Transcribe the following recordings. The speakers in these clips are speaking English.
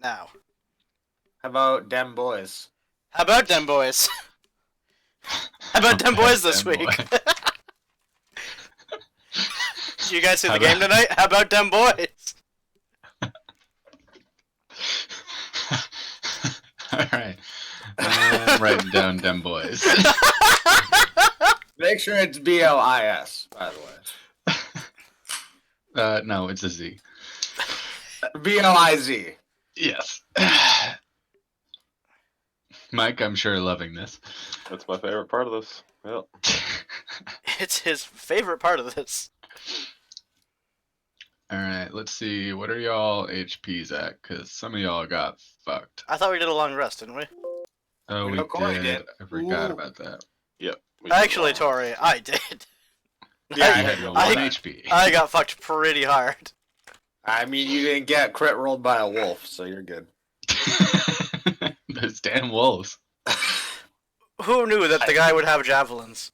now. How about dem boys? How about them boys? How about them boys this Dem week? boy. Did you guys see How the game about- tonight? How about them boys? All right. I'm writing down dem boys. Make sure it's BLIS, by the way. No, it's a Z. BLIZ. Yes. Mike, I'm sure loving this. That's my favorite part of this. Yep. It's his favorite part of this. All right, let's see. What are y'all HPs at? Because some of y'all got fucked. I thought we did a long rest, didn't we? Oh, We we know Corey did. did. I forgot Ooh. about that. Yep. Actually, Tory, I did. You had your 1 I- HP. I got fucked pretty hard. I mean, you didn't get crit rolled by a wolf, so you're good. Those damn wolves. Who knew that the guy would have javelins?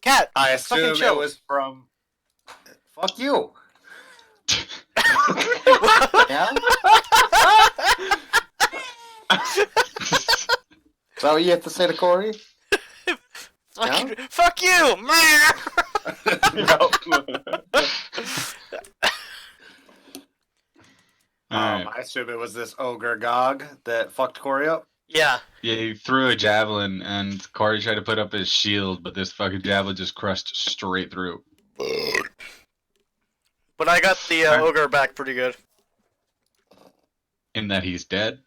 Cat, I fucking assume chill. it was from. Fuck you. Yeah? Is that what you have to say to Corey? Fuck you! Alright. I assume it was this ogre Gog that fucked Corey up. Yeah. Yeah, he threw a javelin, and Corey tried to put up his shield, but this fucking javelin just crushed straight through. But I got the ogre back pretty good. In that he's dead.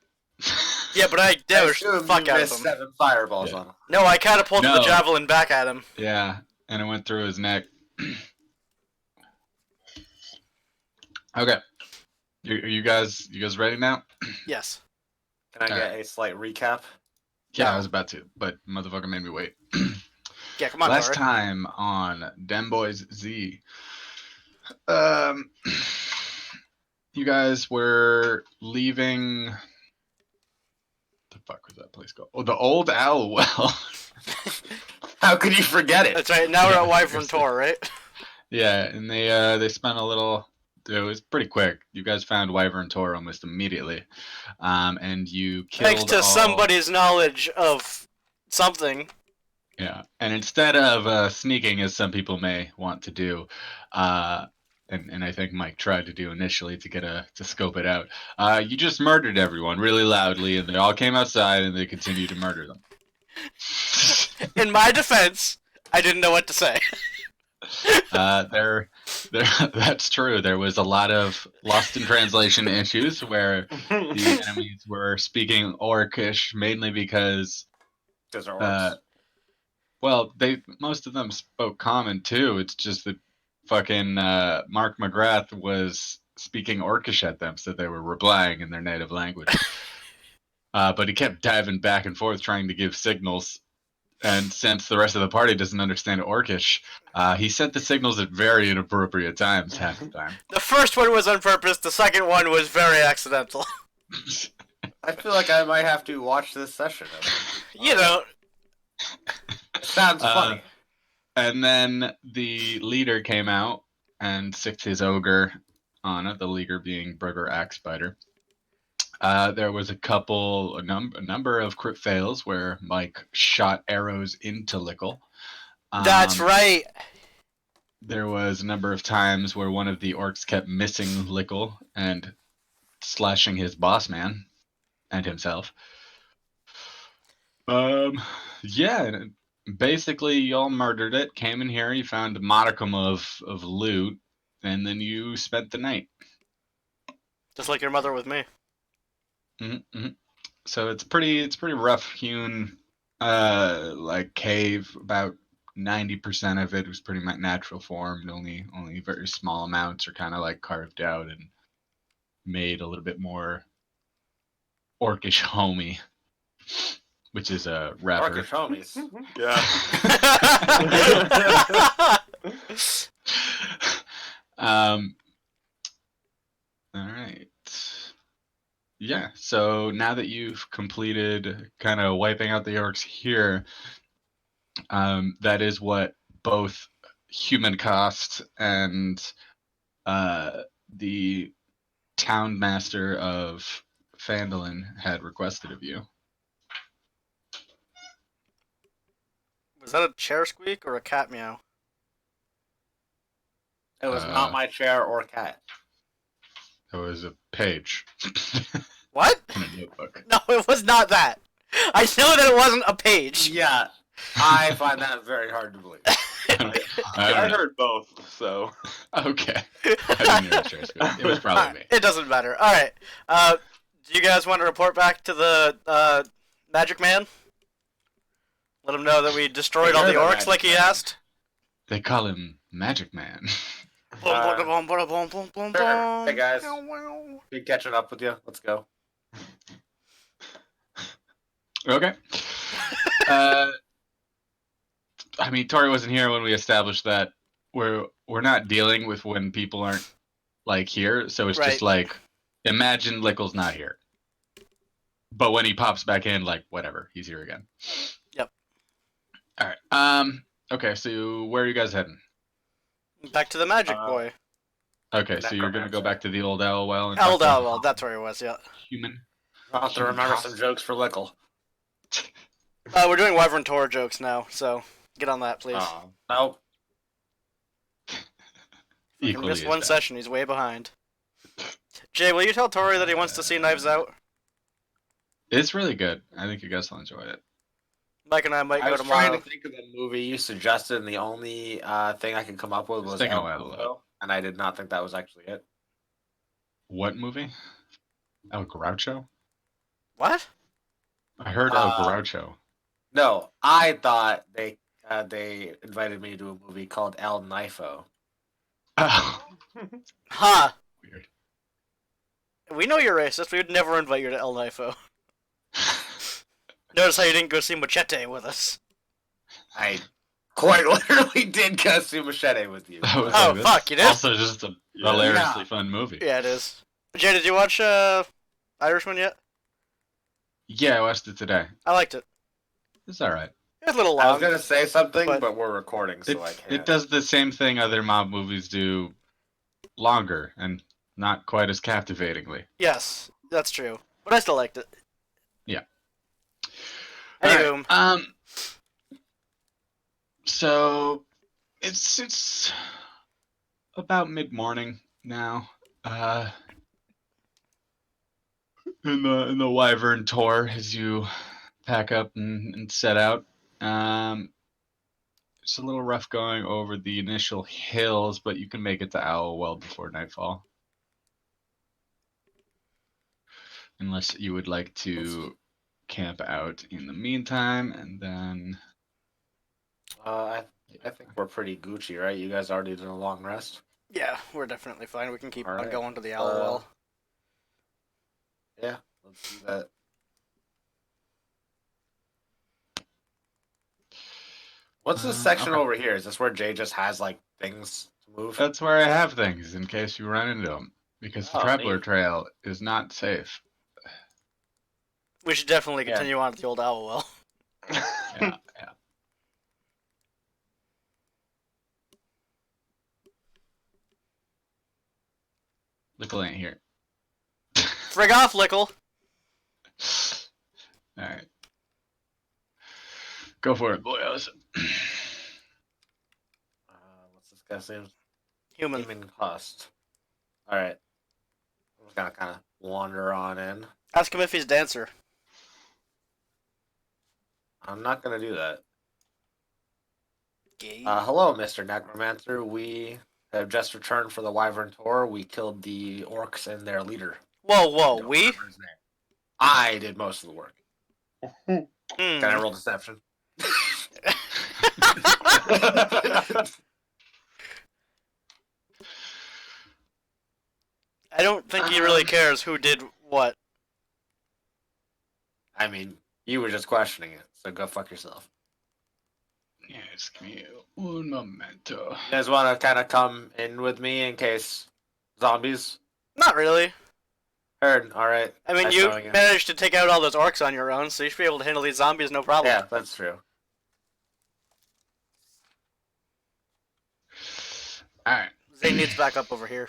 Yeah, but I I damaged the assume fuck you out of missed him. 7 fireballs Yeah. on him. No, I catapulted No. the javelin back at him. Yeah, and it went through his neck. Okay. You guys ready now? Yes. Can I get a slight recap? Yeah, No. I was about to, but motherfucker made me wait. Yeah, come on, Last Tory. time on Dem Boys Z, you guys were leaving. The fuck was that place called? Oh, the Old Owl Well. How could you forget it? That's right. Now we're at Yeah, Wyvern seriously. Tor, right? Yeah, and they spent a little. It was pretty quick. You guys found Wyvern Tor almost immediately, and you killed. Thanks to all- somebody's knowledge of something. Yeah, and instead of sneaking, as some people may want to do, and I think Mike tried to do initially to scope it out, you just murdered everyone really loudly, and they all came outside, and they continued to murder them. In my defense, I didn't know what to say. That's true. There was a lot of lost in translation issues where the enemies were speaking Orcish, mainly because. Because they're orcs. Well, most of them spoke common too. It's just that fucking Mark McGrath was speaking Orcish at them, so they were replying in their native language. But he kept diving back and forth trying to give signals, and since the rest of the party doesn't understand Orcish, he sent the signals at very inappropriate times half the time. The first one was on purpose. The second one was very accidental. I feel like I might have to watch this session. You know, Sounds funny. And then the leader came out and sicked his ogre on it, the leader being Burger Axebiter. There was a number of crit fails where Mike shot arrows into Lickle. that's right. There was a number of times where one of the orcs kept missing Lickle and slashing his boss man and himself. Yeah, and basically y'all murdered it, came in here, you found a modicum of loot, and then you spent the night. Just like your mother with me. Mm-hmm. So it's pretty rough hewn, like cave. About 90% of it was pretty much natural formed. Only very small amounts are kind of like carved out and made a little bit more orcish homey, which is a rapper. Orcish homies. Yeah. All right. Yeah, so now that you've completed kind of wiping out the orcs here, that is what both Human Cost and the town master of Fandolin had requested of you. Was that a chair squeak or a cat meow? It was not my chair or cat. It was a page What? in a notebook. No, it was not that. I know that it wasn't a page. Yeah, I find that very hard to believe. I heard both, so. Okay. I didn't hear a chair squeak. It was probably me. It doesn't matter. All right. Do you guys want to report back to the Magic Man? Let him know that we destroyed all the You're the orcs like he Magic Man. asked. They call him Magic Man. Hey guys, be catching up with you. Let's go. Okay. I mean, Tory wasn't here when we established that we're not dealing with when people aren't like here, so it's just Right. like imagine Lickle's not here, but when he pops back in, like whatever, he's here again. Yep. All right. Okay. So where are you guys heading? Back to the Magic Boy. Okay, so you're gonna go back to the old owl well and Old talk to Owl, that's where he was, yeah. human. I'll have to remember some jokes for Lickle. We're doing Wyvern Tor jokes now, so get on that, please. Nope. He Equally missed as one bad. session, he's way behind. Jay, will you tell Tory that he wants to see Knives Out? It's really good. I think you guys will enjoy it. Mike and I might I go was tomorrow. trying to think of the movie you suggested, and the only thing I could come up with It's was taking a El while to load. Mundo, and I did not think that was actually it. What movie? El Groucho? What? I heard El Groucho. No, I thought they invited me to a movie called El Knifo. Oh, Huh. weird. We know you're racist, we would never invite you to El Nifo. Notice how you didn't go see Machete with us. I quite literally did go see Machete with you. That was Oh, this fuck, you did? Also just a Yeah. hilariously fun movie. Yeah, it is. Jay, did you watch Irishman yet? Yeah, I watched it today. I liked it. It's alright. It was a little I long. was gonna say something, but- but we're recording, so I can't. It does the same thing other mob movies do, longer and not quite as captivatingly. Yes, that's true. But I still liked it. Yeah. Anywho, Alright, so it's about mid-morning now. In the Wyvern Tor as you pack up and set out. It's a little rough going over the initial hills, but you can make it to Owl well before nightfall. Unless you would like to camp out in the meantime, and then I think we're pretty Gucci, right? You guys already did a long rest. yeah, we're definitely fine. We can keep on Alright. going to the Owl Well. Yeah, let's do that. What's this section okay. over here? Is this where Jay just has like things to move? that's where I have things in case you run into them. Because the Oh, Traveler neat. Trail is not safe. We should definitely Yeah. continue on to the old Owl Well. Yeah, yeah. Lickle ain't here. Frig off, Lickle! Alright. Go for it, boyos. What's this guy's name? Human. Human Cost. All right. I'm just gonna kind of wander on in. Ask him if he's dancer. I'm not gonna do that. Gay. Hello, Mr. Necromancer. We have just returned for the Wyvern Tour. We killed the orcs and their leader. Whoa, whoa, Don't we? remember his name. I did most of the work. Hmm. Can I roll deception? I don't think he really cares who did what. I mean, you were just questioning it, so go fuck yourself. Yes, give me un momento. You guys want to kind of come in with me in case zombies? Not really. Heard. All right. I mean, Nice you knowing managed to take out all those orcs on your own, so you should be able to handle these zombies no problem. Yeah, that's true. Alright. Zane needs backup over here.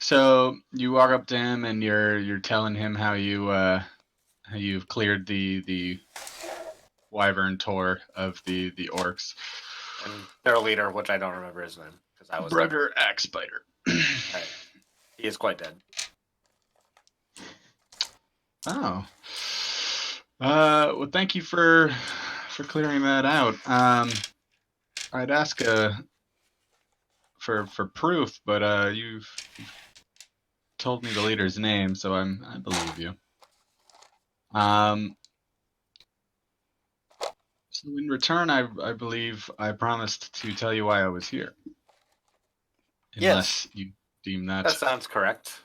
So you walk up to him and you're telling him how you've cleared the wyvern tour of the orcs. And their leader, which I don't remember his name because I was Brother Axebiter. Right. He is quite dead. Oh. Well, thank you for clearing that out. I'd ask for proof, but you've told me the leader's name, so I believe you. So in return, I believe I promised to tell you why I was here. Unless you deem that. That sounds correct.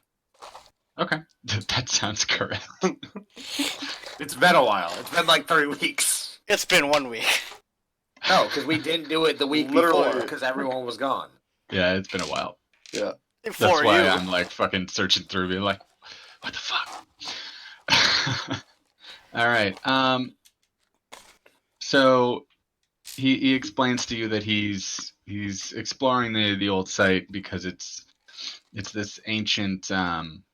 Okay, that sounds correct. It's been a while. It's been like 3 weeks. It's been 1 week. No, because we didn't do it the week before because everyone was gone. Yeah, it's been a while. Yeah. That's For why you. I'm like fucking searching through, being like, what the fuck? All right. So he explains to you that he's exploring the old site because it's this ancient kind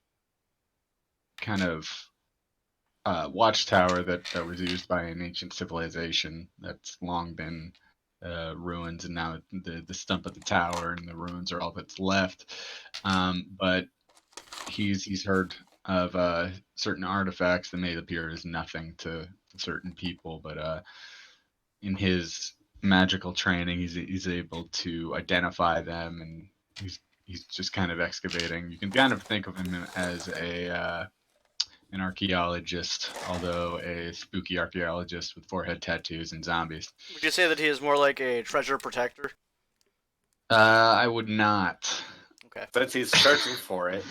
of watchtower that was used by an ancient civilization that's long been ruins, and now the stump of the tower and the ruins are all that's left. But he's heard of certain artifacts that may appear as nothing to certain people, but in his magical training, he's able to identify them, and he's just kind of excavating. You can kind of think of him as an archaeologist, although a spooky archaeologist with forehead tattoos and zombies. Would you say that he is more like a treasure protector? I would not. Okay. Since he's searching for it.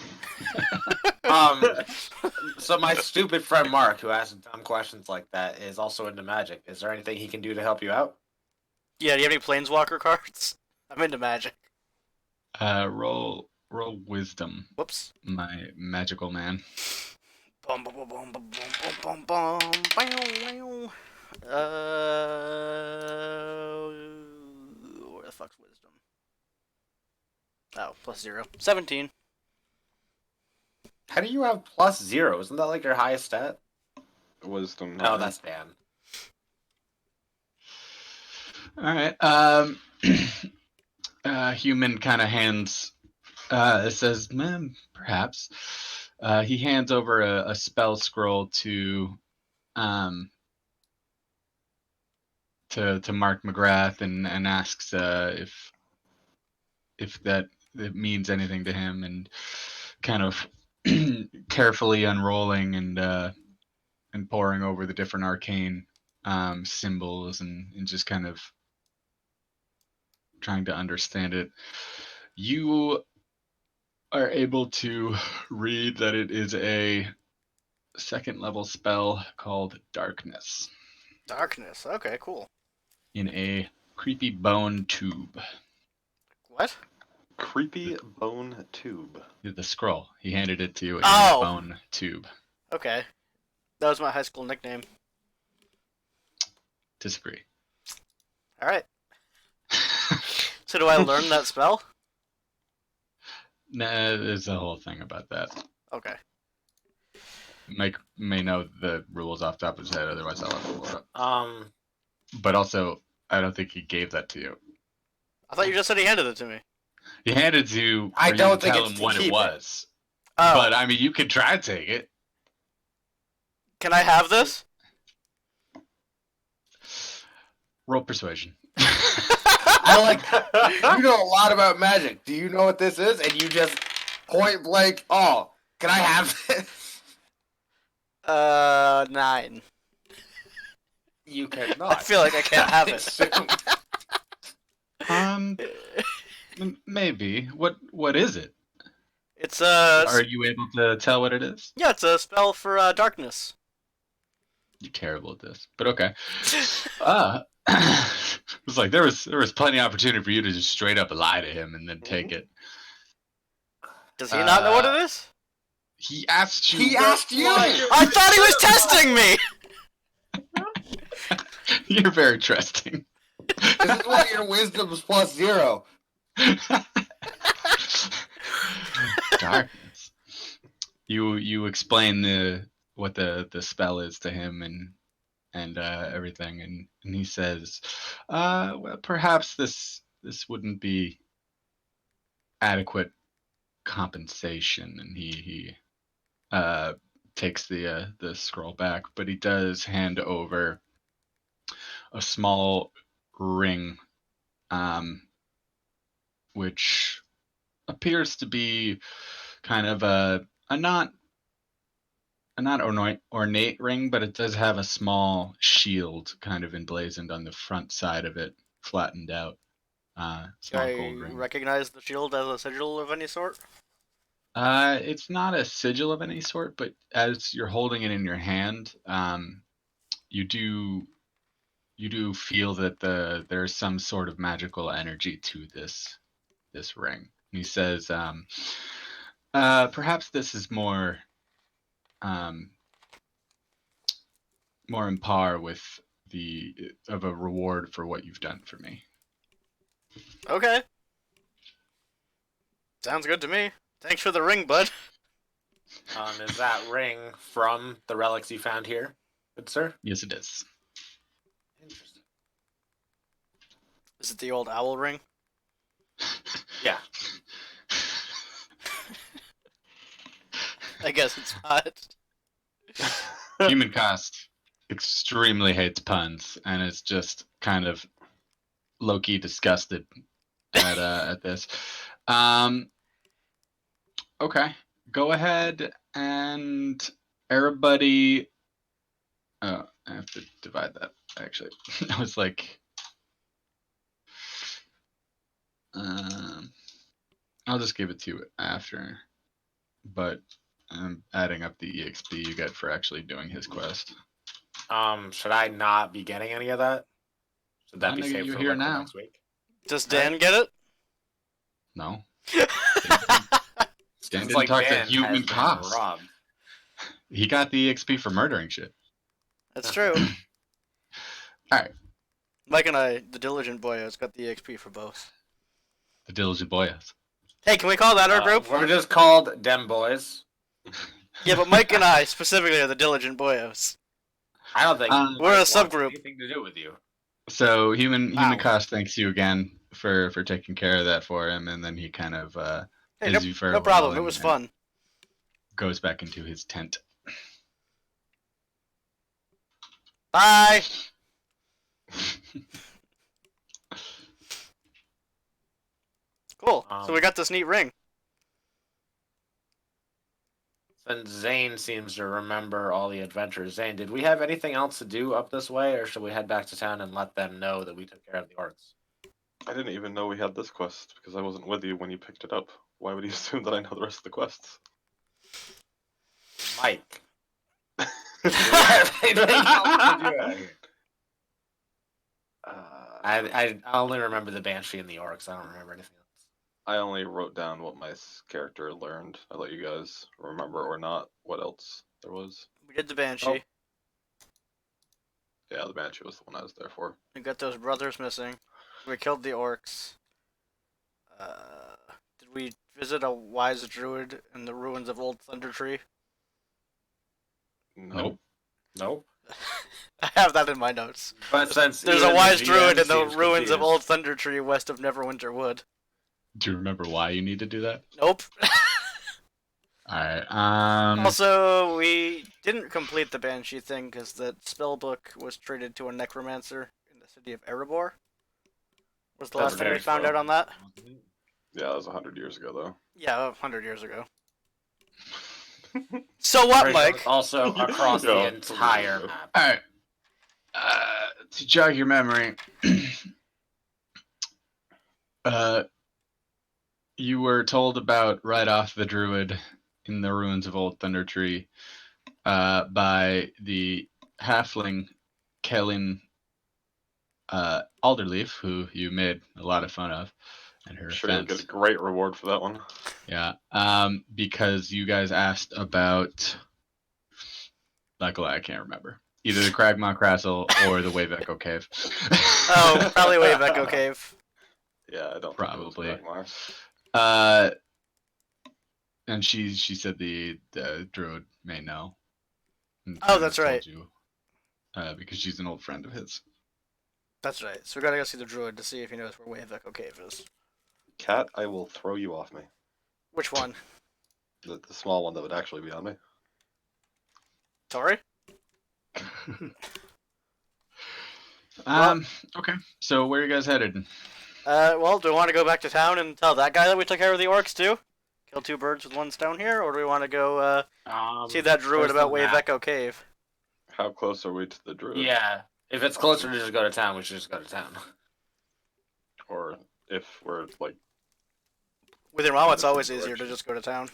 So my stupid friend Mark, who asks dumb questions like that, is also into magic. Is there anything he can do to help you out? Yeah, do you have any planeswalker cards? I'm into magic. Roll wisdom, Whoops. my magical man. Bum, bum, bum, bum, bum, bum, bum, bum, bum. Where the fuck's wisdom? Oh, +0. 17. How do you have +0? Isn't that like your highest stat? Wisdom. No, that's Dan. All right. Human kind of hands. It says, perhaps. He hands over a spell scroll to Mark McGrath and asks if that it means anything to him, and kind of carefully unrolling and poring over the different arcane symbols and just kind of trying to understand it. You are able to read that it is a 2nd level spell called Darkness Darkness. Okay, cool. in a creepy bone tube. What? Creepy bone tube. The scroll. He handed it to you in Oh. a bone tube. Okay. That was my high school nickname. Disagree. Alright. So do I learn that spell? Nah, there's a whole thing about that. Okay. Mike may know the rules off the top of his head, otherwise I'll have to look it up. But also, I don't think he gave that to you. I thought you just said he handed it to me. He handed it to you. I for don't you to think tell it's him to what keep it it. was. Oh, But I mean, you could try to take it. can I have this? Roll persuasion. I like. You know a lot about magic. Do you know what this is? And you just point blank. Oh, can I have this? 9. You cannot. I feel like I can't have it. Maybe. What is it? It's Are you able to tell what it is? yeah, it's a spell for darkness. You're terrible at this, but okay. It was like there was plenty of opportunity for you to just straight up lie to him and then take it. Does he not know what it is? He asked you. He asked you. I thought he was testing me. You're very trusting. This is why your wisdom's +0. darkness. You explain what the spell is to him and everything, and he says, well, perhaps this wouldn't be adequate compensation, and he takes the scroll back, but he does hand over a small ring, which appears to be kind of a not ornate ring, but it does have a small shield kind of emblazoned on the front side of it, flattened out. Small gold I ring. recognize the shield as a sigil of any sort. It's not a sigil of any sort, but as you're holding it in your hand, you do feel that there's some sort of magical energy to this ring. And he says, perhaps this is more in par with of a reward for what you've done for me. Okay. Sounds good to me. Thanks for the ring, bud. Is that ring from the relics you found here, good sir? Yes, it is. Interesting. Is it the old owl ring? Yeah. I guess it's not. Human Cost extremely hates puns and is just kind of low-key disgusted at this. Okay, go ahead and everybody. Oh, I have to divide that. Actually, I was like, I'll just give it to you after. But I'm adding up the EXP you get for actually doing his quest. Should I not be getting any of that? Should that I'm be gonna get saved you for here like now. next week? Does Dan get it? No. It's Dan didn't like talk to Dan Human has been Cost. robbed. He got the EXP for murdering shit. That's true. Alright. Mike and I, the diligent boyos, got the EXP for both. The Diligent Boyas. Hey, can we call that our group? We're just called Dem Boys. Yeah, but Mike and I specifically are the diligent boyos. I don't think Um, We're a Mike wants subgroup. anything to do with you. So Human Wow. Cost thanks you again for taking care of that for him, and then he kind of Hey, bids no, you no farewell problem. It and- was and fun. goes back into his tent. Bye. Cool. So we got this neat ring. Since Zane seems to remember all the adventures, Zane, did we have anything else to do up this way, or should we head back to town and let them know that we took care of the orcs? I didn't even know we had this quest because I wasn't with you when you picked it up. Why would you assume that I know the rest of the quests? Mike. Do we have anything else to do out here? I only remember the Banshee and the orcs. I don't remember anything else. I only wrote down what my character learned. I let you guys remember or not what else there was. We did the Banshee. Yeah, the Banshee was the one I was there for. We got those brothers missing. We killed the orcs. Did we visit a wise druid in the ruins of Old Thunder Tree? Nope. Nope. I have that in my notes. But since There's even a wise the druid GM in the seems ruins of confused. Old Thunder Tree west of Neverwinter Wood. Do you remember why you need to do that? Nope. Alright, Also, we didn't complete the Banshee thing because that spellbook was traded to a necromancer in the city of Erebor. Was the That's last thing we very found slow. out on that? Yeah, that was 100 years ago, though. Yeah, 100 years ago. So what, Pretty sure Mike? it's also across the Yeah, entire pretty map. Alright. To jog your memory, you were told about right off the druid in the ruins of Old Thunder Tree by the halfling Kellen Alderleaf, who you made a lot of fun of, and her Sure, you fence. get a great reward for that one. Yeah, because you guys asked about. Luckily, I can't remember. Either the Cragmaw Castle or the Wave Echo Cave. Oh, probably Wave Echo Cave. Yeah, I don't Probably. think it was Magmar. And she said the druid may know. And Oh, kind of that's told right. you, because she's an old friend of his. That's right. So we gotta go see the druid to see if he knows where Way of Echo Cave is. Cat, I will throw you off me. Which one? The small one that would actually be on me. Tory? Okay. So where are you guys headed? Well, do we want to go back to town and tell that guy that we took care of the orcs too? Kill two birds with one stone here, or do we want to go see that druid where's about the Way of map? Echo Cave? How close are we to the druid? Yeah. If it's closer to just go to town, we should just go to town. Or if we're like With your mom, In it's the same always easier to direction. just go to town.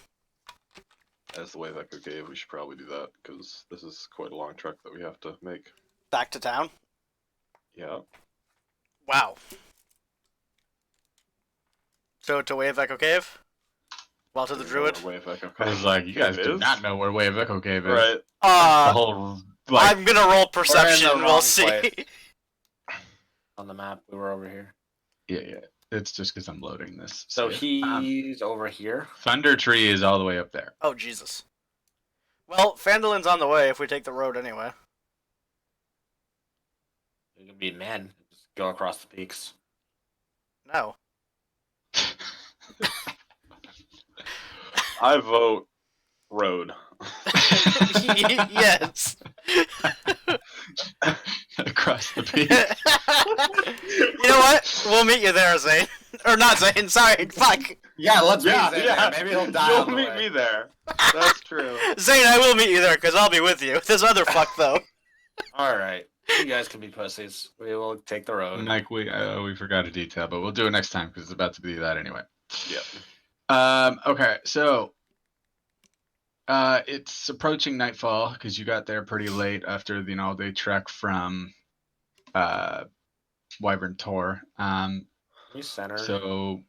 as the way of Echo Cave, we should probably do that because this is quite a long trek that we have to make. Back to town? Yeah. Wow. So to Way of Echo Cave? Well, to the Do you know druid? where Way of Echo I was Cave like, you guys do is? not know where Way of Echo Cave is. Right. The whole like I'm gonna roll perception. the We'll wrong see. place. On the map, we were over here. yeah. It's just because I'm loading this. So save. he's over here. Thunder Tree is all the way up there. Oh Jesus. Well, Phandolin's on the way if we take the road anyway. We can be men. Just go across the peaks. No. I vote road. Yes. Across the peak. You know what? We'll meet you there, Zane. Or not Zane, sorry. Fuck. Yeah, let's Yeah, meet yeah. Maybe he'll die. You'll on the meet way. me there. That's true. Zane, I will meet you there because I'll be with you. This other fuck, though. All right, you guys can be pussies. We will take the road. Mike, we forgot a detail, but we'll do it next time because it's about to be that anyway. Yeah. Okay, so it's approaching nightfall because you got there pretty late after the all-day trek from Wyvern Tor. We center. So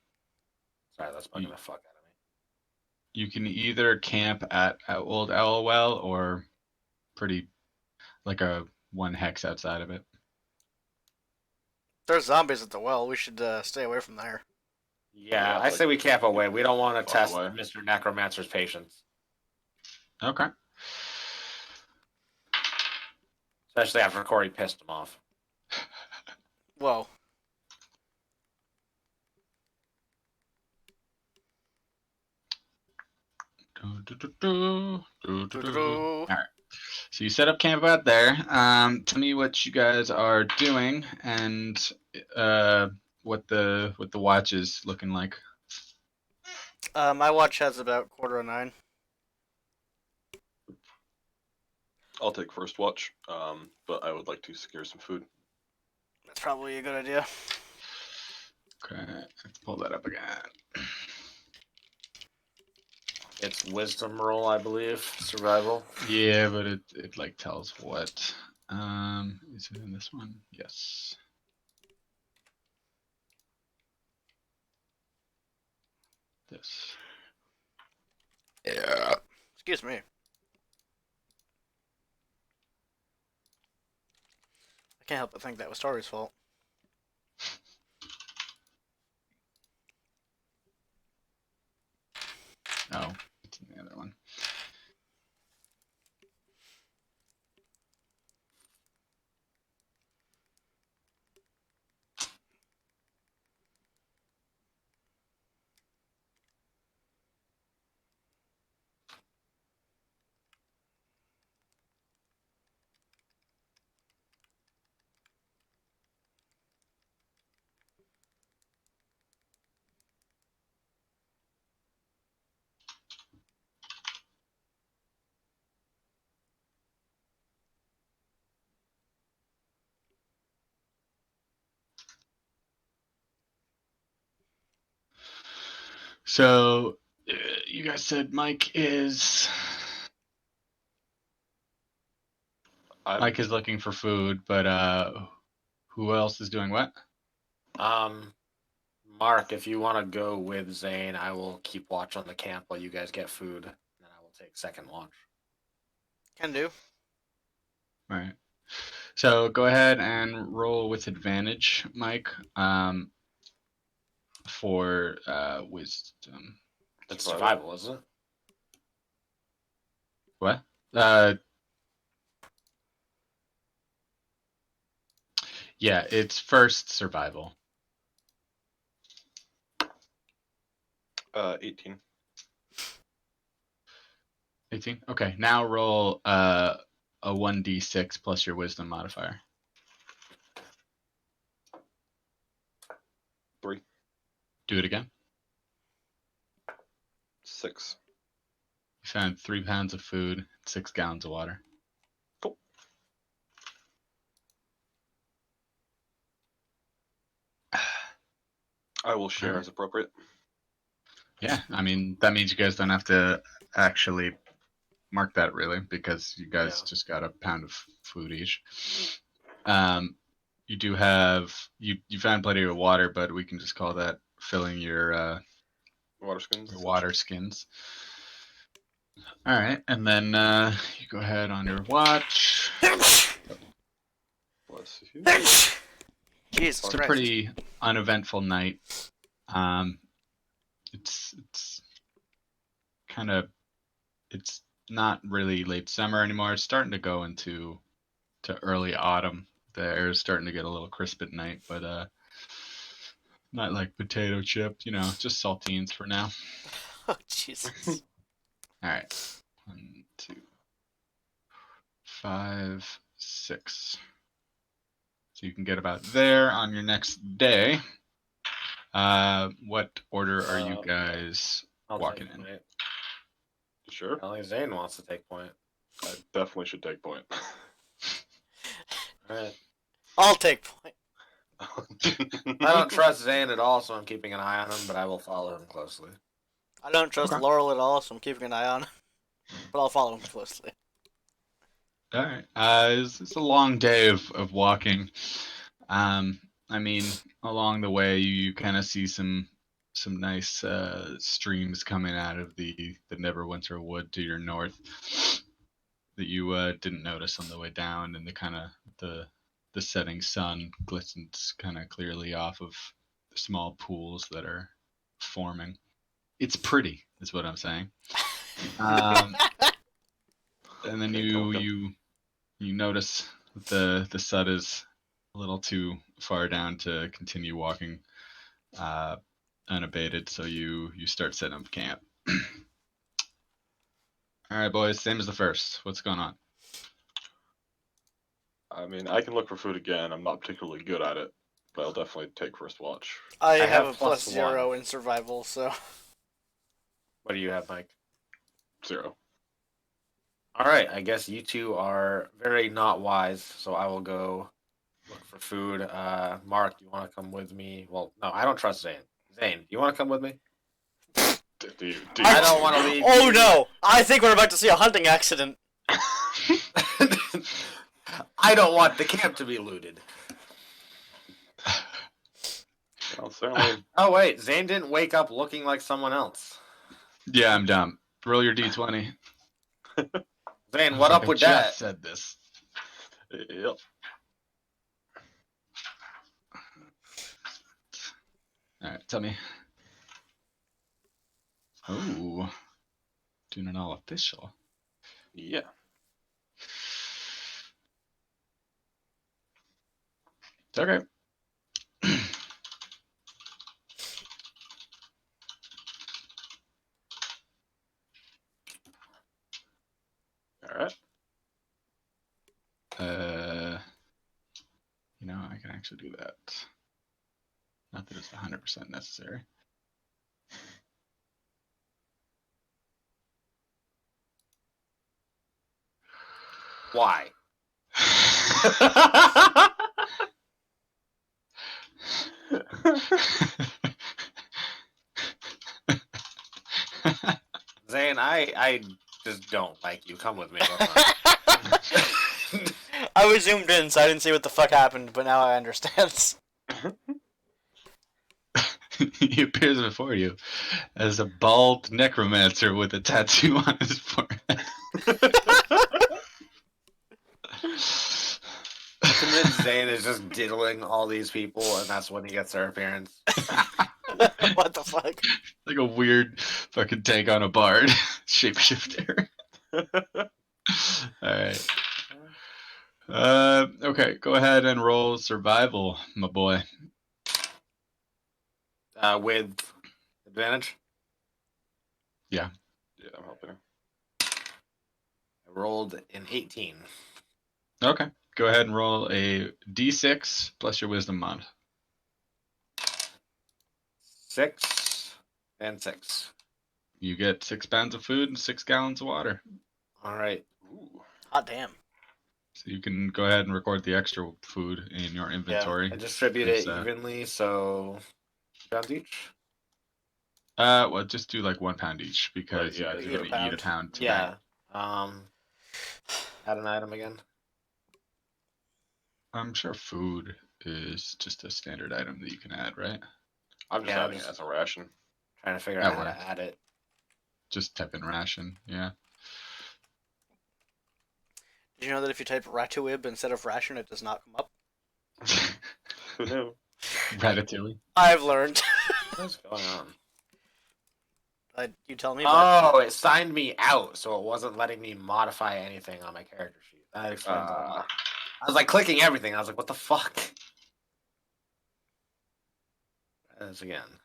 Sorry, that's bugging the fuck out of me. you can either camp at Old Owlwell or pretty like a one hex outside of it. There's zombies at the well. We should stay away from there. Yeah, Yeah, I like- say we camp away. We don't want to Far test away. Mr. Necromancer's patience, Okay. especially after Corey pissed him off. Whoa. All right. So you set up camp out there. Tell me what you guys are doing and what the watch is looking like. My watch has about 9:15. I'll take first watch, but I would like to secure some food. That's probably a good idea. Okay, let's pull that up again. It's wisdom roll, I believe. Survival. Yeah, but it like tells what. Is it in this one? Yes. This. Yeah. Excuse me. I can't help but think that was Tory's fault. Oh, it's in the other one. So, you guys said Mike is Mike is looking for food, but who else is doing what? Mark, if you want to go with Zane, I will keep watch on the camp while you guys get food, and then I will take second watch. Can do. All right. So go ahead and roll with advantage, Mike. For wisdom. It's survival, isn't it? What? Yeah, it's first survival. 18. 18. Okay, now roll a 1d6 plus your wisdom modifier. 3. Do it again. 6. You found 3 pounds of food, 6 gallons of water. Cool. I will share as appropriate. Yeah, I mean, that means you guys don't have to actually mark that really, because you guys just got a pound of food each. You do have, you found plenty of water, but we can just call that filling your Water skins. your water skins. All right, and then you go ahead on your watch. Bless you. Jesus It's a Christ. pretty uneventful night. It's kind of, it's not really late summer anymore. It's starting to go into early autumn. The air is starting to get a little crisp at night, but not like potato chip, just saltines for now. Oh, Jesus. All right, 1, 2, 5, 6. So you can get about there on your next day. What order are you guys I'll walking take in? point. Sure. Only Zane wants to take point. I definitely should take point. Alright. I'll take point. I don't trust Zane at all, so I'm keeping an eye on him, but I will follow him closely. I don't trust Okay. Laurel at all, so I'm keeping an eye on him. But I'll follow him closely. All right. It's a long day of walking. I mean, along the way, you kind of see some nice streams coming out of the Neverwinter Wood to your north that you didn't notice on the way down, and the setting sun glistens kind of clearly off of the small pools that are forming. It's pretty, is what I'm saying. And then you notice that the sun is a little too far down to continue walking unabated, so you start setting up camp. All right, boys, same as the first. What's going on? I mean, I can look for food again. I'm not particularly good at it, but I'll definitely take first watch. I have have a plus +1. 0 in survival, so. What do you have, Mike? 0. Alright, I guess you two are very not wise, so I will go look for food. Mark, you want to come with me? Well, no, I don't trust Zane. Zane, do you want to come with me? I don't want to leave. Oh you. no! I think we're about to see a hunting accident. I don't want the camp to be looted. Well, certainly. Oh wait, Zane didn't wake up looking like someone else. Yeah, I'm dumb. Roll your d20. Zane, what up with I that? just said this. Yep. All right, tell me. Oh, doing it all official. Yeah. It's okay. All right. I can actually do that. Not that it's 100% necessary. Why? Zane, I just don't like you. Come with me. I was zoomed in, so I didn't see what the fuck happened, but now I understand. He appears before you as a bald necromancer with a tattoo on his forehead. Convinced Zane is just diddling all these people, and that's when he gets their appearance. What the fuck? Like a weird fucking take on a bard. Shapeshifter. Alright. Okay, go ahead and roll survival, my boy. With advantage. Yeah. Yeah, I'm helping you. I rolled an 18. Okay. Go ahead and roll a d6 plus your wisdom mod. 6 and 6. You get 6 pounds of food and 6 gallons of water. All right. Ooh. Hot damn. So you can go ahead and record the extra food in your Yeah, inventory. I distribute it 'cause, evenly, so 2 pounds each. Well, just do like 1 pound each because Right, you yeah, guys are eat a going to eat a pound. pound today. Yeah. Add an item again. I'm sure food is just a standard item that you can add, right? I'm just Yeah, adding it as a ration. Trying to figure That out how works. to add it. Just type in ration, yeah. Did you know that if you type Ratuib instead of ration, it does not come up? Who knew? Ratatouille. I've learned. What's going on? You tell me. But Oh, it signed me out, so it wasn't letting me modify anything on my character sheet. That explains a lot. I was like clicking everything. I was like, what the fuck? As again.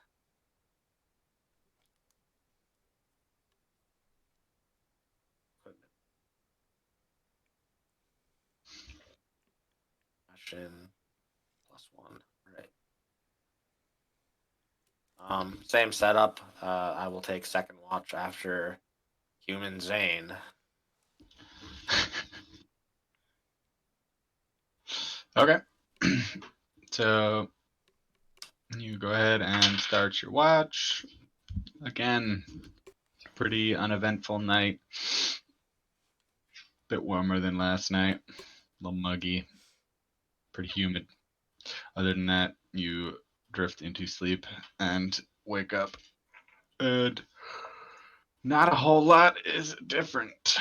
Action +1. Right. Same setup. I will take second watch after Human Zane. Okay. So you go ahead and start your watch. Again, pretty uneventful night. Bit warmer than last night. A little muggy. Pretty humid. Other than that, you drift into sleep and wake up. And not a whole lot is different.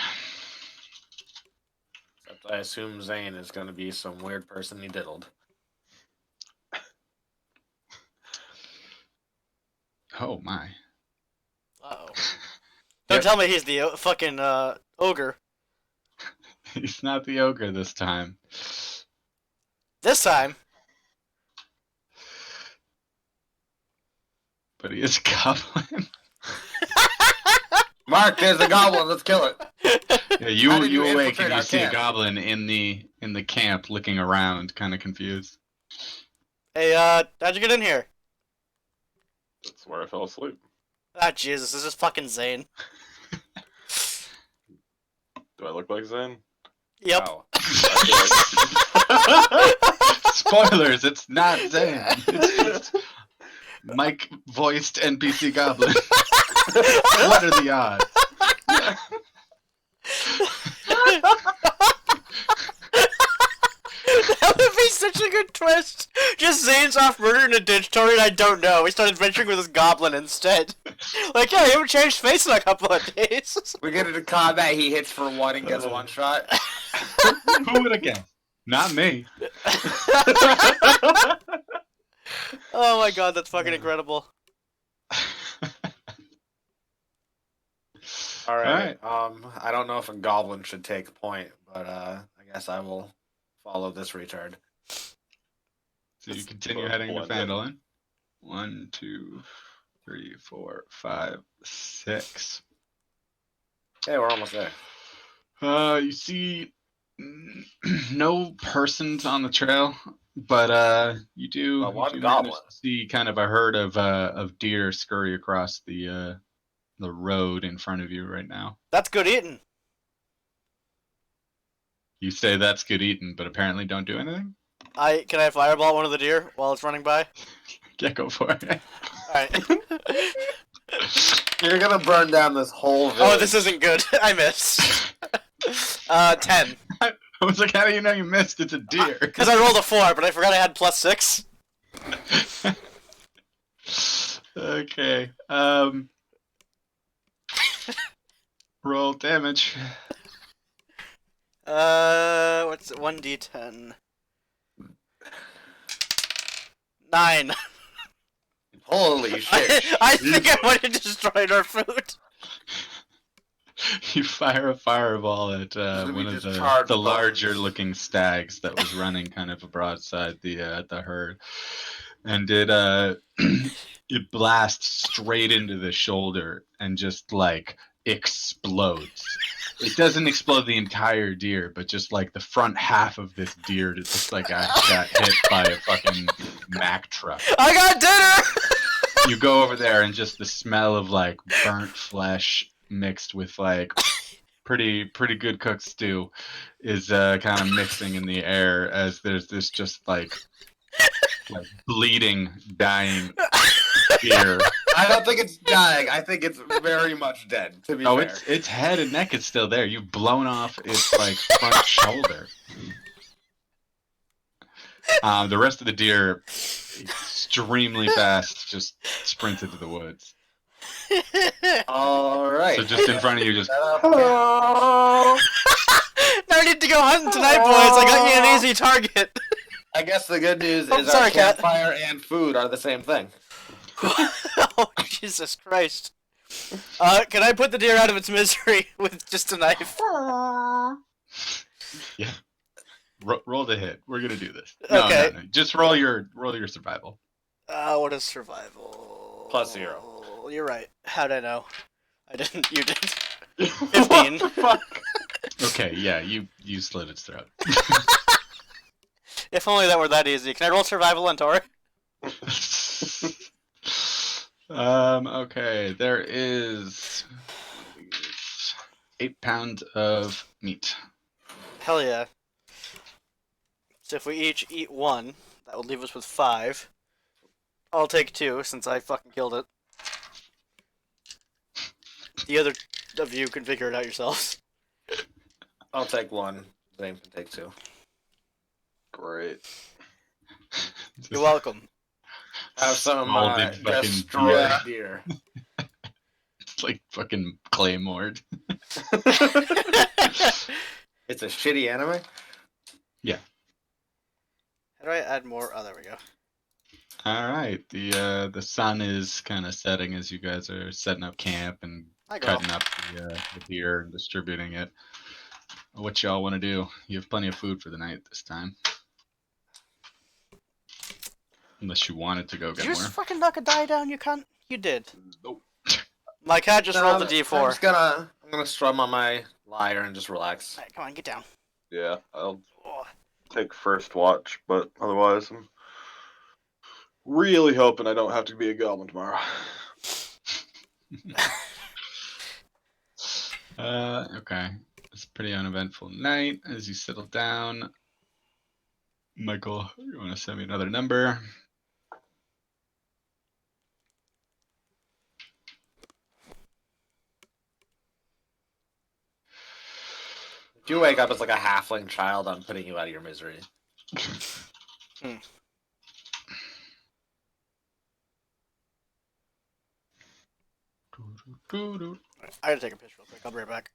Except I assume Zane is going to be some weird person he diddled. Oh my. Uh-oh. Don't tell me he's the fucking ogre. He's not the ogre this time. This time. But he is a goblin. Mark, there's a goblin. Let's kill it. Yeah, How did you you awake infiltrate and you our see a camp? goblin in the camp looking around, kind of confused. Hey, how'd you get in here? That's where I fell asleep. Ah, Jesus, this is fucking Zane. Do I look like Zane? Yep. Wow. I Spoilers, it's not Zane. It's just Mike voiced NPC goblin. What are the odds? That would be such a good twist. Just Zane's off murdering a ditch, Tory and I don't know. We started adventuring with this goblin instead. Like, yeah, he haven't changed face in a couple of days. We get into combat. He hits for 1 and gets 1 shot. Who would have guessed? Not me. Oh my god, that's fucking incredible. All right. I don't know if a goblin should take point, but I guess I will follow this retard. So you continue Well, heading to blend in. Fandolin. 1, 2, 3, 4, 5, 6. Hey, we're almost there. You see no persons on the trail, but you do, Well, one you do goblin. manage to see kind of a herd of deer scurry across the road in front of you right now. That's good eating. You say that's good eating, but apparently don't do anything? Can I fireball one of the deer while it's running by? Yeah, go for it. Alright. You're gonna burn down this whole village. Oh, this isn't good. I missed. 10. I was like, how do you know you missed? It's a deer. Because I rolled a 4, but I forgot I had +6. Okay. Roll damage. What's it? 1d10. 9. Holy shit. I think I might have destroyed our food. You fire a fireball at Should we one of just charge the both? larger looking stags that was running kind of broadside the herd, and it it blasts straight into the shoulder and just like explodes. It doesn't explode the entire deer, but just like the front half of this deer just looks like I got hit by a fucking Mack truck. I got dinner. You go over there and just the smell of like burnt flesh mixed with like pretty good cooked stew is kind of mixing in the air as there's this just like bleeding, dying deer. I don't think it's dying. I think it's very much dead. To be Oh, fair. its head and neck is still there. You've blown off its like front shoulder. The rest of the deer, extremely fast, just sprints into the woods. All right. So just in front of you, just No need to go hunting tonight, boys. I got you an easy target. I guess the good news Oh, is sorry, our Cat. campfire and food are the same thing. Oh, Jesus Christ. Can I put the deer out of its misery with just a knife? yeah. Roll the hit. We're gonna do this. No, Okay. no. Just roll your survival. What is survival? +0. You're right. How'd I know? I didn't. You did. 15. Fuck. Okay, yeah, you slit its throat. If only that were that easy. Can I roll survival on Tory? Okay, there is 8 pounds of meat. Hell yeah. So if we each eat 1, that would leave us with 5. I'll take 2 since I fucking killed it. The other of you can figure it out yourselves. I'll take 1. Zane can take 2. Great. You're welcome. Have some Molded fucking destroyed deer. It's like fucking claymored. It's a shitty anime. How do I add more? Oh, there we go. All right, the sun is kind of setting as you guys are setting up camp and Hi, girl. cutting up the deer and distributing it. What y'all want to do? You have plenty of food for the night this time. Unless you wanted to go Did get you more. just fucking knock a die down, you cunt? You did. Nope. My cat just rolled a D4. I'm gonna strum on my lyre and just relax. Alright, come on, get down. Yeah, I'll Oh. take first watch, but otherwise I'm really hoping I don't have to be a goblin tomorrow. Okay. It's a pretty uneventful night as you settle down. Michael, you want to send me another number? If you wake up as like a halfling child, I'm putting you out of your misery. I gotta take a piss real quick. I'll be right back.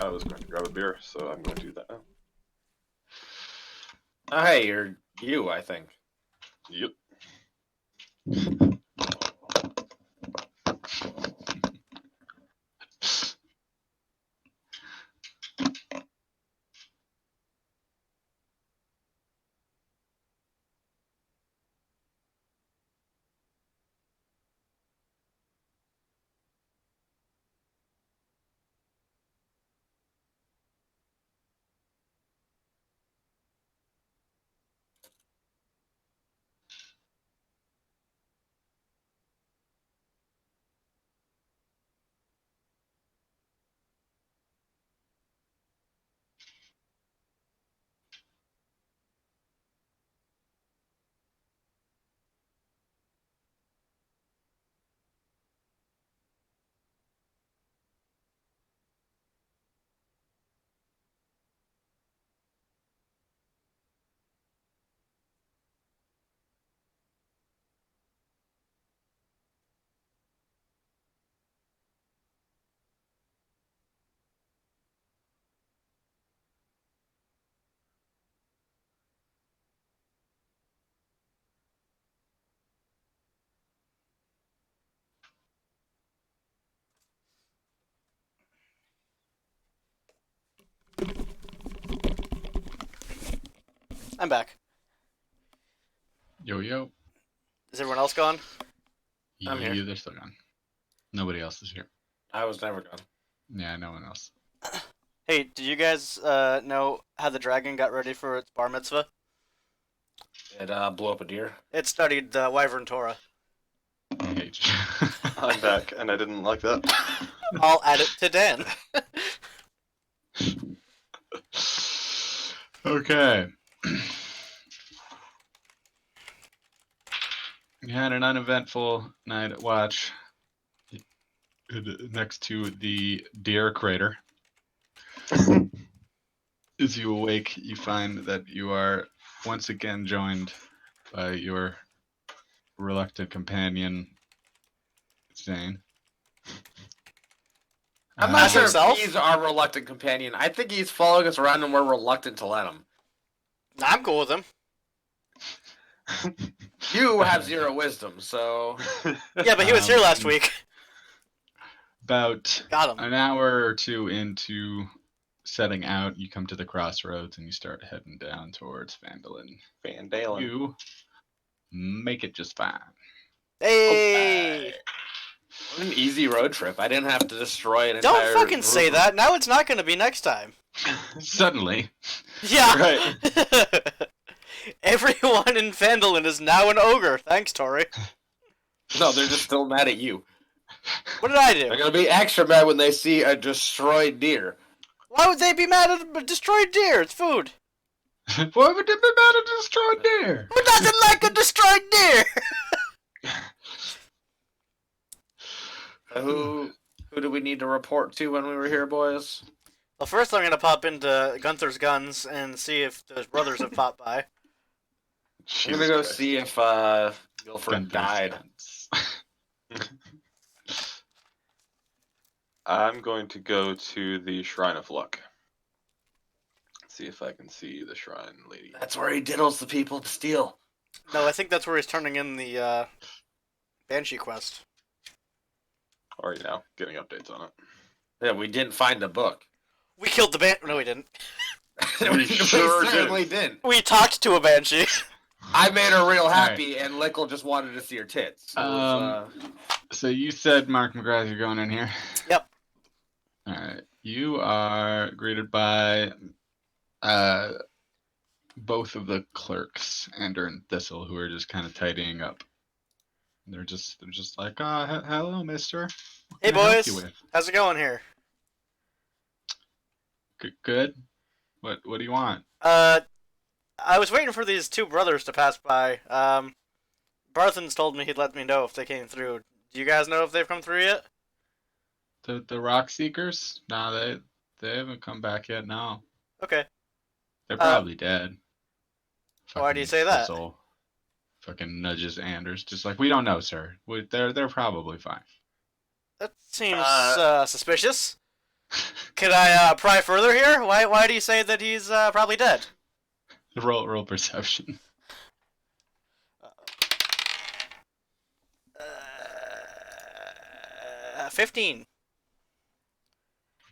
I was going to grab a beer, so I'm going to do that now. Oh, hey, you're you, I think. Yep. I'm back. Yo yo. Is everyone else gone? I'm here. Yeah, they're still gone. Nobody else is here. I was never gone. Yeah, no one else. Hey, did you guys know how the dragon got ready for its bar mitzvah? It blew up a deer. It studied the Wyvern Torah. I hate you. I'm back, and I didn't like that. I'll add it to Dan. Okay. You had an uneventful night at watch next to the deer crater. As you awake, you find that you are once again joined by your reluctant companion, Zane. I'm not sure himself? if he's our reluctant companion. I think he's following us around and we're reluctant to let him. I'm cool with him. You have 0 wisdom, so... Yeah, but he was here last week. About Got him. an hour or two into setting out, you come to the crossroads and you start heading down towards Vandalin. Van Dalen. You make it just fine. Hey! What an easy road trip. I didn't have to destroy an Don't entire... fucking say that. Now it's not going to be next time. Suddenly, Yeah. Right. Everyone in Vandalin is now an ogre. Thanks, Tory. No, they're just still mad at you. What did I They're do? gonna be extra mad when they see a destroyed deer. Why would they be mad at a destroyed deer? It's food. why would it be mad at a destroyed deer? Who doesn't like a destroyed deer? Who do we need to report to when we were here, boys? Well, first I'm going to pop into Gunther's Guns and see if those brothers have popped by. I'm gonna go see if Guilford died. I'm going to go to the Shrine of Luck. See if I can see the shrine lady. That's where he diddles the people to steal. No, I think that's where he's turning in the Banshee quest. Already now, getting updates on it. Yeah, we didn't find the book. We killed the Banshee. No, we didn't. we sure certainly didn't. We talked to a Banshee. I made her real happy, and Lickle just wanted to see her tits. So, it was, So you said, Mark McGrath, you're going in here? Yep. Alright. You are greeted by both of the clerks, Ander and Thistle, who are just kind of tidying up. They're just like, hello, mister. What Hey, can I help you boys. with?" How's it going here? Good. What do you want? I was waiting for these two brothers to pass by. Barthen's told me he'd let me know if they came through. Do you guys know if they've come through yet? The Rock Seekers? No, they haven't come back yet. No, Okay. they're probably dead. Why do you Fucking say that? Thistle fucking nudges Anders, just like, we don't know, sir. They're probably fine. That seems suspicious. Could I pry further here? Why do you say that he's probably dead? Roll perception. 15.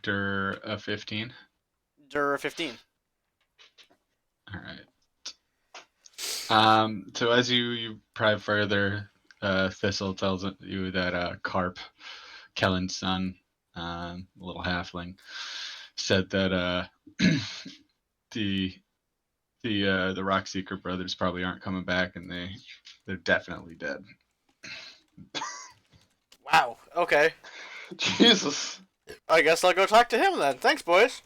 Dur a 15. 15. All right. So as you pry further, Thistle tells you that Carp, Kellen's son, little halfling, said that the Rockseeker brothers probably aren't coming back, and they're definitely dead. Wow. Okay. Jesus. I guess I'll go talk to him then. Thanks, boys.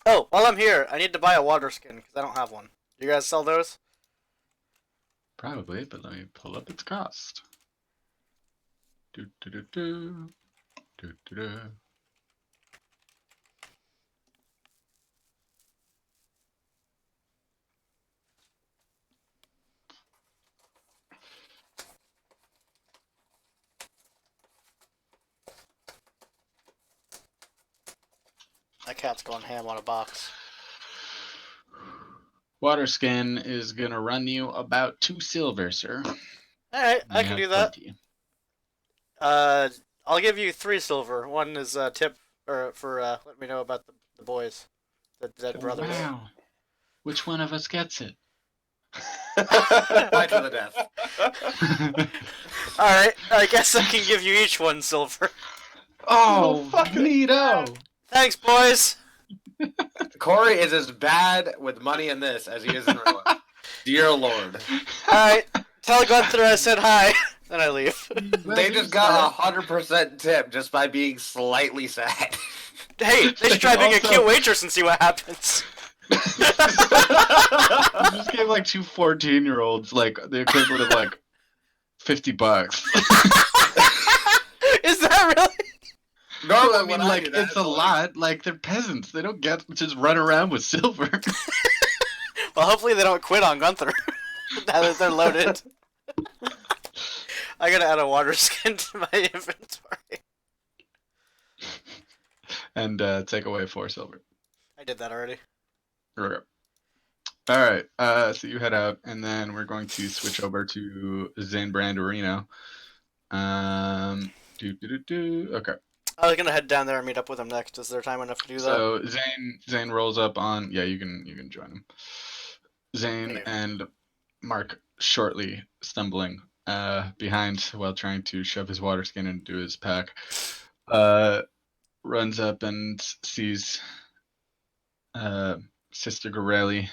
Oh, while I'm here, I need to buy a water skin because I don't have one. You guys sell those? Probably, but let me pull up its cost. Do do do do do do do. That cat's going ham on a box. Water skin is gonna run you about 2 silver, sir. Alright, I You can have do that. plenty. I'll give you 3 silver. One is a tip for letting me know about the boys. The dead Oh, brothers. wow. Which one of us gets it? Fight to the death. Alright, I guess I can give you each 1 silver. Oh, fucking neato! Thanks, boys! Corey is as bad with money in this as he is in real life. Dear Lord. Alright, tell Gunther I said hi, then I leave. They just got 100% tip just by being slightly sad. Hey, they should try being a Also- cute waitress and see what happens. You just gave like 2 14-year-olds like the equivalent of like $50. Is that really? Normally, I mean, when like do that, it's a like, lot. Like they're peasants. They don't get to just run around with silver. Well, hopefully they don't quit on Gunther. Now that they're loaded. I gotta add a water skin to my inventory. And take away 4 silver. I did that already. Okay. All right. So you head out, and then we're going to switch over to Zane Brandorino. Okay. I was gonna head down there and meet up with him next. Is there time enough to do that? So Zane rolls up on. Yeah, you can join him. Zane Okay. and Mark shortly stumbling behind while trying to shove his water skin into his pack. Runs up and sees Sister Gorelli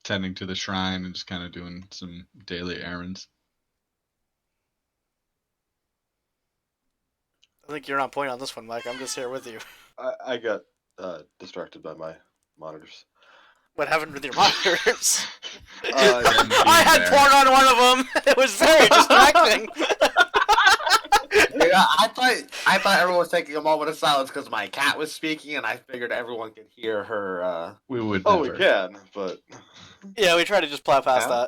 tending to the shrine and just kind of doing some daily errands. I think you're on point on this one, Mike. I'm just here with you. I got distracted by my monitors. What happened with your monitors? Uh, I had porn on one of them. It was very distracting. Yeah, I thought everyone was taking a moment of silence because my cat was speaking, and I figured everyone could hear her. We would. Oh, never. we can, but Yeah, we tried to just plow past Yeah.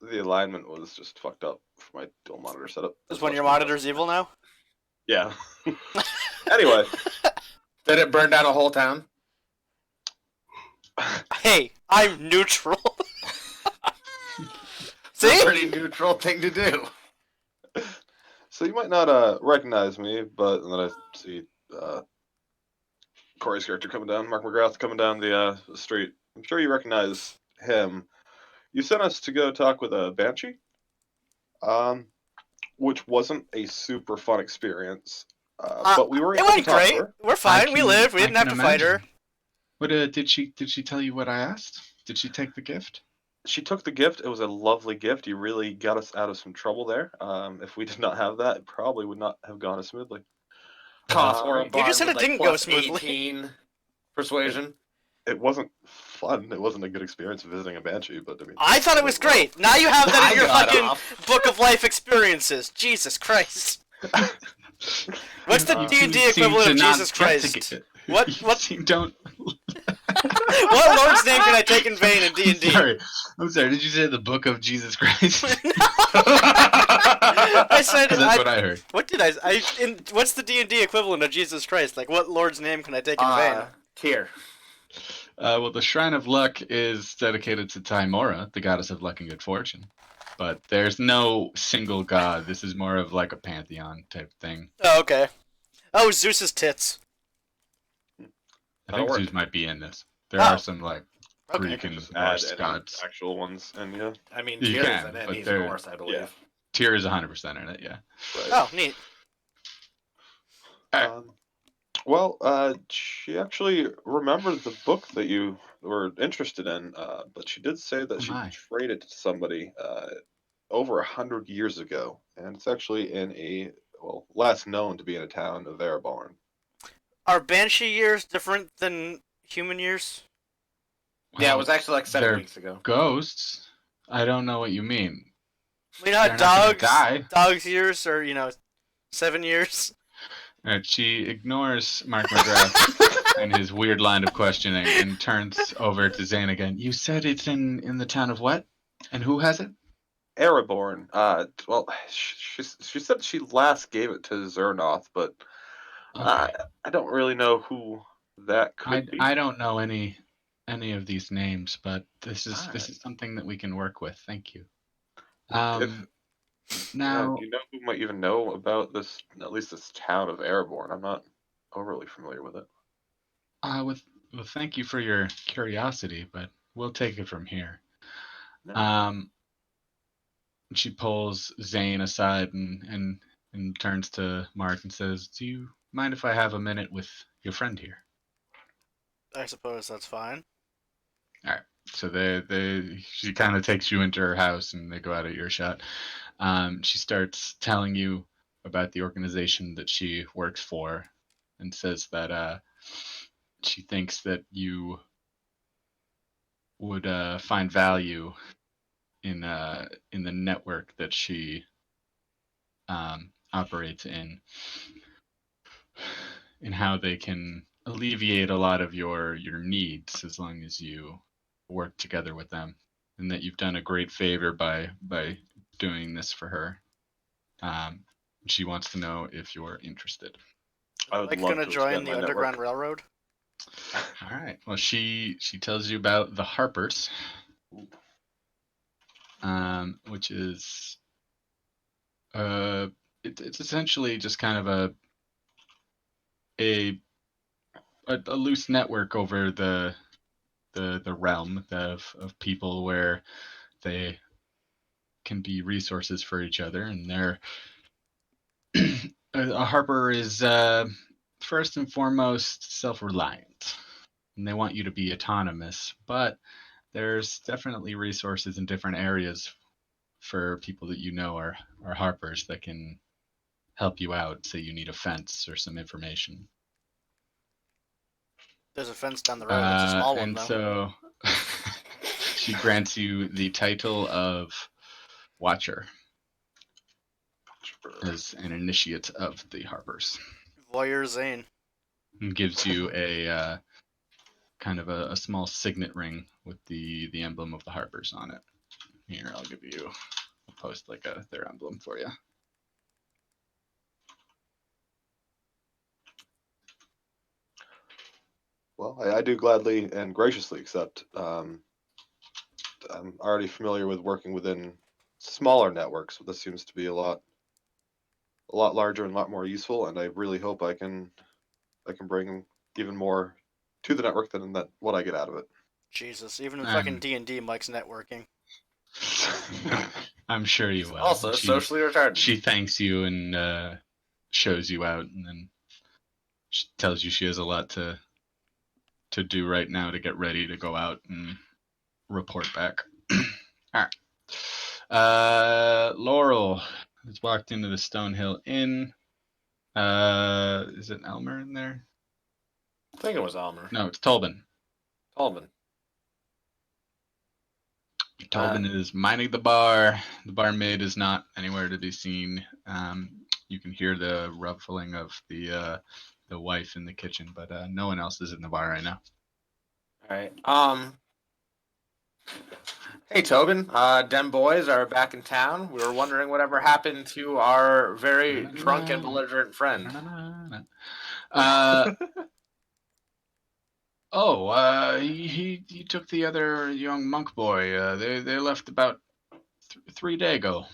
that. the alignment was just fucked up for my dual monitor setup. Is one of your monitors evil now? Yeah. Anyway, Did it burn down a whole town? Hey, I'm neutral. It's a See? pretty neutral thing to do. so you might not recognize me, but and then I see Corey's character coming down, Mark McGrath coming down the street. I'm sure you recognize him. You sent us to go talk with a Banshee, which wasn't a super fun experience. But we were It able to went talk to great. her. We're fine. We lived. We I didn't have can to fight her. imagine. What did she tell you what I asked? Did she take the gift? She took the gift. It was a lovely gift. You really got us out of some trouble there. If we did not have that, it probably would not have gone as smoothly. Cost for a You bard just said with, it like, didn't go plus smoothly. 18 persuasion. It wasn't fun. It wasn't a good experience visiting a Banshee, but I mean. I thought it was great. Now you have that I in your got fucking off. book of life experiences. Jesus Christ. What's the You D&D seem equivalent to of not Jesus get to Christ? get- What- You what- seem- don't. What Lord's name can I take in vain in D&D? I'm sorry. Did you say the book of Jesus Christ? I said. That's what I heard. What did what's the D&D equivalent of Jesus Christ? Like, what Lord's name can I take in vain? Here. Well, the Shrine of Luck is dedicated to Timora, the goddess of luck and good fortune. But there's no single god. This is more of like a pantheon type thing. Oh, okay. Oh, Zeus's tits. I That'll think work. Zeus might be in this. There Oh. are some like Okay. Greek and Just add Norse any gods. actual ones, and yeah. I mean, You Tyr's can, in it. but He's they're- Norse, I believe. Yeah. Tyr is 100% in it, yeah. Right. Oh, neat. She actually remembered the book that you were interested in, but she did say that Oh she my. traded to somebody over 100 years ago, and it's actually in last known to be in a town of Ereborn. Are Banshee years different than human years? Yeah, it Well, was actually like 7 they're weeks ago. ghosts. I don't know what you mean. You know how They're not gonna die. dogs years are, 7 years? Alright, she ignores Mark McGrath and his weird line of questioning and turns over to Zane again. You said it's in the town of what? And who has it? Ereborn. She said she last gave it to Zernoth, but Okay. I don't really know who that could be. I don't know any of these names, but this is Alright. something that we can work with. Thank you. If- Now do you know who might even know about this? At least this town of Ereborn. I'm not overly familiar with it. well, thank you for your curiosity, but we'll take it from here. No. She pulls Zane aside and turns to Mark and says, "Do you mind if I have a minute with your friend here?" I suppose that's fine. All right. So she kind of takes you into her house and they go out of earshot. She starts telling you about the organization that she works for, and says that she thinks that you would find value in the network that she operates in how they can alleviate a lot of your needs as long as you work together with them, and that you've done a great favor by doing this for her. She wants to know if you're interested. I would Like love gonna to join expand the my Underground network. Railroad? All right. Well, she tells you about the Harpers, which is it's essentially just kind of a loose network over the realm of people where they can be resources for each other, and they're a Harper is first and foremost self-reliant, and they want you to be autonomous, but there's definitely resources in different areas for people that you know are Harpers that can help you out. Say you need a fence or some information. There's a fence down the road. It's a small one, And though. so she grants you the title of Watcher as an initiate of the Harpers, Voyeur Zane. and gives you a kind of a small signet ring with the emblem of the Harpers on it. Here, I'll give you. I'll post like their emblem for you. Well, I do gladly and graciously accept. I'm already familiar with working within smaller networks, but this seems to be a lot larger and a lot more useful. And I really hope I can bring even more to the network than what I get out of it. Jesus, even in fucking D&D, Mike's networking. I'm sure you will. Also socially retarded. She thanks you and shows you out, and then she tells you she has a lot to do right now to get ready to go out and report back. All right. Laurel has walked into the Stonehill Inn. Is it Elmer in there? I think it was Elmer. No, it's Tolbin. Tolman. Tolbin is minding the bar. The barmaid is not anywhere to be seen. You can hear the ruffling of the wife in the kitchen, but no one else is in the bar right now. All right. Hey, Tobin. Dem boys are back in town. We were wondering whatever happened to our very drunk and belligerent friend. He took the other young monk boy. They left about 3 days ago.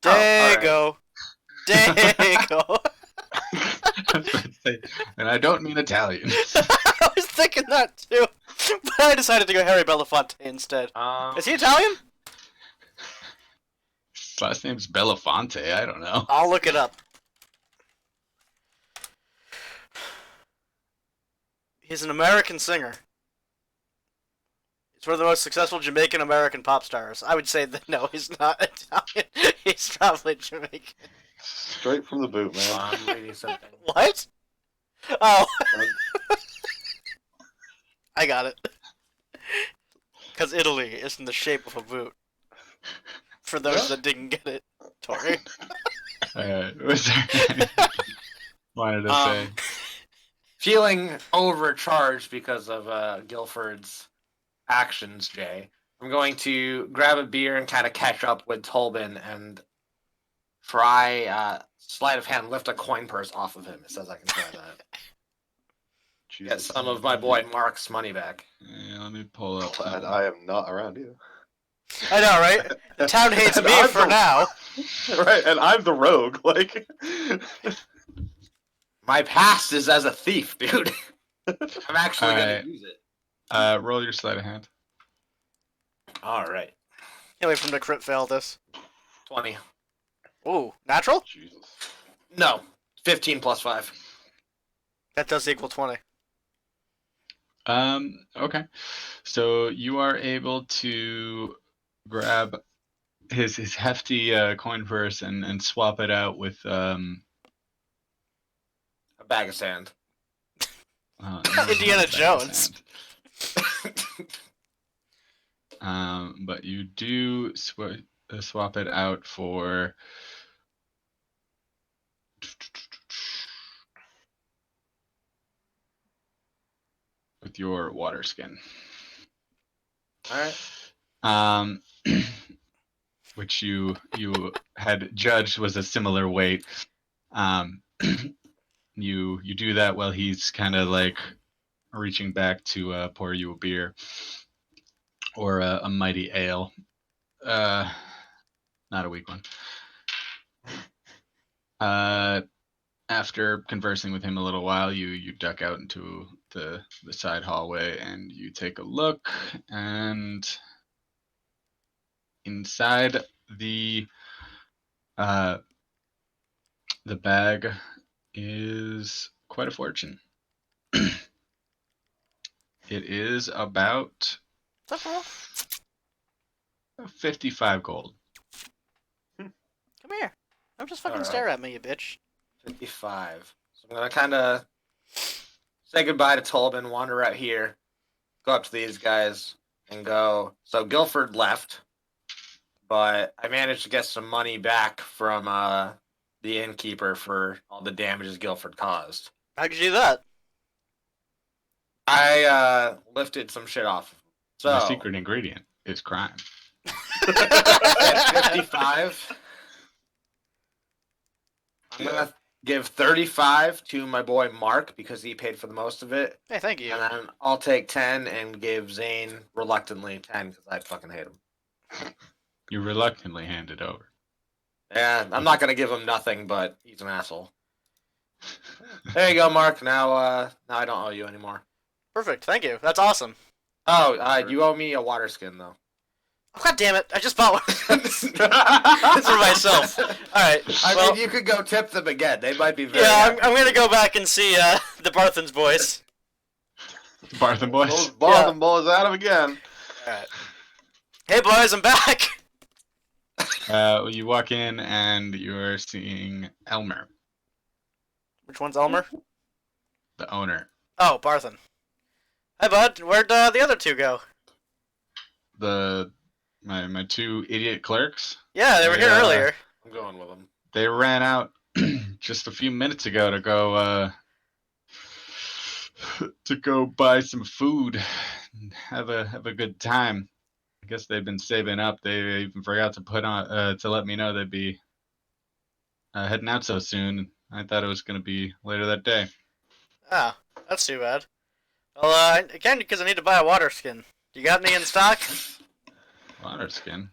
Dago. Dago. And I don't mean Italian. I was thinking that too, but I decided to go Harry Belafonte instead. Is he Italian? His last name's Belafonte. I don't know. I'll look it up. He's an American singer. He's one of the most successful Jamaican American pop stars. I would say that no, he's not Italian. He's probably Jamaican. Straight from the boot, man. I'm reading something. What? Oh. I got it. Because Italy is in the shape of a boot. For those that didn't get it, Tory. Was there... Wanted to say. Feeling overcharged because of Guilford's actions, Jay, I'm going to grab a beer and kind of catch up with Tolbin and try sleight of hand lift a coin purse off of him. It says I can try that. Get some of my boy Mark's money back. Yeah, let me pull up. Glad I am not around you. I know, right? The town hates me for now. Right, and I'm the rogue. Like, my past is as a thief, dude. I'm actually going to use it. Roll your sleight of hand. All right. Can't wait for him to crit fail this. 20. Ooh, natural? Jesus. No. 15 plus 5. That does equal 20. Okay. So you are able to grab his hefty coin purse and swap it out with A bag of sand. no, Indiana not a bag of Jones. sand. But you do swap it out for with your water skin. All right. Which you had judged was a similar weight. You do that while he's kind of like reaching back to pour you a beer or a mighty ale. Not a weak one. After conversing with him a little while, you duck out into the side hallway and you take a look, and inside the bag is quite a fortune. It is about What's up, bro? 55 gold. Come here. I'm just fucking Alright. stare at me, you bitch. 55. So I'm going to kind of say goodbye to Tolbin, wander out here, go up to these guys, and go. So Guilford left, but I managed to get some money back from the innkeeper for all the damages Guilford caused. How'd you do that? I lifted some shit off. So The secret ingredient is crime. at 55, I'm going to give 35 to my boy Mark because he paid for the most of it. Hey, thank you. And then I'll take 10 and give Zane reluctantly 10 because I fucking hate him. You reluctantly hand it over. Yeah, I'm not gonna give him nothing, but he's an asshole. There you go, Mark. Now I don't owe you anymore. Perfect, thank you. That's awesome. Oh, you owe me a water skin though. Oh, God damn it, I just bought one. It's for myself. Alright, I well, mean, you could go tip them again. They might be very. yeah, happy. I'm gonna go back and see the Barthen's boys. Barthen boys. Those Barthen boys at him again. Alright. Hey, boys, I'm back! You walk in and you're seeing Elmer, Which one's Elmer? the owner. Oh, Barthen. Hi, bud. Where'd the other two go? My two idiot clerks. Yeah, they were here earlier. I'm going with them. They ran out just a few minutes ago to go buy some food and have a good time. I guess they've been saving up. They even forgot to put on to let me know they'd be heading out so soon. I thought it was going to be later that day. Oh, that's too bad. Well, again, because I need to buy a water skin. You got any in stock? Water skin.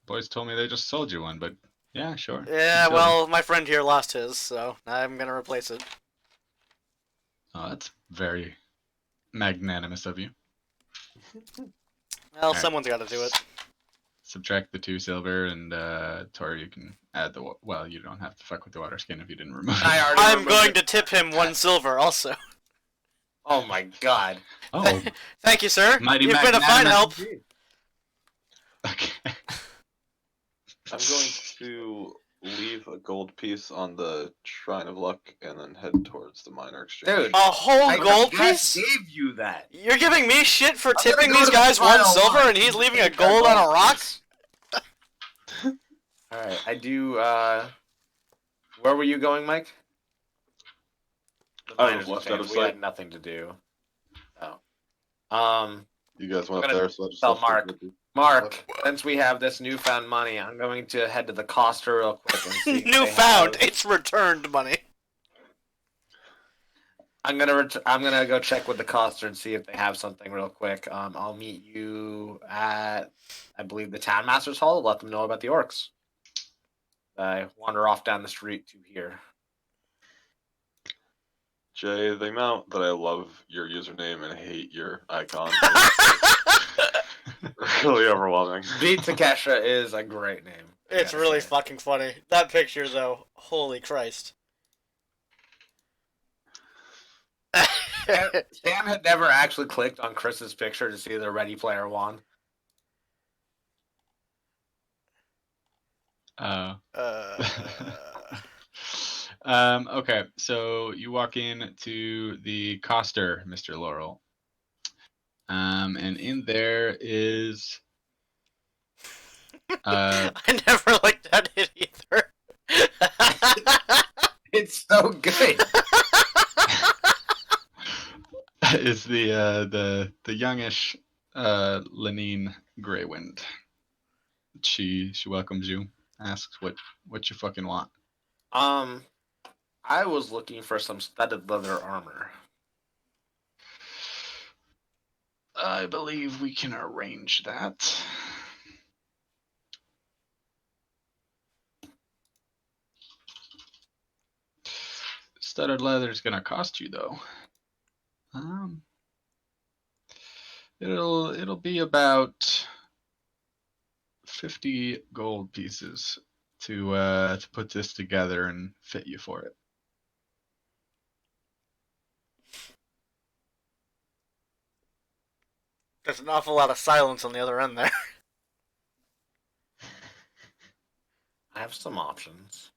Boys told me they just sold you one, but yeah, sure. Yeah, Until- well, my friend here lost his, so I'm gonna replace it. Oh, that's very magnanimous of you. Well, Alright. someone's got to do it. Subtract the 2 silver, and Tory, you can add the. Well, you don't have to fuck with the water skin if you didn't remove it. I already I'm removed going it. to tip him 1 silver, also. Oh my god. Oh, Thank you, sir. mighty You've been a fine magnanimous help. indeed. Okay. I'm going to leave a gold piece on the Shrine of Luck and then head towards the minor exchange. Dude. A whole I gold just piece? gave you that. You're giving me shit for I'm gonna tipping go these to the guys 1 final silver one. and he's leaving a Take that gold on a rock? piece. Alright, I do where were you going, Mike? The I was miners left exchange. out of We sight. had nothing to do. Oh. You guys went I'm up gonna there, so I just tell left it Mark. with you. Mark, since we have this newfound money, I'm going to head to the Costa real quick and see if they Newfound. have- It's returned money. I'm gonna go check with the Costa and see if they have something real quick. I'll meet you at, I believe, the Town Master's Hall. Let them know about the orcs. I wander off down the street to here. Jay, the amount that I love your username and hate your icon is really overwhelming. Beat Takesha is a great name. I It's gotta really say. fucking funny. That picture, though, holy Christ. Sam had never actually clicked on Chris's picture to see the Ready Player One. Uh, Okay, so you walk in to the Coster, Mr. Laurel. And in there is I never looked at it either. It's so good. is the youngish Lenine Greywind. She welcomes you, asks what you fucking want. I was looking for some studded leather armor. I believe we can arrange that. Studded leather is gonna cost you though. It'll be about 50 gold pieces to put this together and fit you for it. There's an awful lot of silence on the other end there. I have some options.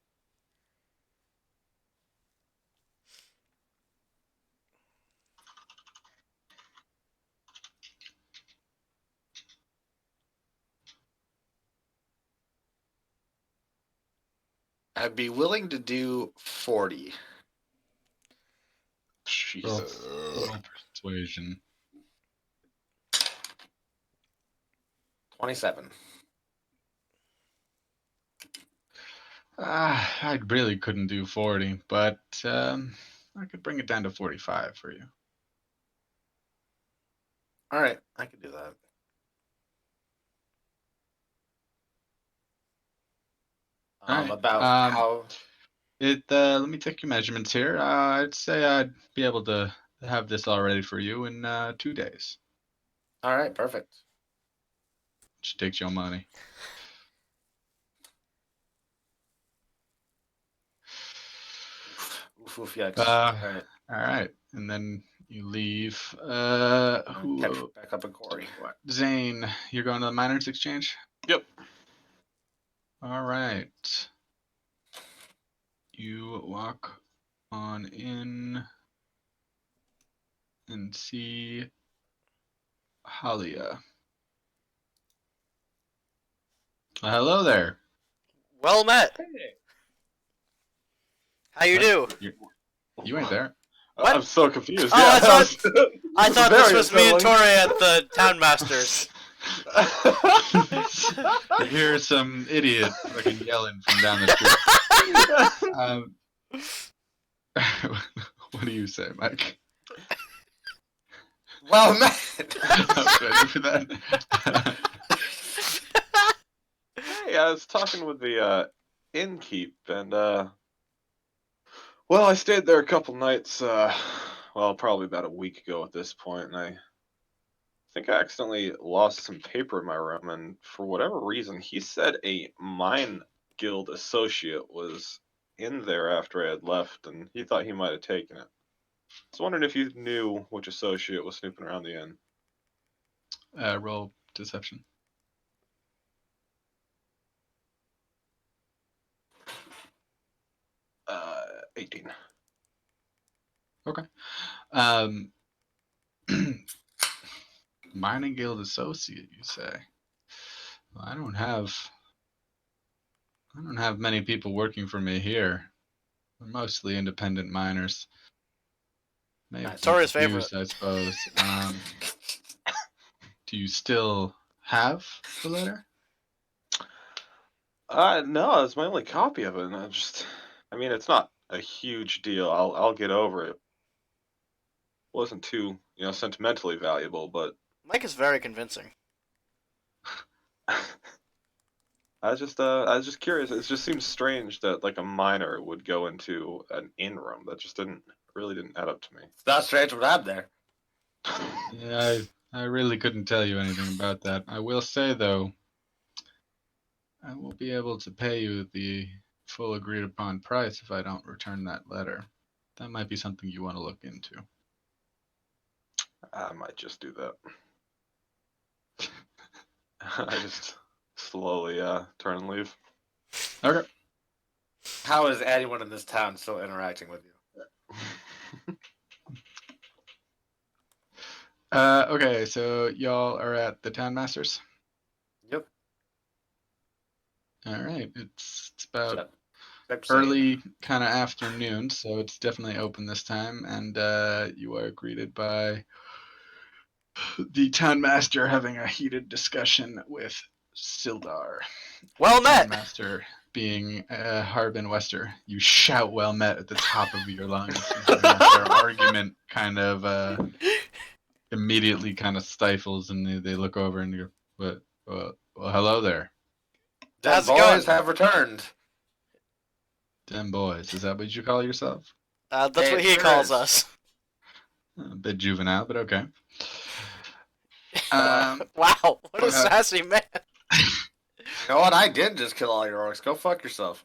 I'd be willing to do 40. Jesus. Roll persuasion. 27. I really couldn't do 40, but I could bring it down to 45 for you. All right, I could do that. All right. About how? Let me take your measurements here. I'd say I'd be able to have this all ready for you in 2 days. All right, perfect. Which takes your money. Oof, yikes. All right, and then you leave. Catch back up in Corey. Zane, you're going to the miners exchange? Yep. All right. You walk on in and see Halia. Hello there. Well met. How you do? You ain't there. What? I'm so confused. Oh, Yeah, I thought this was me and Tory at the Town Masters. You hear some idiot fucking yelling from down the street. What do you say, Mike? Well met. Ready for that? Hey, I was talking with the innkeep, and well, I stayed there a couple nights. Well, probably about a week ago at this point, and I think I accidentally lost some paper in my room, and for whatever reason, he said a mine guild associate was in there after I had left, and he thought he might have taken it. I was wondering if you knew which associate was snooping around the inn. Roll deception. 18. Okay. Mining guild associate, you say? Well, I don't have many people working for me here. They're mostly independent miners. Maybe Tori's confused, favorite. I suppose. Do you still have the letter? No, it's my only copy of it, and I mean, it's not a huge deal. I'll get over it. Wasn't too, sentimentally valuable, but Mike is very convincing. I was just curious. It just seems strange that like a miner would go into an inn room. That just didn't really didn't add up to me. It's not strange what happened there. Yeah, I really couldn't tell you anything about that. I will say, though, I won't be able to pay you the full agreed upon price if I don't return that letter. That might be something you want to look into. I might just do that. I just slowly turn and leave. Okay. How is anyone in this town still interacting with you? Okay, so y'all are at the Town Masters? Yep. All right, it's about Except early kind of afternoon, so it's definitely open this time, and you are greeted by the Town Master having a heated discussion with Sildar. Well Town met. Master being Harbin Wester, you shout "well met" at the top of your lungs. And their argument kind of immediately kind of stifles, and they look over and you go, well, hello there. Dead How's it boys going? have returned. Them boys, is that what you call yourself? That's It what he sure calls is. us. A bit juvenile, but okay. Wow, what a sassy man. You know what? I did just kill all your orcs. Go fuck yourself.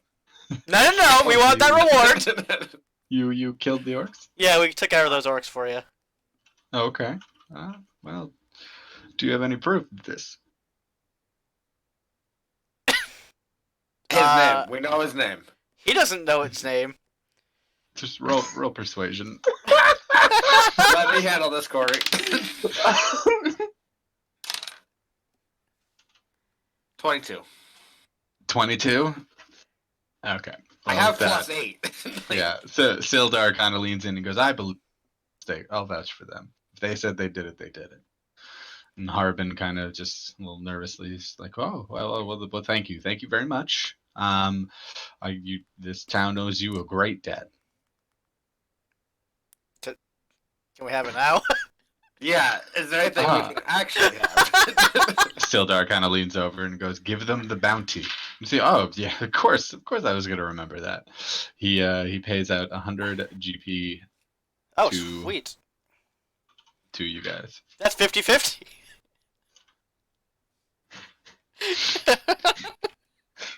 No, we want that reward. You killed the orcs? Yeah, we took care of those orcs for you. Okay. Well, do you have any proof of this? His name. We know his name. He doesn't know its name. Just roll persuasion. Let me handle this, Corey. 22. 22? Okay. I Well, have with that- +8. Yeah, so Sildar kind of leans in and goes, I believe I'll vouch for them. If they said they did it, they did it. And Harbin kind of just a little nervously is like, oh, well, thank you. Thank you very much. This town owes you a great debt. Can we have it now? Yeah, is there anything we can actually have? Sildar kind of leans over and goes, give them the bounty. You see, oh, yeah, of course I was going to remember that. He pays out 100 GP Oh, to- sweet. to you guys. That's 50-50.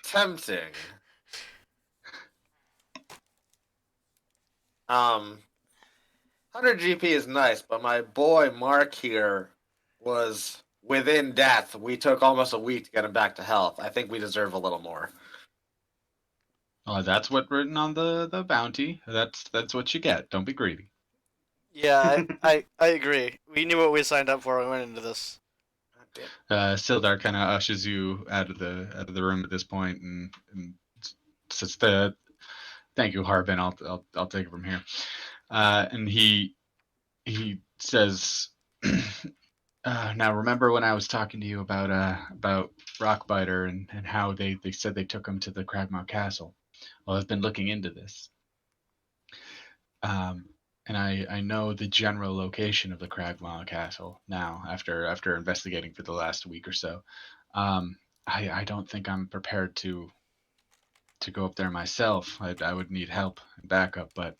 Tempting. 100 GP is nice, but my boy Mark here was within death. We took almost a week to get him back to health. I think we deserve a little more. Oh, that's what written on the bounty. That's what you get. Don't be greedy. Yeah, I agree. We knew what we signed up for when we went into this. Sildar kind of ushers you out of the room at this point and says, "Thank you, Harbin. I'll take it from here." And he says, "Now remember when I was talking to you about Rockbiter and how they said they took him to the Cragmaw Castle? Well, I've been looking into this. And I know the general location of the Cragmaw Castle now after investigating for the last week or so. I don't think I'm prepared to go up there myself. I would need help and backup, but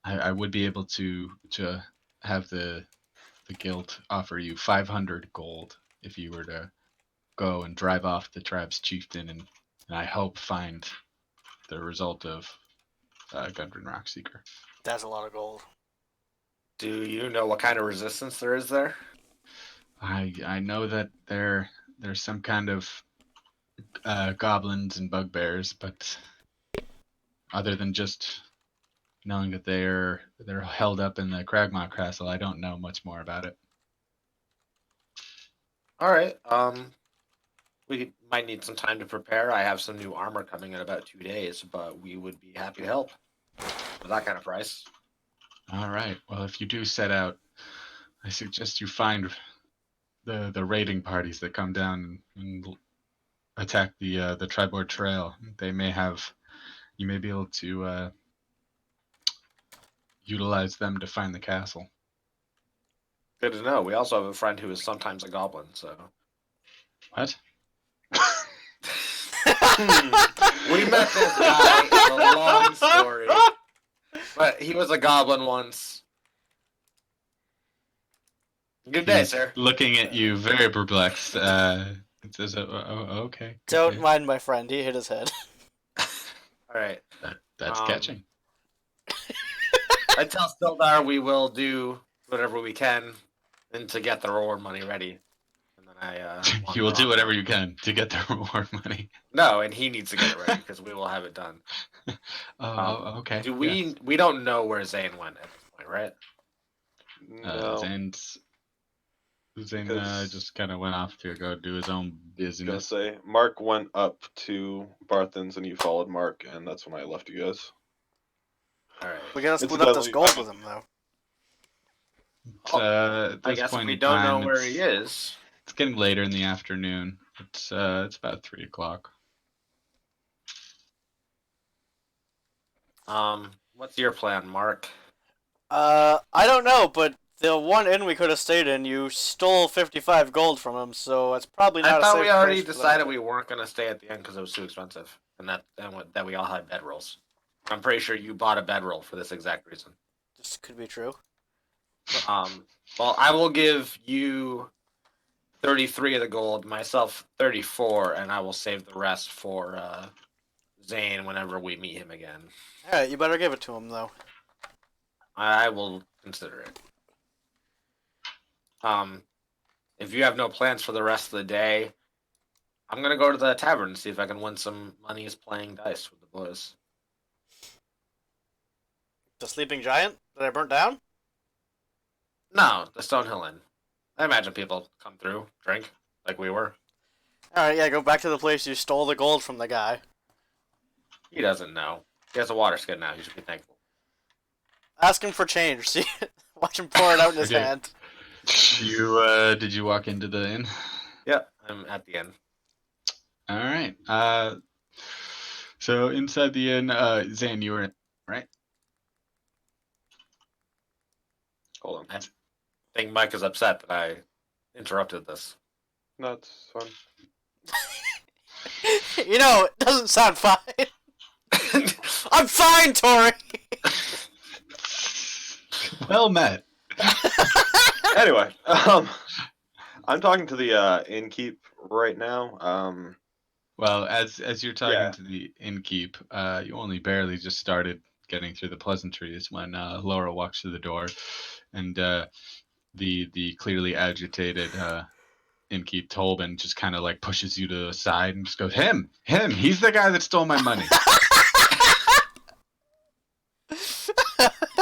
I would be able to have the guild offer you 500 gold if you were to go and drive off the tribe's chieftain and I hope find the result of Gundren Rockseeker." That's a lot of gold. Do you know what kind of resistance there is there? I know that there's some kind of goblins and bugbears, but other than just knowing that they're held up in the Cragmaw Castle, I don't know much more about it. All right. We might need some time to prepare. I have some new armor coming in about 2 days, but we would be happy to help for that kind of price. All right. Well, if you do set out, I suggest you find the raiding parties that come down and attack the Tribord Trail. You may be able to utilize them to find the castle. Good to know. We also have a friend who is sometimes a goblin, so. What? We met this guy. It's a long story. But he was a goblin once. Good day, He's sir. looking at you, very perplexed. It says, okay. good Don't day." mind my friend. He hit his head. All right. That's catching. I tell Sildar we will do whatever we can and to get the reward money ready. And then I You will do whatever you can to get the reward money. No, and he needs to get it ready because we will have it done. Okay. Do we don't know where Zane went at this point, right? No. Zane Because- just kind of went off to go do his own I was gonna business. say Mark went up to Barthen's and you followed Mark, and that's when I left you guys. All right. We gotta split up this Incidentally, gold with him, though. At I this guess point we in don't time, know where he is. It's getting later in the afternoon. It's about 3 o'clock. What's your plan, Mark? I don't know, but the one inn we could have stayed in, you stole 55 gold from him, so it's probably not I a thought safe we already place for them. decided we weren't gonna stay at the end because it was too expensive, and that we all had bedrolls. I'm pretty sure you bought a bedroll for this exact reason. This could be true. Well, I will give you 33 of the gold, myself 34, and I will save the rest for Zane whenever we meet him again. Alright, you better give it to him, though. I will consider it. If you have no plans for the rest of the day, I'm gonna go to the tavern and see if I can win some monies playing dice with the boys. The Sleeping Giant that I burnt down? No, the Stonehill Inn. I imagine people come through, drink, like we were. Alright, yeah, go back to the place you stole the gold from the guy. He doesn't know. He has a water skin now. He should be thankful. Ask him for change. See, watch him pour it out in his Okay. hand. Did you walk into the inn? Yep, I'm at the end. All right. So inside the inn, Zane, you were in, right? Hold on. I think Mike is upset that I interrupted this. No, it's fine. You know, it doesn't sound fine. I'm fine, Tory! Well met. Anyway, I'm talking to the innkeep right now. Well, as you're talking Yeah. to the innkeep, you only barely just started getting through the pleasantries when Laura walks through the door, and the clearly agitated innkeep Tolbin just kind of like pushes you to the side and just goes, him, he's the guy that stole my money.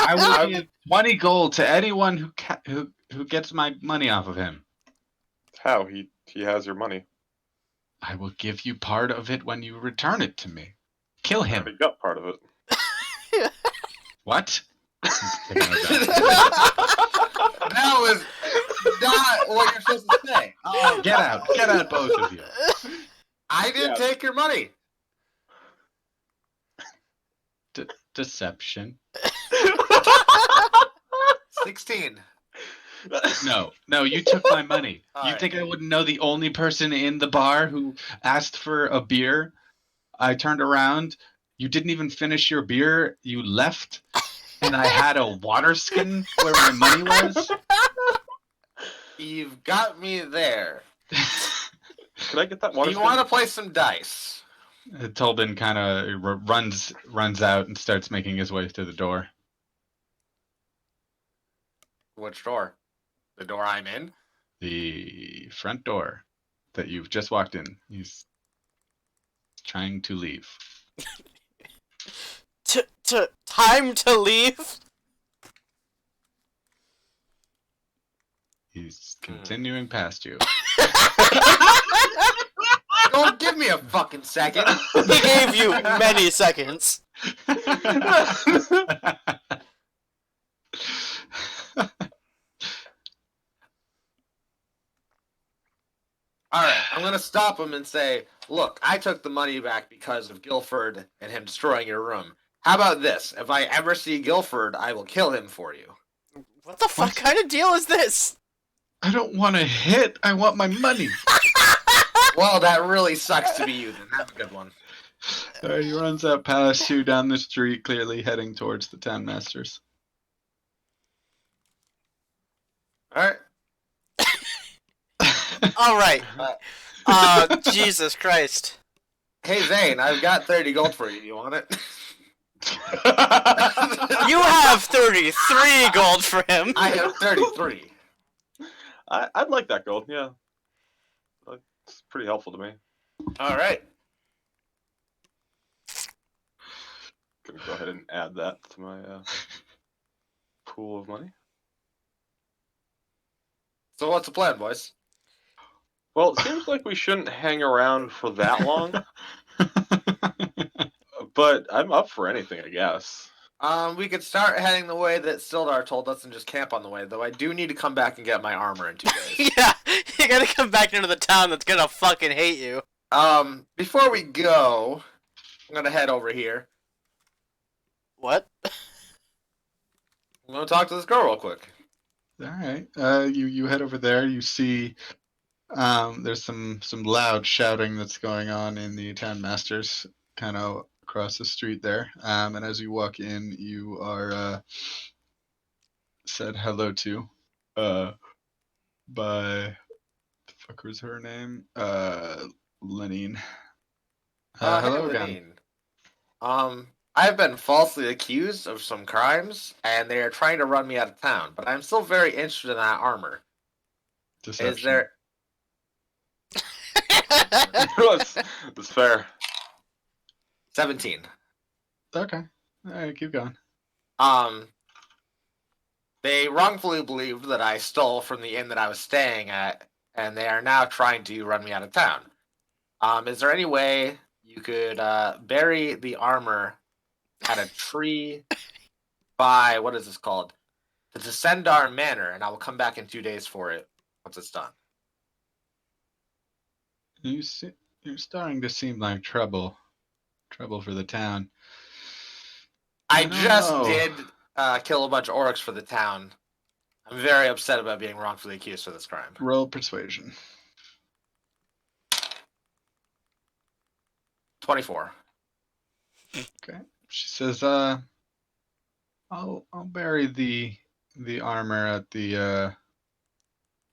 I will give 20 gold to anyone who gets my money off of him. How he has your money. I will give you part of it when you return it to me. Kill I him. already got part of it. What? That was not what you're supposed to say. Oh, Get out, both of you. I didn't take your money. Deception. 16. No, you took my money. All You right. think I wouldn't know the only person in the bar who asked for a beer? I turned around. You didn't even finish your beer. You left. And I had a water skin where my money was. You've got me there. Could I get that Do water? you want to play some dice? Tolbin kind of runs out and starts making his way to the door. Which door? The door I'm in? The front door that you've just walked in. He's trying to leave. Time to leave? He's continuing past you. Don't give me a fucking second. He gave you many seconds. All right, I'm going to stop him and say, look, I took the money back because of Guilford and him destroying your room. How about this? If I ever see Guilford, I will kill him for you. What the fuck kind of deal is this? I don't want to hit. I want my money. Well, that really sucks to be you then. That's a good one. He runs out past you down the street, clearly heading towards the town masters. All right. All right. Uh, Jesus Christ. hey Zane, I've got 30 gold for you. You want it? You have 33 gold for him. I have 33. I'd like that gold. Yeah, it's pretty helpful to me. All right. Gonna go ahead and add that to my pool of money. So what's the plan, boys? Well, it seems like we shouldn't hang around for that long, but I'm up for anything, I guess. We could start heading the way that Sildar told us and just camp on the way, though I do need to come back and get my armor in 2 days. Yeah, you gotta come back into the town that's gonna fucking hate you. Before we go, I'm gonna head over here. What? I'm gonna talk to this girl real quick. All right. You head over there. You see, there's some loud shouting that's going on in the town masters, kind of across the street there. And as you walk in, you are said hello to, by the fuck was her name? Lenine. Hello Hey, again. Lenine. I've been falsely accused of some crimes, and they are trying to run me out of town. But I'm still very interested in that armor. Deception. Is there? That's fair. 17. Okay. All right, keep going. They wrongfully believed that I stole from the inn that I was staying at, and they are now trying to run me out of town. Is there any way you could bury the armor at a tree by, what is this called? The Descendar Manor, and I will come back in 2 days for it once it's done. You're starting to seem like trouble. Trouble for the town. I don't just know. did kill a bunch of orcs for the town. I'm very upset about being wrongfully accused for this crime. Roll persuasion. 24. Okay. She says, I'll bury the armor at the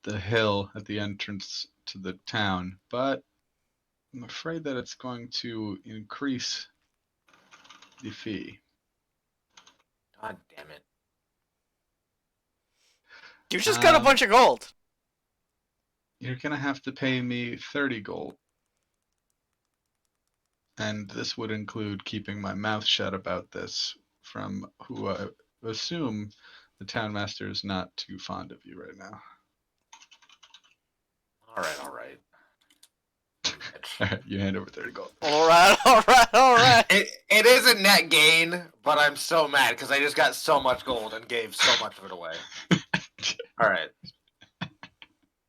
hill at the entrance to the town, but I'm afraid that it's going to increase the fee. God damn it. You just got a bunch of gold. You're gonna have to pay me 30 gold. And this would include keeping my mouth shut about this from who I assume the town master is not too fond of you right now. All right. Alright, you hand over 30 gold. Alright. It is a net gain, but I'm so mad because I just got so much gold and gave so much of it away. All right.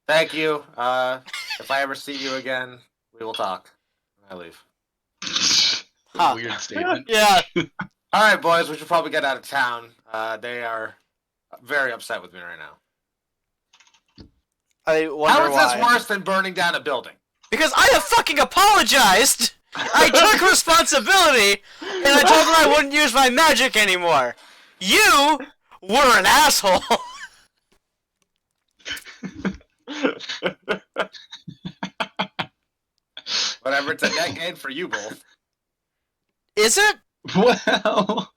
Thank you. If I ever see you again, we will talk. I leave. Huh. Weird statement. Yeah. All right, boys, we should probably get out of town. They are very upset with me right now. I wonder How is why. this worse than burning down a building? Because I have fucking apologized! I took responsibility, and I told them I wouldn't use my magic anymore. You were an asshole. Whatever, it's a net gain for you both. Is it? Well.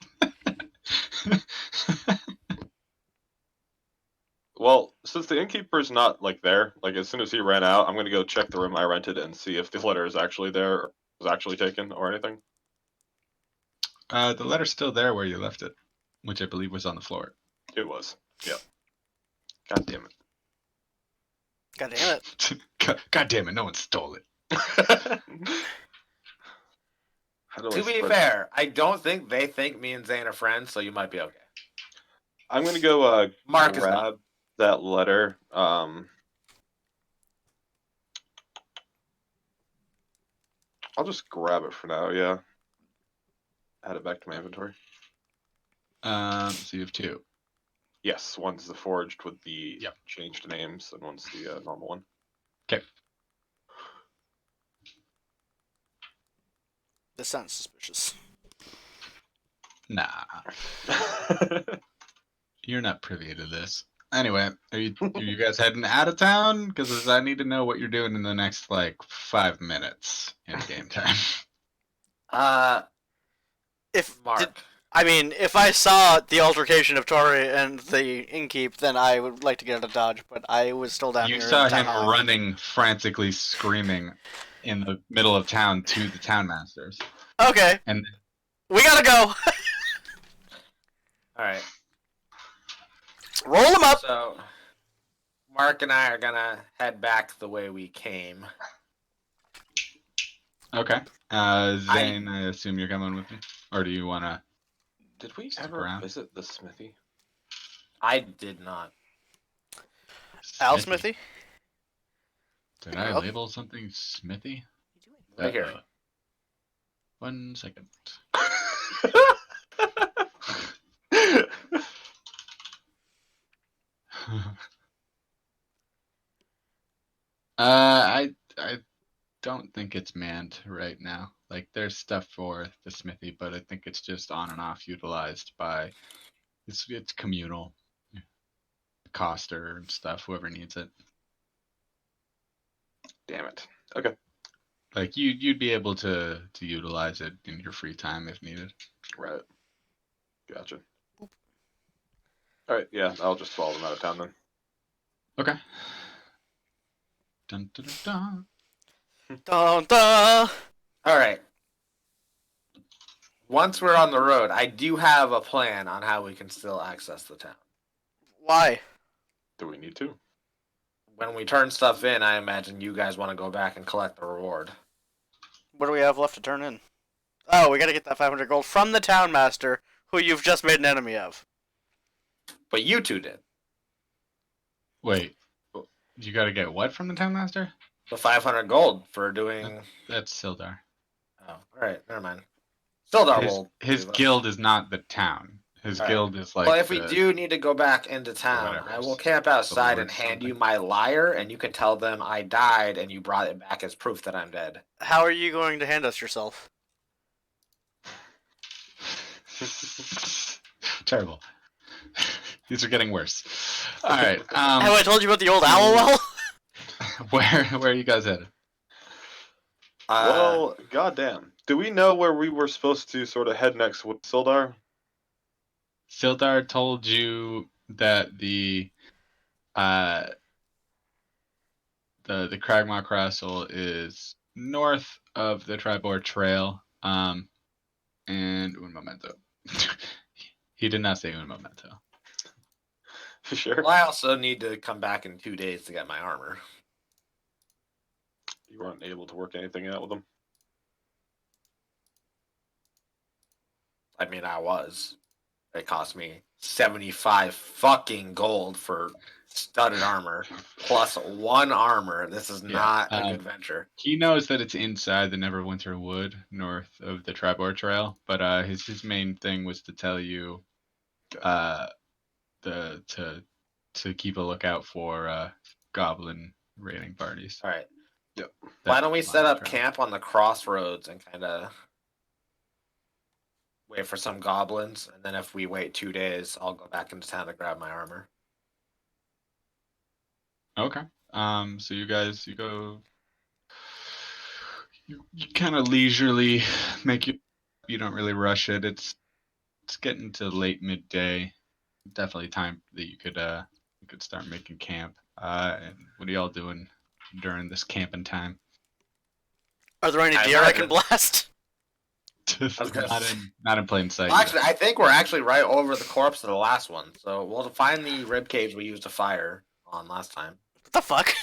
Well, since the innkeeper's not like there, like as soon as he ran out, I'm gonna go check the room I rented and see if the letter is actually there, or was actually taken, or anything. The letter's still there where you left it, which I believe was on the floor. It was. Yep. God damn God damn it. God damn it, no one stole it. it. How do I To be spread- fair, I don't think they think me and Zane are friends, so you might be okay. I'm gonna go Mark is not. grab that letter. I'll just grab it for now. Yeah. Add it back to my inventory. So you have two. Yes, one's the forged with the Yep. changed names, and one's the normal one. Okay. This sounds suspicious. Nah, you're not privy to this. Anyway, are you guys heading out of town? Because I need to know what you're doing in the next like 5 minutes in game time. Mark. If I saw the altercation of Tory and the innkeep, then I would like to get out of Dodge, but I was still down You here. saw in the him town hall. running frantically, screaming in the middle of town to the townmasters. Okay, And we gotta go. All right. Roll them up. So, Mark and I are gonna head back the way we came. okay, Zane, I assume you're coming with me, or do you want to? Did we Stick ever around. visit the smithy? I did not. Al Smithy. Did I Oh. label something Smithy? Right here. 1 second. I don't think it's manned right now. Like there's stuff for the smithy, but I think it's just on and off utilized by it's communal. Coster and stuff, whoever needs it. Damn it. Okay. Like you'd be able to utilize it in your free time if needed. Right. Gotcha. All right. Yeah, I'll just follow them out of town then. Okay. Dun, dun, dun, dun. Dun, dun. All right. Once we're on the road, I do have a plan on how we can still access the town. Why? Do we need to? When we turn stuff in, I imagine you guys want to go back and collect the reward. What do we have left to turn in? Oh, we gotta get that 500 gold from the townmaster, who you've just made an enemy of. But you two did. Wait, you got to get what from the townmaster? The 500 gold for doing... That's Sildar. Oh, all right. Never mind. Sildar will... His do that. guild is not the town. His All right. guild is like. Well, if we do need to go back into town, whatever. I will camp outside and Lord hand you something. my lyre, and you can tell them I died and you brought it back as proof that I'm dead. How are you going to hand us yourself? Terrible. These are getting worse. All right. Have I told you about the old owl well? Where are you guys headed? Well, goddamn. Do we know where we were supposed to sort of head next with Sildar? Sildar told you that the Cragmaw Castle is north of the Tribord Trail. And un momento. He did not say un momento. Sure. Well, I also need to come back in 2 days to get my armor. You weren't able to work anything out with them? I mean, I was. It cost me 75 fucking gold for studded armor, plus 1 armor. This is not a good venture. He knows that it's inside the Neverwinter Wood, north of the Tribord Trail, but his main thing was to tell you to keep a lookout for goblin raiding parties. All right. Yep. Why don't we That's set my up trail. camp on the crossroads and kind of wait for some goblins, and then if we wait 2 days, I'll go back into town to grab my armor. Okay. So you go. You kind of leisurely you don't really rush it. It's getting to late midday. Definitely time that you could start making camp. And what are y'all doing during this camping time? Are there any I deer I imagine- can blast? not in plain sight. Well, actually, I think we're actually right over the corpse of the last one, so we'll find the rib cage we used to fire on last time. What the fuck?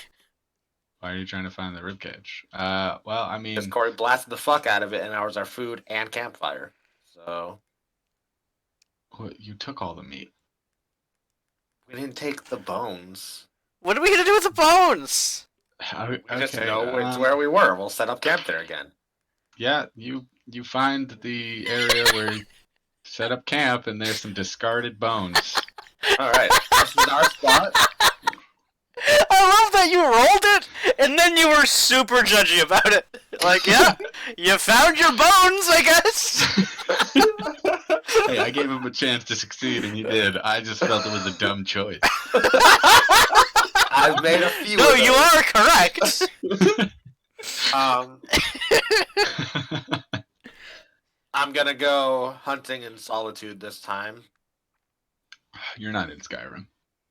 Why are you trying to find the ribcage? Well, I mean, Because Corey blasted the fuck out of it, and that was our food and campfire. So you took all the meat. we didn't take the bones. What are we gonna do with the bones? We just Okay, know it's where we were. We'll set up camp there again. Yeah, you find the area where you set up camp, and there's some discarded bones. All right, this is our spot. I love that you rolled it, and then you were super judgy about it. Like, yeah, you found your bones, I guess. Hey, I gave him a chance to succeed, and he did. I just felt it was a dumb choice. I've made a few. No, of you those. are correct. I'm gonna go hunting in solitude this time. You're not in Skyrim.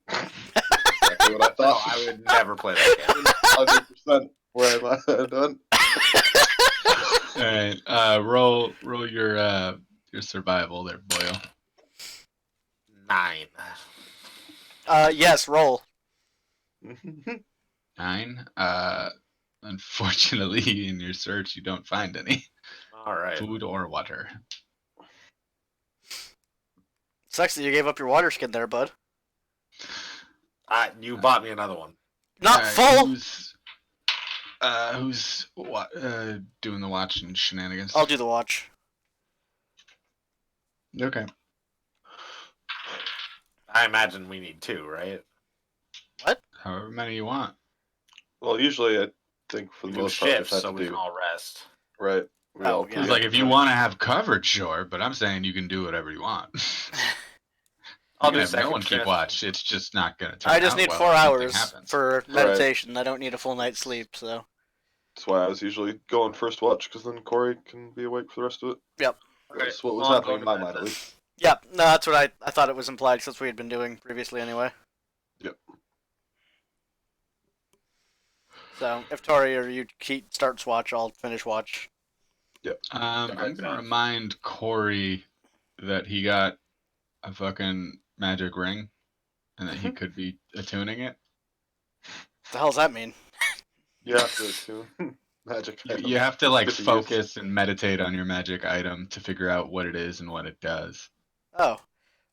Exactly what I No, thought. I would never play that game. 100% where am I done? All right, roll your survival there, Boyle. 9. Yes, roll. 9. Unfortunately, in your search, you don't find any All right. food or water. Sucks that you gave up your water skin there, bud. You bought me another one. Not full. Who's doing the watching shenanigans? I'll do the watch. Okay. I imagine we need 2, right? However many you want. Well, usually I think for We the do most part, we shifts, just so have we to can do all rest. right. We Oh, all yeah. It's pretty like if you much- want to have coverage, sure, but I'm saying you can do whatever you want. I'll You can do have second no one keep shift. watch. It's just not gonna turn I just out need well 4 if something hours happens. for meditation. I don't need a full night's sleep, so. That's why I was usually going first watch, because then Corey can be awake for the rest of it. Yep. That's what was Well, I'm happening in going my to bed mind, at then. least. Yeah, no, that's what I thought it was implied since we had been doing previously anyway. Yep. So, if Tory or you starts watch, I'll finish watch. I'm makes gonna sense. remind Corey that he got a fucking magic ring, and that he could be attuning it. What the hell does that mean? You have to tune magic. You items. have to like Good to use. focus and meditate on your magic item to figure out what it is and what it does. Oh,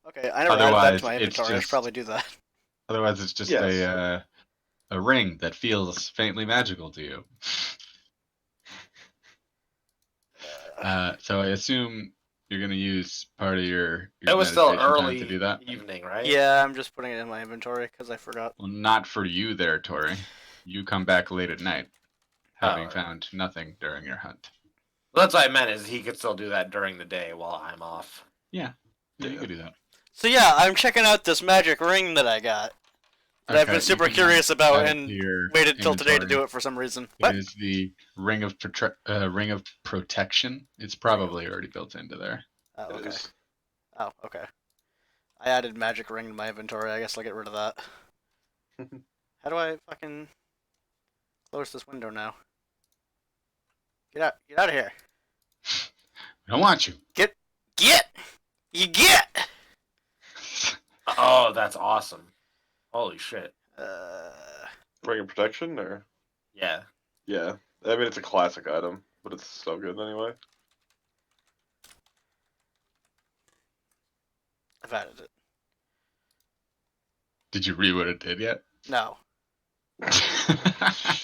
okay. I never added that Otherwise, to my it's inventory. I should just- probably do that. Otherwise, it's just Yes. a ring that feels faintly magical to you. So I assume you're gonna use part of your It was still meditation time early to do that. evening, right? Yeah, I'm just putting it in my inventory because I forgot. Well, not for you there, Tory. You come back late at night, having Oh. found nothing during your hunt. Well, that's what I meant, is he could still do that during the day while I'm off. Yeah, you Yeah. could do that. So yeah, I'm checking out this magic ring that I got. That I've Okay, been you super can curious about add it and to your waited till today to inventory. do it for some reason. It What? is the ring of protection. It's probably already built into there. Oh, It okay. is. Oh, okay. I added magic ring to my inventory. I guess I'll get rid of that. How do I fucking close this window now? Get out! Get out of here! I don't want you. Get! You get! Oh, that's awesome. Holy shit. Ring of protection, or Yeah. yeah. I mean, it's a classic item, but it's so good anyway. I've added it. Did you read what it did yet? No.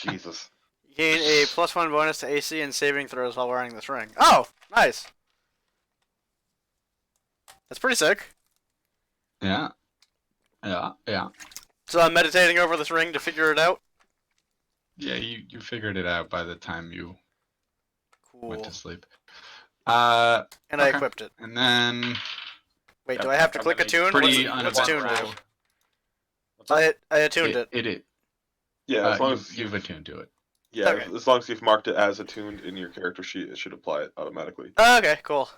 Jesus. You gain a +1 bonus to AC and saving throws while wearing this ring. Oh, nice. That's pretty sick. Yeah. Yeah. So I'm meditating over this ring to figure it out. Yeah, you figured it out by the time you went Cool. to sleep. And I okay. equipped it. And then Wait, Yep, do I have to I'm click gonna attune? pretty What's attune do? uneventful. What's up? I attuned it. Yeah, as long as you've attuned to it. yeah, Okay. as long as you've marked it as attuned in your character sheet, it should apply it automatically. Oh, okay, cool.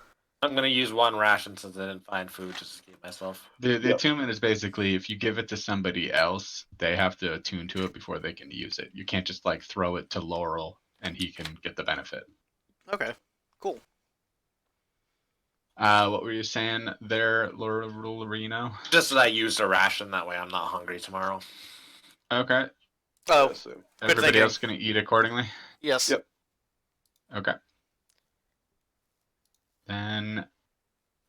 I'm gonna use 1 ration since I didn't find food just to keep myself. The Yep. attunement is basically if you give it to somebody else, they have to attune to it before they can use it. You can't just like throw it to Laurel and he can get the benefit. Okay, cool. What were you saying there, Loreno? Just that I used a ration, that way I'm not hungry tomorrow. Okay. Oh, Yeah, so- Everybody thinking. else gonna eat accordingly? yes. Yep. Okay. Then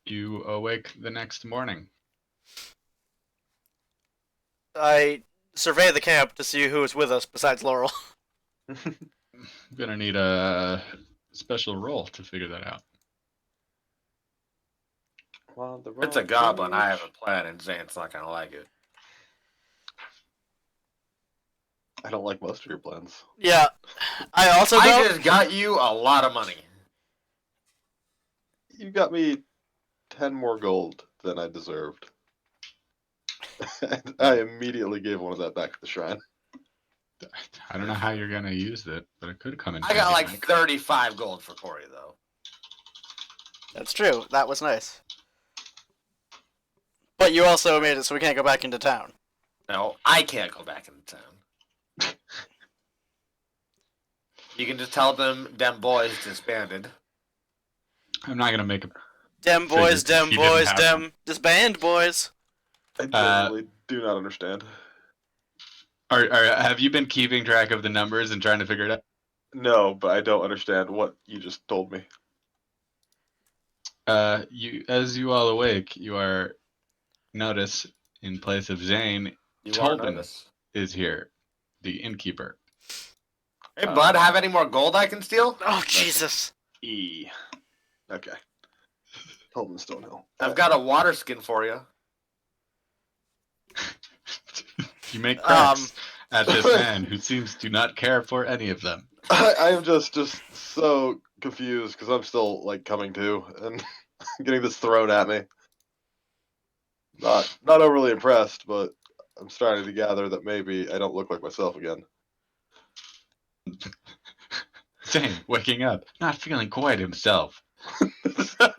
you awake the next morning. I survey the camp to see who is with us besides Laurel. I'm gonna need a special roll to figure that out. While the It's a road goblin, I goes- have a plan, and Zane's not gonna like it. I don't like most of your plans. Yeah. I also I don't. just got you a lot of money. You got me 10 more gold than I deserved. And I immediately gave one of that back to the shrine. I don't know how you're gonna use it, but it could come in I handy. got like Mike. 35 gold for Corey, though. That's true. That was nice. But you also made it so we can't go back into town. No, I can't go back into town. You can just tell them boys disbanded. I'm not gonna make a. Dem boys, Figured dem he didn't boys, have dem disband boys. I genuinely do not understand. Have you been keeping track of the numbers and trying to figure it out? No, but I don't understand what you just told me. As you all awake, you are notice in place of Zane, You are Tobin nervous. is here, the innkeeper. Hey, bud, have any more gold I can steal? Oh Jesus! E. Okay. Tobin Stonehill. I've got a water skin for you. You make cracks at this man who seems to not care for any of them. I am just so confused because I'm still like coming to and getting this thrown at me. Not overly impressed, but I'm starting to gather that maybe I don't look like myself again. Zane, waking up, not feeling quite himself. So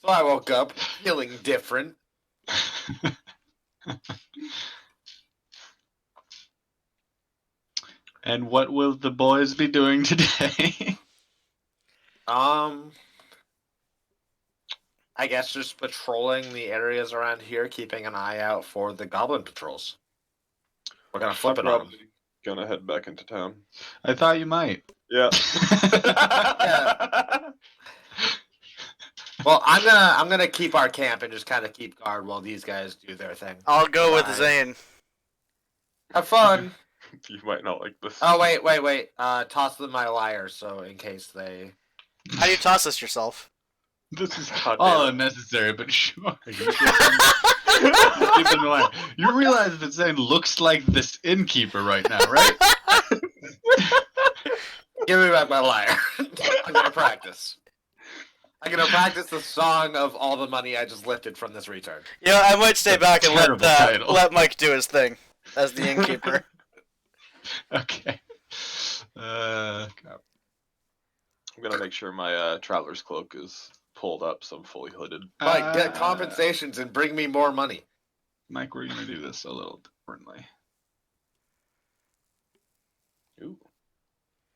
I woke up feeling different. And what will the boys be doing today? I guess just patrolling the areas around here, keeping an eye out for the goblin patrols. We're gonna flip it on them. Probably gonna head back into town. I thought you might. Yeah. Yeah. Well, I'm gonna keep our camp and just kind of keep guard while these guys do their thing. I'll go with Bye. Zane. Have fun. You might not like this. Oh wait. Toss them my lyre, so in case they. How do you toss this yourself? This is God all damn it. unnecessary, but sure. You realize that Zane looks like this innkeeper right now, right? Give me back my lyre. I'm gonna practice. I'm gonna practice the song of all the money I just lifted from this retard. You know, I might stay back and Terrible title. let Mike do his thing as the innkeeper. Okay. God. I'm gonna make sure my traveler's cloak is pulled up so I'm fully hooded. Mike, get compensations and bring me more money. Mike, we're gonna do this a little differently. Ooh.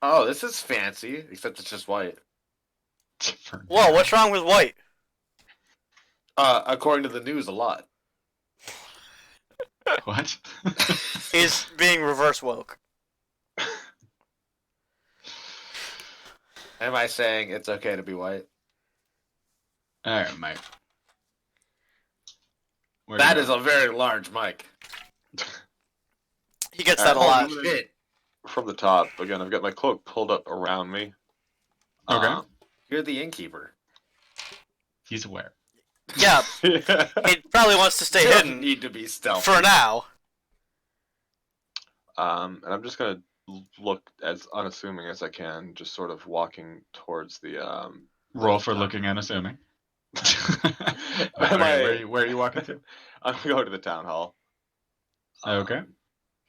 Oh, this is fancy, except it's just white. Whoa, what's wrong with white? According to the news, a lot. What? He's being reverse woke. Am I saying it's okay to be white? All right, Mike. That is a very large mic. He gets that a Alright, lot. Holy shit. From the top, again, I've got my cloak pulled up around me. Okay. You're the innkeeper. He's aware. Yeah, Yeah. he probably wants to stay Doesn't hidden need to be stealthy. for now. And I'm just gonna look as unassuming as I can, just sort of walking towards the Roll for looking unassuming. Am I- Where are you walking to? I'm gonna go to the town hall. Okay.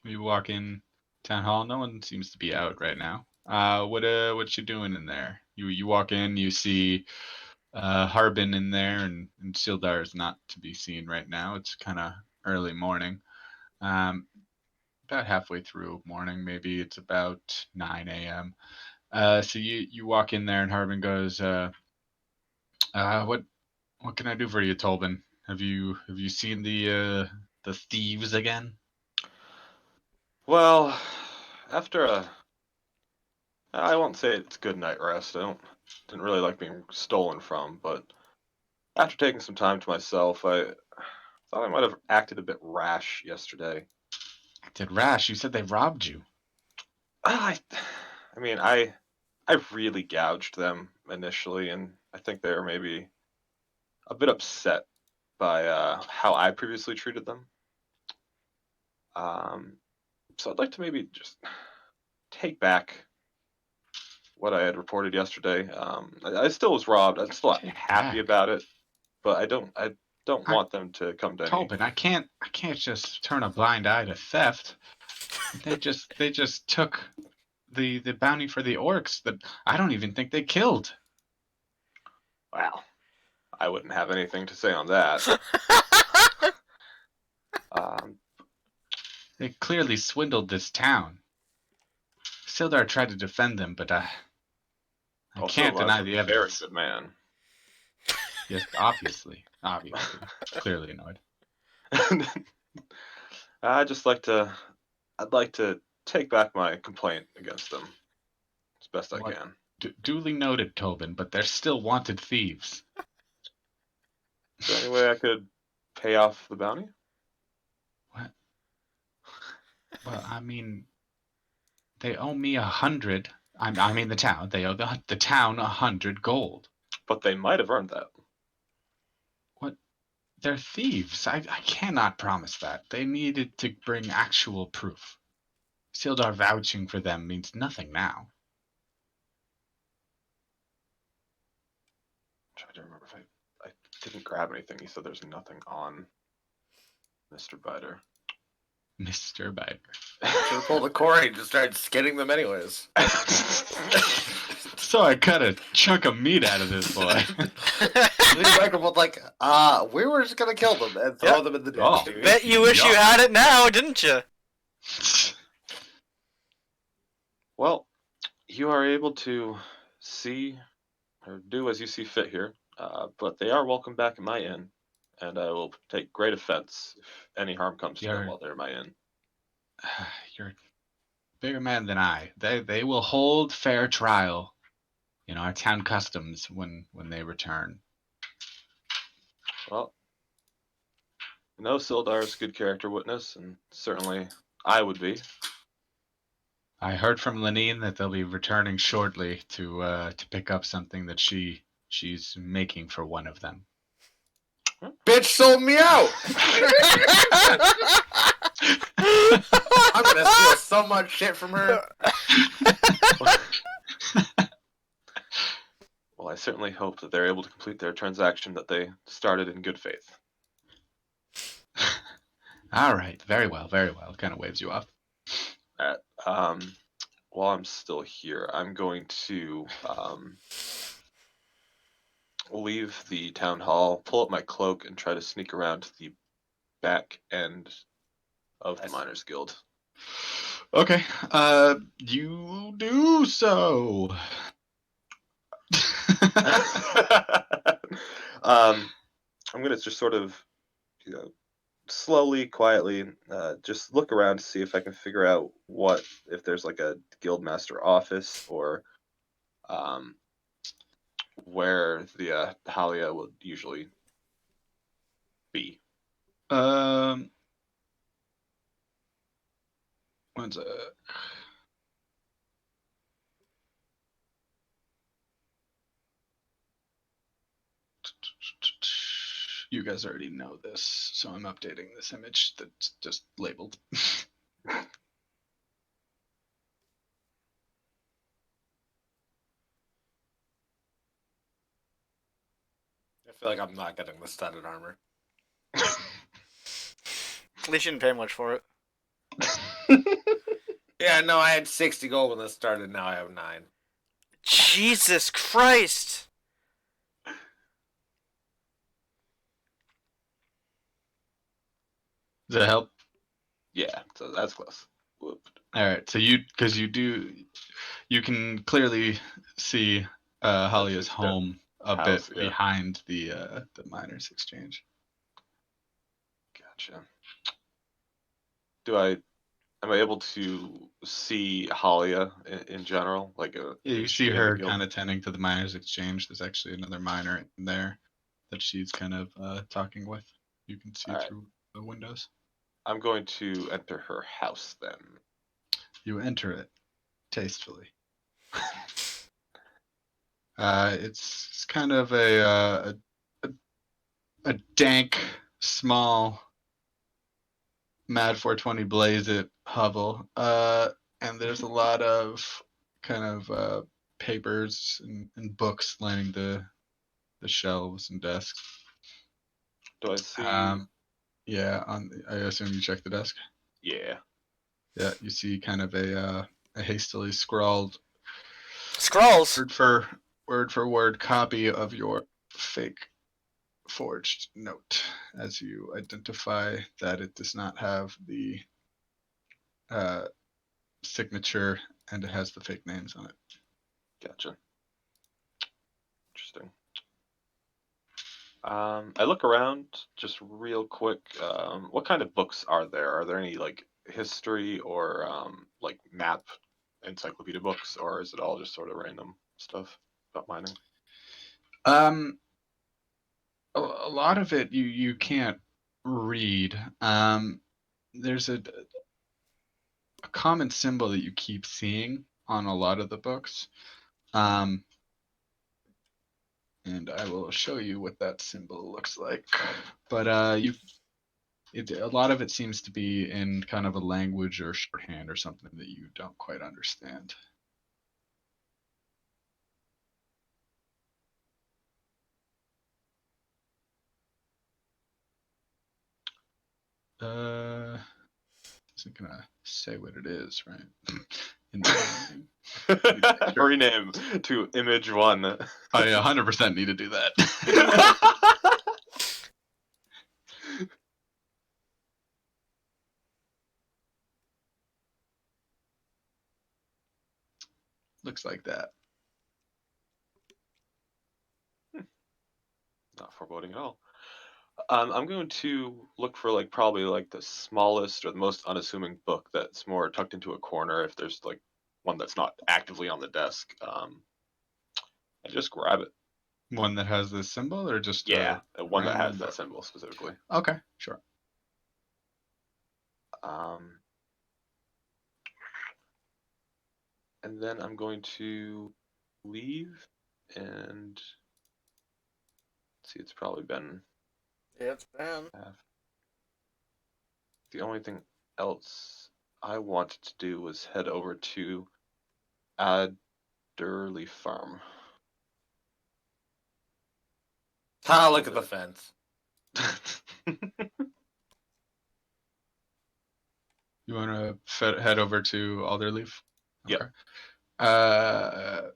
You walk in town hall. No one seems to be out right now. What you doing in there? You walk in. You see Harbin in there, and Sildar is not to be seen right now. It's kind of early morning. About halfway through morning, maybe it's about 9 a.m. So you walk in there, and Harbin goes, what can I do for you, Tobin? Have you seen the thieves again? Well, after I won't say it's good night rest. Didn't really like being stolen from, but after taking some time to myself, I thought I might have acted a bit rash yesterday. Did Rash? You said they robbed you. I mean, I really gouged them initially, and I think they were maybe a bit upset by how I previously treated them. So I'd like to maybe just take back what I had reported yesterday. I still was robbed. I'm still not Take happy back. about it, but I don't I- want them to come to any. Tobin, I can't just turn a blind eye to theft. They just took the bounty for the orcs that I don't even think they killed. Well, I wouldn't have anything to say on that. Um, They clearly swindled this town. Sildar tried to defend them, but I also, can't deny a the very evidence. good man. Yes, obviously, clearly annoyed. I'd like to take back my complaint against them as best I What? can. Duly noted, Tobin, but they're still wanted thieves. Is there any way I could pay off the bounty? What? Well, I mean, they owe me 100. I mean the town. They owe the town 100 gold. But they might have earned that. What? They're thieves. I cannot promise that. They needed to bring actual proof. Sildar vouching for them means nothing now. I'm trying to remember if I didn't grab anything. He said there's nothing on Mr. Biter. Mr. Biter. Should have pulled a Corey and just started skinning them anyways. So I cut a chunk of meat out of this boy. Leave microphone like, we were just gonna kill them and throw Yep. them in the ditch. Oh. dude. Bet you wish you had it now, didn't you? Well, you are able to see or do as you see fit here, but they are welcome back at my inn, and I will take great offense if any harm comes to them while they're in my inn. You're a bigger man than I. They will hold fair trial in our town customs when they return. Well, Sildar's a good character witness, and certainly I would be. I heard from Lenine that they'll be returning shortly to pick up something that she's making for one of them. Bitch sold me out! I'm gonna steal so much shit from her. Well, I certainly hope that they're able to complete their transaction that they started in good faith. All right, very well, very well. Kind of waves you off. While I'm still here, I'm going to leave the town hall, pull up my cloak, and try to sneak around to the back end of the Miners Guild. Okay, you do so. I'm gonna just sort of, slowly, quietly, just look around to see if I can figure out if there's like a guildmaster office or where the Halia would usually be. One sec. You guys already know this, so I'm updating this image that's just labeled. I feel like I'm not getting the studded armor. At least you didn't pay much for it. Yeah, no, I had 60 gold when this started. Now I have 9. Jesus Christ! Does that help? Yeah, so that's close. Whoop. All right, so you can clearly see Halia's home a house, bit yeah. behind the miners' exchange. Gotcha. Am I able to see Halia in general? Yeah, is you she see in the her guild? kind of tending to the miners' exchange. There's actually another miner in there that she's kind of talking with. You can see All right. through the windows. I'm going to enter her house then. You enter it tastefully. It's kind of a dank, small, Mad 420 Blaze It hovel. And there's a lot of kind of papers and books lining the shelves and desks. Do I see? Yeah, I assume you checked the desk. Yeah. Yeah, you see kind of a hastily scrawled Scrolls. word for word copy of your fake forged note, as you identify that it does not have the signature and it has the fake names on it. Gotcha. Interesting. I look around just real quick. What kind of books are there? Are there any like history or like map encyclopedia books, or is it all just sort of random stuff about mining? A lot of it you can't read. There's a common symbol that you keep seeing on a lot of the books. And I will show you what that symbol looks like. But a lot of it seems to be in kind of a language or shorthand or something that you don't quite understand. Isn't gonna say what it is, right? In the Rename to image 1. I 100% need to do that. Looks like that. Not foreboding at all. I'm going to look for like probably like the smallest or the most unassuming book that's more tucked into a corner. If there's like one that's not actively on the desk, and just grab it. One that has this symbol, or just one that has random that book? symbol specifically. Okay, sure. And then I'm going to leave and see. It's probably been. Yeah, it's been. The only thing else I wanted to do was head over to Adderley Farm. Look at the fence. You want to head over to Alderleaf? Yep. Okay.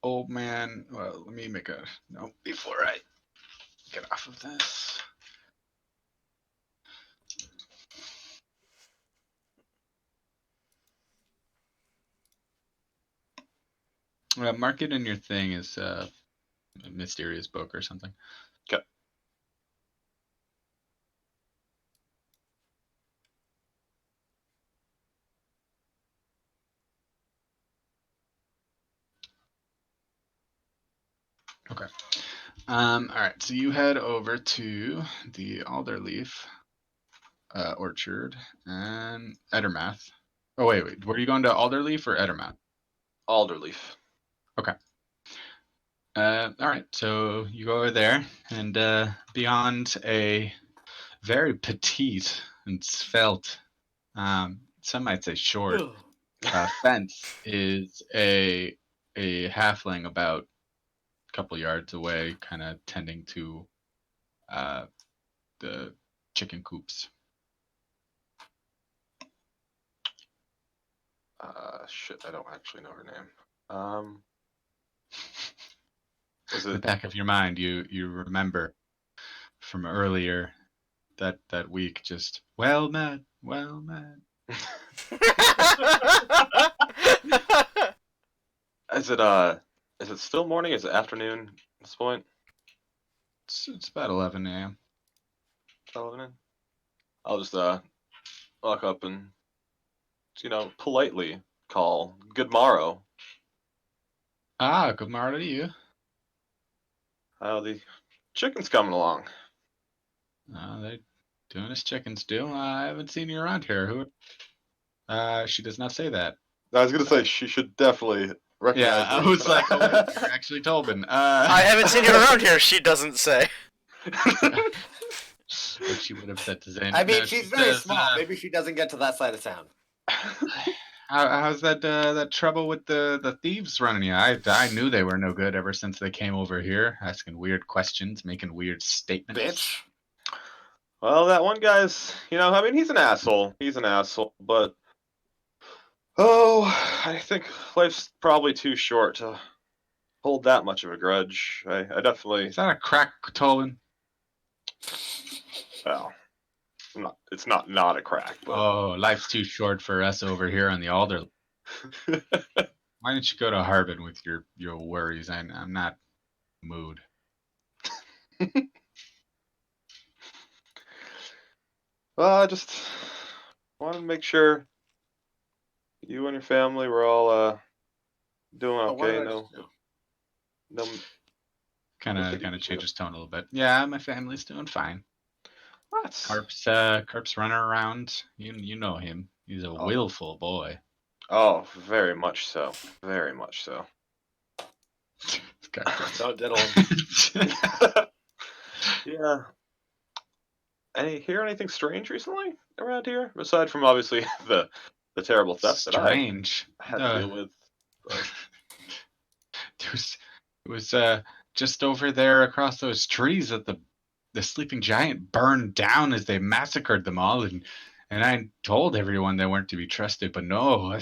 Old man. Well, let me make a note before I get off of this. Mark it in your thing as a mysterious book or something. Okay. Okay. All right. So you head over to the Alderleaf orchard and Edermath. Oh wait. Were you going to Alderleaf or Edermath? Alderleaf. Okay. All right. So you go over there, and beyond a very petite and svelte, some might say short, fence is a halfling about a couple yards away, kind of tending to the chicken coops. Shit, I don't actually know her name. Is In the it? back of your mind, you remember from earlier that week, just well met. Is it still morning? Is it afternoon at this point? It's about 11 a.m. 11. I'll just walk up and politely call good morrow. Ah, good morning to you. How the chicken's coming along? They doing as chickens do. I haven't seen you around here. Who? She does not say that. I was gonna say she should definitely recognize. Yeah, I was like, oh, wait, you're actually Tobin. I haven't seen you around here, she doesn't say. what she would have said to Zane. I mean, No, she she's very says, small. Maybe she doesn't get to that side of town. how's that trouble with the thieves running you? I knew they were no good ever since they came over here, asking weird questions, making weird statements. Bitch. Well, that one guy's, I mean, he's an asshole. He's an asshole, but oh, I think life's probably too short to hold that much of a grudge. I definitely, Is that a crack, Tolin? well, it's not a crack, but Oh, life's too short for us over here on the Alder. Why don't you go to Harbin with your worries? I'm not in the mood. well, I just want to make sure you and your family were all doing Oh, what did okay. I No, just do? no. Kind What did of you do? changes tone a little bit. Yeah, my family's doing fine. What? Carp's running around. You know him. He's a willful boy. Oh, very much so. Very much so. Don't diddle him. Yeah. Hear anything strange recently around here? Aside from obviously the terrible theft Strange. that I had to deal with. It was just over there across those trees that the sleeping giant burned down as they massacred them all, and I told everyone they weren't to be trusted, but no,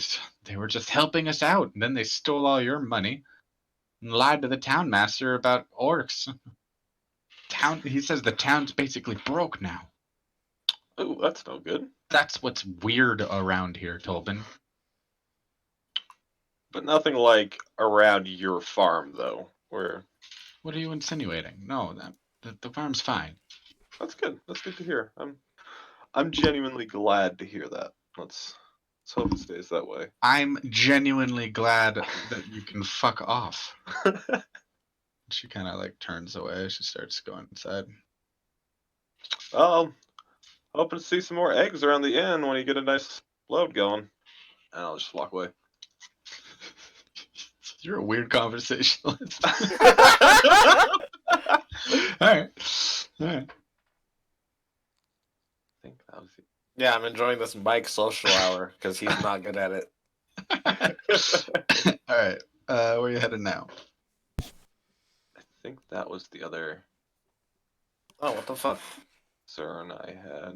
they were just helping us out, and then they stole all your money and lied to the town master about orcs. He says the town's basically broke now. Oh, that's no good. That's what's weird around here, Tolbin. But nothing like around your farm, though. Where? What are you insinuating? No, the farm's fine. That's good. That's good to hear. I'm genuinely glad to hear that. Let's hope it stays that way. I'm genuinely glad that you can fuck off. She kind of like turns away. She starts going inside. Hoping to see some more eggs around the inn when you get a nice load going. And I'll just walk away. You're a weird conversationalist. All right. I think that was it. Yeah, I'm enjoying this Mike social hour because he's not good at it. All right. Where are you headed now? I think that was the other Oh, what the fuck? concern I had.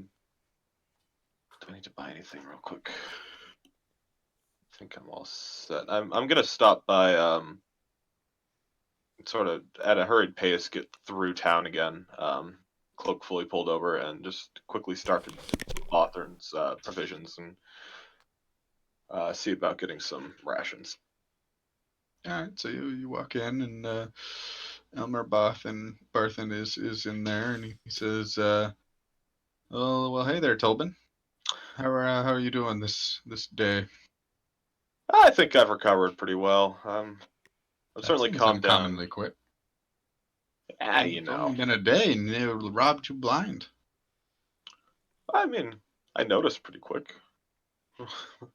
Do I need to buy anything real quick? I think I'm all set. I'm gonna stop by sort of at a hurried pace, get through town again. Cloak fully pulled over, and just quickly start to Hawthorne's provisions and see about getting some rations. All right. So you walk in, and Elmer Barthen is in there, and he says, well, hey there, Tolbin. How are you doing this day? I think I've recovered pretty well. I've That certainly seems calmed down. uncommonly quick. You It's know. only been a day, and they robbed you blind. I mean, I noticed pretty quick.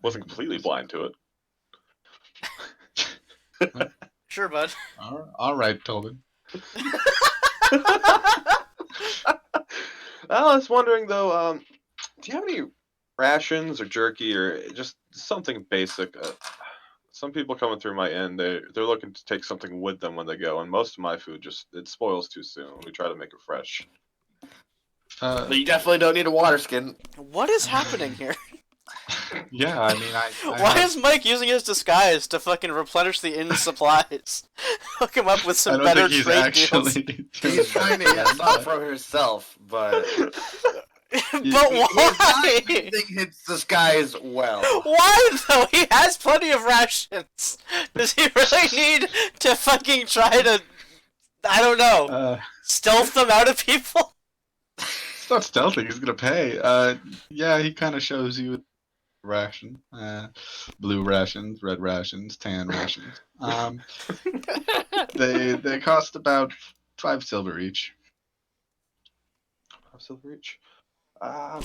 Wasn't completely blind to it. Sure, bud. All right, Tolbin. I was wondering though, do you have any rations or jerky or just something basic? Some people coming through my inn, they're looking to take something with them when they go, and most of my food it spoils too soon. We try to make it fresh. But you definitely don't need a water skin. What is happening here? Yeah, I mean, I Why is Mike using his disguise to fucking replenish the inn's supplies? Hook him up with I some don't better think he's trade actually. deals. He's trying to get stuff from himself, but But why? using his disguise well. Why though? He has plenty of rations. Does he really need to fucking try to, I don't know, stealth them out of people? It's not stealthing. He's gonna pay. Yeah, he kind of shows you ration. Blue rations, red rations, tan rations. They cost about 5 silver each. 5 silver each. I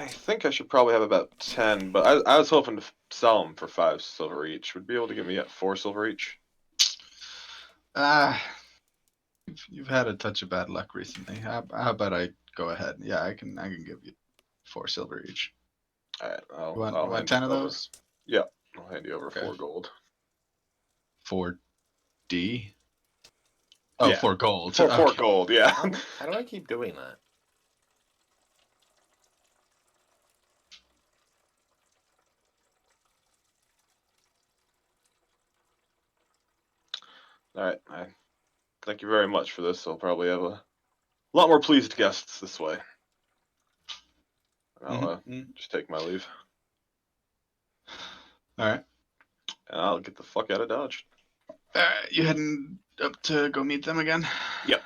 think I should probably have about 10, but I was hoping to sell them for 5 silver each. Would be able to get me at 4 silver each. You've had a touch of bad luck recently. How about I go ahead. Yeah, I can give you 4 silver each. All right, You want, I'll you want hand 10 you of over. those? Yeah, I'll hand you over Okay. 4 gold. 4D. Oh, Yeah. 4 gold. 4 Okay. gold. Yeah. How do I keep doing that? All right. I thank you very much for this. I'll probably have a lot more pleased guests this way. I'll just take my leave, All right. and I'll get the fuck out of Dodge. You heading up to go meet them again? Yep.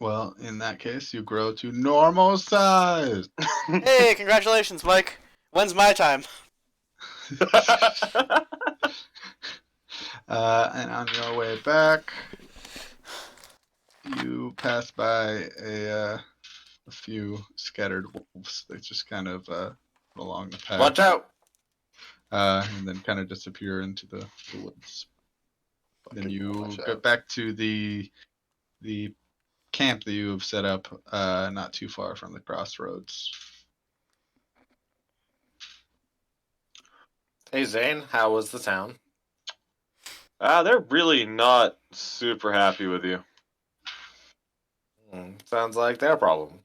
Well, in that case, you grow to normal size. Hey, congratulations, Mike. When's my time? And on your way back, you pass by a few scattered wolves. They just kind of along the path. Watch out! And then kind of disappear into the woods. Then you get back to the camp that you have set up not too far from the crossroads. Hey Zane, how was the town? They're really not super happy with you. Sounds like their problem.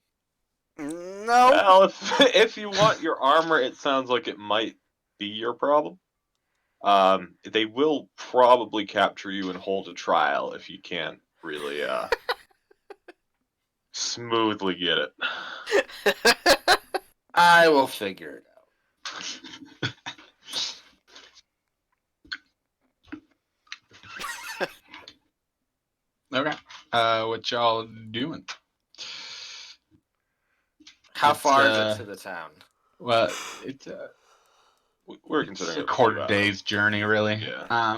No. Well, if you want your armor, it sounds like it might be your problem. They will probably capture you and hold a trial if you can't really smoothly get it. I will figure it out. Okay. What y'all doing? How It's, far is it to the town? Well, it's We're it's considering a it a few quarter hours. day's journey, really. Yeah.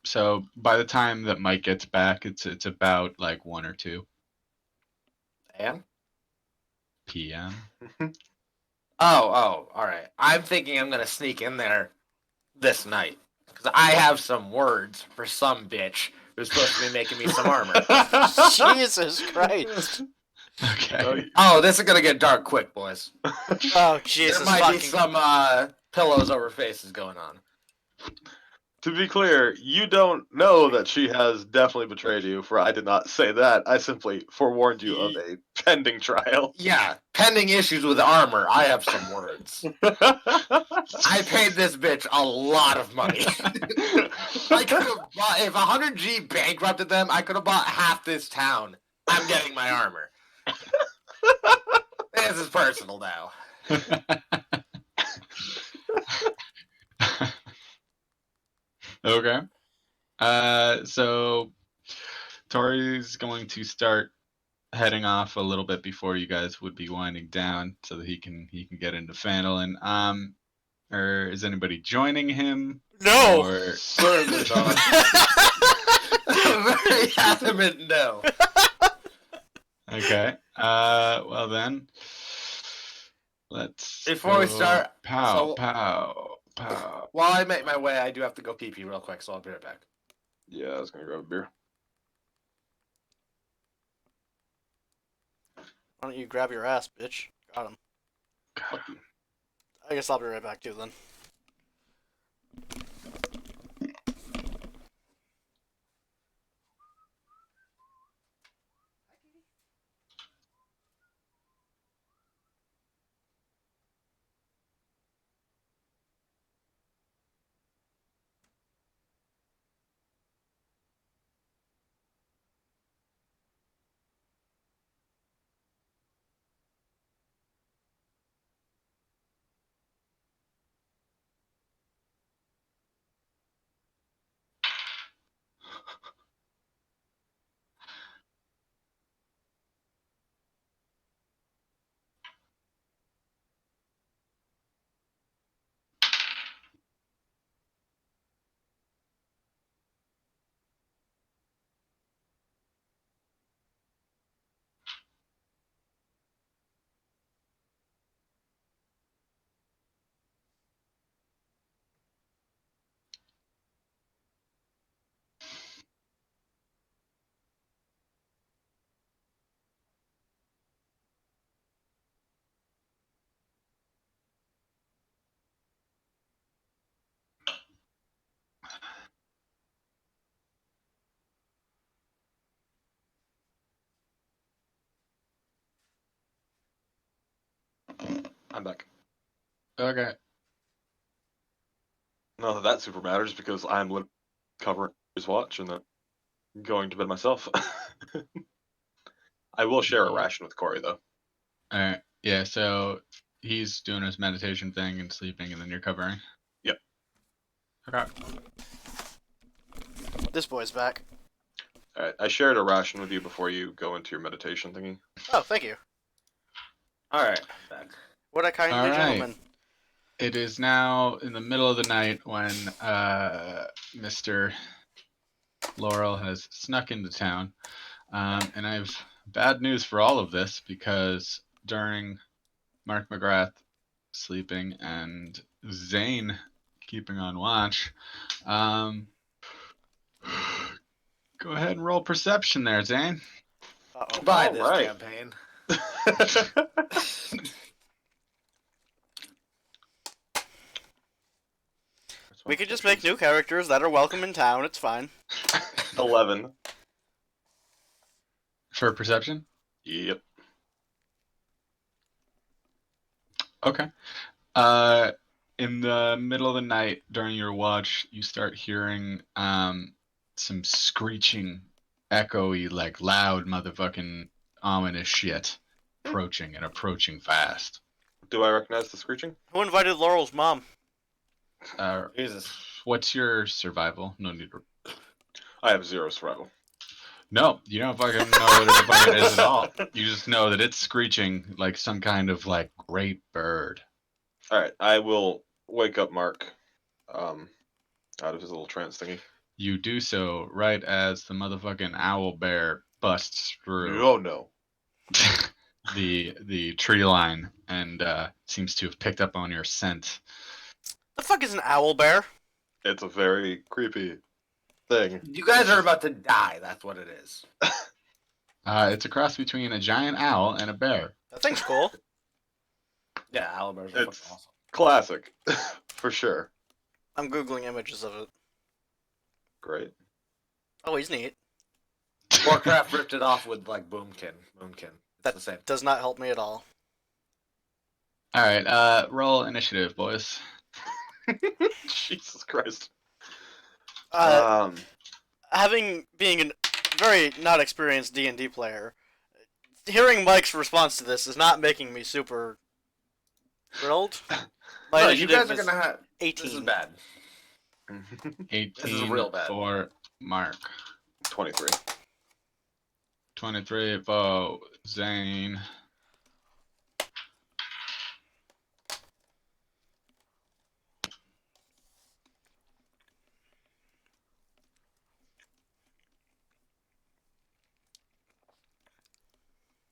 So by the time that Mike gets back, it's about like 1 or 2 And? p.m. Oh, all right. I'm thinking I'm gonna sneak in there this night because I have some words for some bitch who's supposed to be making me some armor. Jesus Christ. Okay. Oh, this is gonna get dark quick, boys. Oh, Jesus There might fucking... be some pillows over faces going on. To be clear, you don't know that she has definitely betrayed you, for I did not say that. I simply forewarned you of a pending trial. Yeah, pending issues with armor. I have some words. I paid this bitch a lot of money. I could have bought, if 100G bankrupted them, I could have bought half this town. I'm getting my armor. This is personal now. Okay. So Tori's going to start heading off a little bit before you guys would be winding down, so that he can get into Phandalin. Or is anybody joining him? No! Or Certainly not. Very adamant no. okay. Well then, let's Before we go. start, Pow, so- pow, pow. While I make my way, I do have to go pee-pee real quick, so I'll be right back. Yeah, I was gonna grab a beer. Why don't you grab your ass, bitch? Got him. Fuck you. I guess I'll be right back too then. I'm back. Okay. Not that super matters because I'm covering his watch and then going to bed myself. I will share a ration with Corey though. All right. Yeah. So he's doing his meditation thing and sleeping, and then you're covering. Yep. Okay. This boy's back. All right. I shared a ration with you before you go into your meditation thingy. Oh, thank you. All right, I'm back. What a kindly All right. gentleman. It is now in the middle of the night when Mr. Laurel has snuck into town. And I have bad news for all of this because during Mark McGrath sleeping and Zane keeping on watch, go ahead and roll perception there, Zane. Uh-oh. Buy All this right. campaign. We could just make new characters that are welcome in town. It's fine. 11. For perception? Yep. Okay. In the middle of the night during your watch, you start hearing some screeching, echoey, like loud motherfucking ominous shit approaching and approaching fast. Do I recognize the screeching? Who invited Laurel's mom? Jesus. What's your survival? No need to. I have 0 survival. No, you don't fucking know what it fucking is at all. You just know that it's screeching like some kind of like great bird. All right. I will wake up Mark out of his little trance thingy. You do so right as the motherfucking owl bear busts through Oh no. the tree line and seems to have picked up on your scent. The fuck is an owl bear? It's a very creepy thing. You guys are about to die. That's what it is. It's a cross between a giant owl and a bear. That thing's cool. Yeah, owlbears are It's- fucking awesome. Classic. For sure. I'm googling images of it. Great. Oh, he's neat. Warcraft ripped it off with like Boomkin. It's That- the same. Does not help me at all. All right, roll initiative, boys. Jesus Christ. Being a very not experienced D&D player, hearing Mike's response to this is not making me super thrilled. My No, you initiative guys are is gonna have. 18. This is bad. 18 This is real bad. for Mark. 23. 23 for Zane.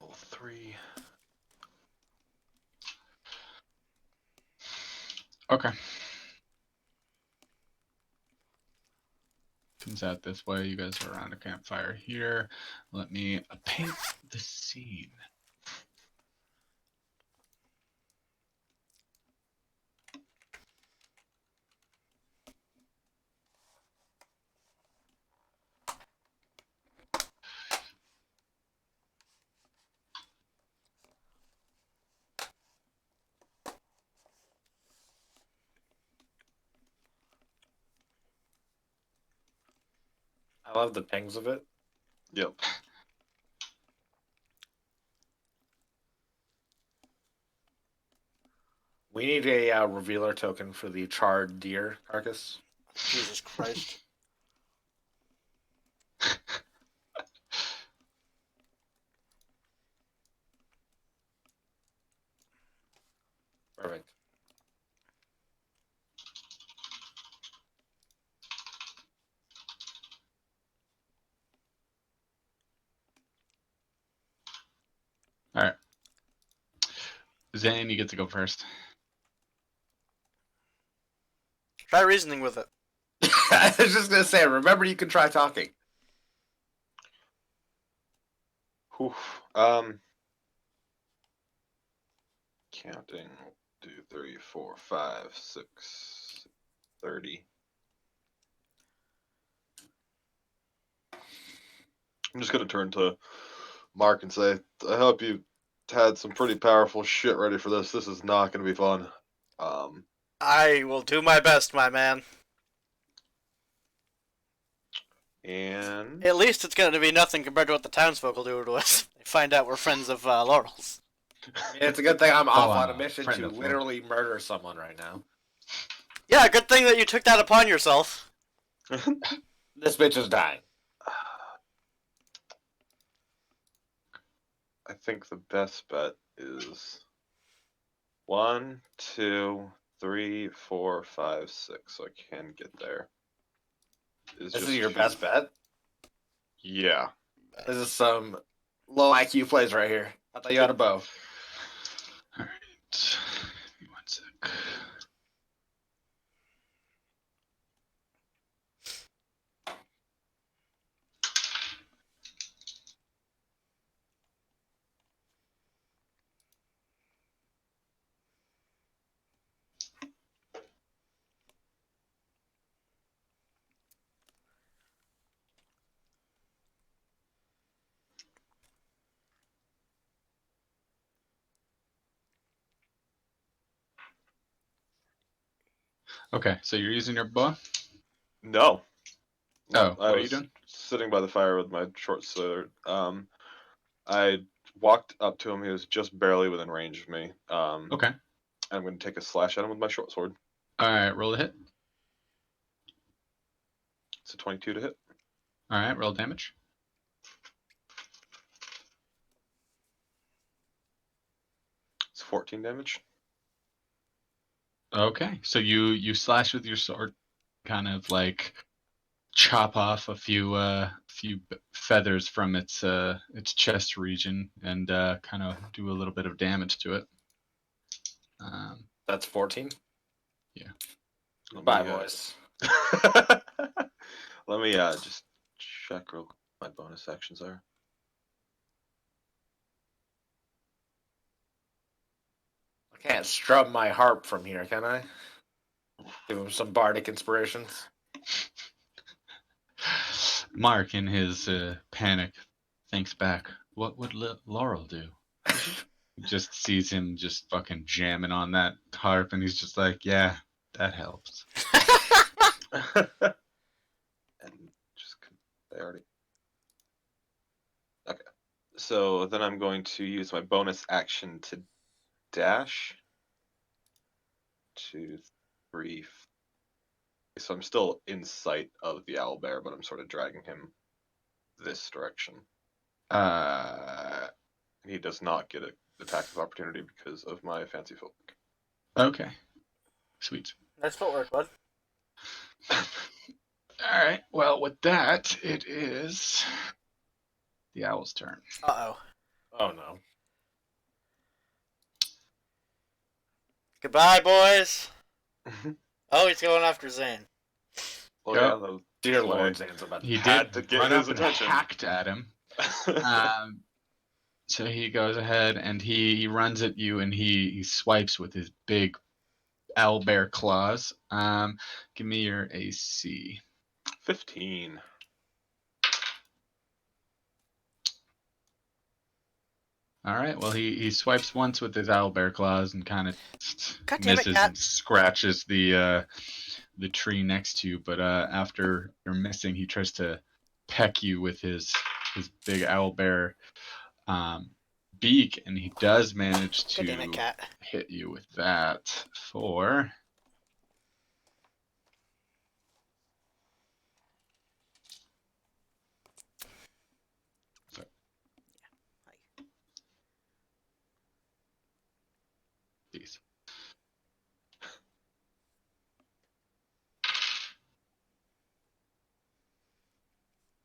Level 3. Okay. Comes out this way. You guys are around a campfire here. Let me paint the scene. I love the pings of it. Yep. We need a revealer token for the charred deer carcass. Jesus Christ. Perfect. All right. Zane, you get to go first. Try reasoning with it. I was just gonna say, remember you can try talking. Whew. Counting. 2, 3, 4, 5, 6, 30. I'm just gonna turn to Mark and say, I hope you had some pretty powerful shit ready for this. This is not going to be fun. I will do my best, my man. And At least it's going to be nothing compared to what the townsfolk will do to us. They find out we're friends of Laurel's. I mean, it's a good thing I'm off on a wow. mission Friend to of Phil. literally murder someone right now. Yeah, good thing that you took that upon yourself. This bitch is dying. I think the best bet is 1, 2, 3, 4, 5, 6. So I can get there. This just is your too- best bet? Yeah. This is some low IQ plays right here. I thought you had a bow. Alright. Give me 1 sec. Okay, so you're using your bow? No. Oh, what I are you was doing? sitting by the fire with my short sword. I walked up to him. He was just barely within range of me. Okay. I'm going to take a slash at him with my short sword. Alright, roll a hit. It's a 22 to hit. Alright, roll damage. It's 14 damage. Okay, so you slash with your sword, kind of like chop off a few feathers from its chest region, and kind of do a little bit of damage to it. That's 14? Yeah. Bye, Let me, boys. Let me just check real quick what my bonus actions are. I can't strum my harp from here, can I? Give him some bardic inspirations. Mark, in his panic, thinks back. What would Laurel do? He just sees him just fucking jamming on that harp, and he's just like, "Yeah, that helps." And just they already. Okay. So then I'm going to use my bonus action to dash. 2, 3. So I'm still in sight of the owlbear, but I'm sort of dragging him this direction. Uh, And he does not get an attack of opportunity because of my fancy folk. okay, sweet. Nice footwork, bud. All right. Well, with that, it is the owl's turn. Uh-oh. Oh, no. Goodbye, boys. Oh, he's going after Zane. Well, Yep. yeah, that was Dear why Lord, Zane's about He had did to get run his up and attention. hacked at him. So he goes ahead and he runs at you and he swipes with his big owlbear claws. Give me your AC. 15. All right. Well, he swipes once with his owlbear claws and kind of God damn it, misses cat. and scratches the tree next to you. But after you're missing, he tries to peck you with his big owlbear beak, and he does manage God damn it, to cat. hit you with that for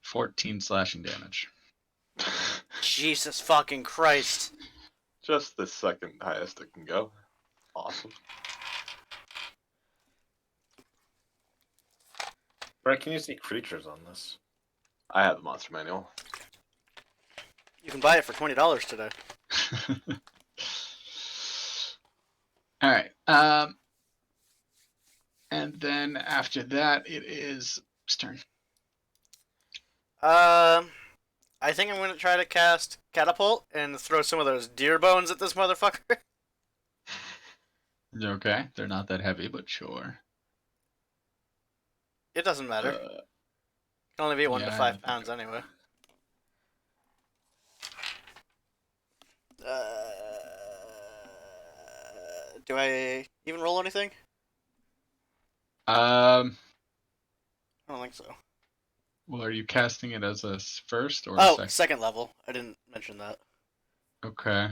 14 slashing damage. Jesus fucking Christ. Just the second highest it can go. Awesome. Where can you see creatures on this? I have the monster manual. You can buy it for $20 today. All right. And then after that, it is his turn. I think I'm gonna try to cast Catapult and throw some of those deer bones at this motherfucker. Okay, they're not that heavy, but sure. It doesn't matter. It Uh, can only be 1 to yeah, I 5 don't think pounds anyway. Do I even roll anything? Um, I don't think so. well, are you casting it as a first or a Oh, second? second level. I didn't mention that. Okay.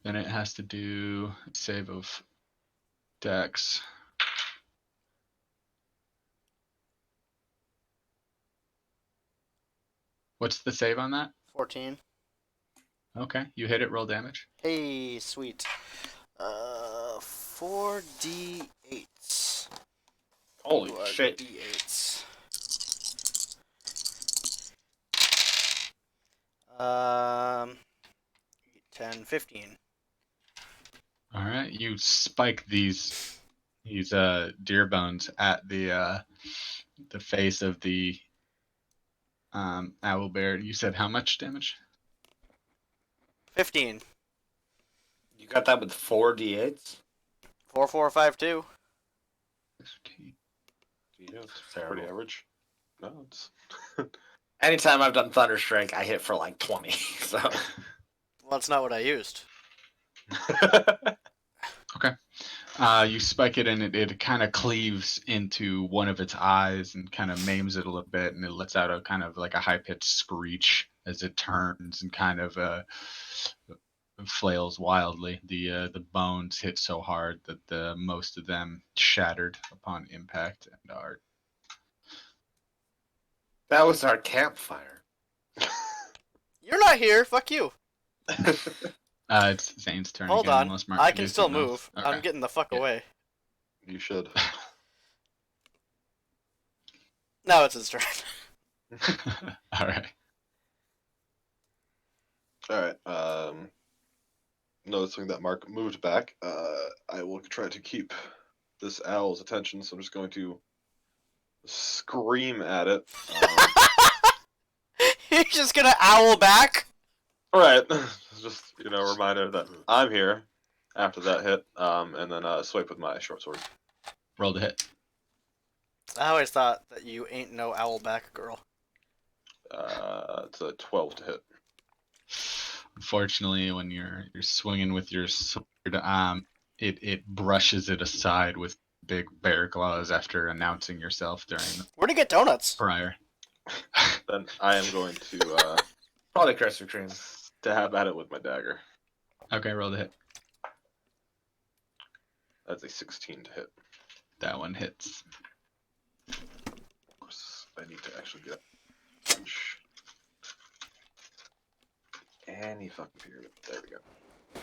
Then it has to do a save of Dex. What's the save on that? 14. Okay, you hit it. Roll damage. Hey, sweet. 4d8s. Holy What shit. d8s? 8, 10, 15. All right, you spike these deer bones at the face of the owl bear. You said how much damage? 15. You got that with 4d8s? 4, 4, 5, 2. 15. Yeah, it's Terrible. pretty average. No, it's Anytime I've done Thunderstrike, I hit for like 20. So Well, that's not what I used. You spike it and it kind of cleaves into one of its eyes and kind of maims it a little bit, and it lets out a kind of like a high pitched screech as it turns and kind of flails wildly. The bones hit so hard that the most of them shattered upon impact and are. that was our campfire. You're not here. Fuck you. It's Zane's turn Hold again. on. Unless Mark I can can do still something else. move. Okay. I'm getting the fuck Yeah. away. You should. Now it's his turn. All right. All right. Noticing that Mark moved back, I will try to keep this owl's attention. So I'm just going to scream at it. You're just gonna owl back? All right. Just reminder that I'm here after that hit. And then swipe with my short sword. Roll to hit. I always thought that you ain't no owl back girl. It's a 12 to hit. Unfortunately, when you're swinging with your sword, it brushes it aside with big bear claws after announcing yourself during the Where'd he get donuts? prior. Then I am going to Probably Krispy Kreme. stab at it with my dagger. Okay, roll the hit. That's a 16 to hit. That one hits. Of course, I need to actually get a punch. Any fucking period. There we go.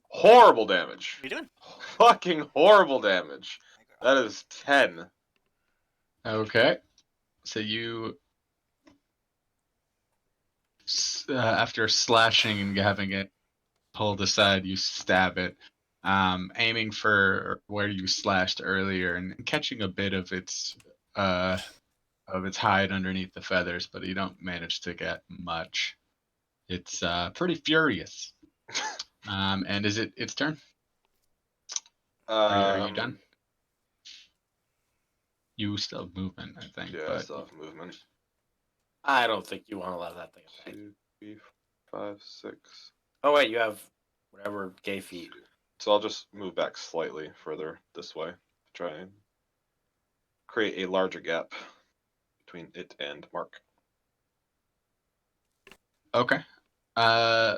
Horrible damage. What are you doing? Fucking horrible damage. That is 10. Okay, so you, after slashing and having it pulled aside, you stab it, aiming for where you slashed earlier and catching a bit of its hide underneath the feathers, but you don't manage to get much. It's pretty furious. And is it its turn? Are you done? You still have movement, I think. Yeah, I but still have movement. I don't think you want to let that thing away. 2, 3, 5, 6. Oh, wait, you have whatever gay feet. So I'll just move back slightly further this way to try and create a larger gap between it and Mark. Okay. All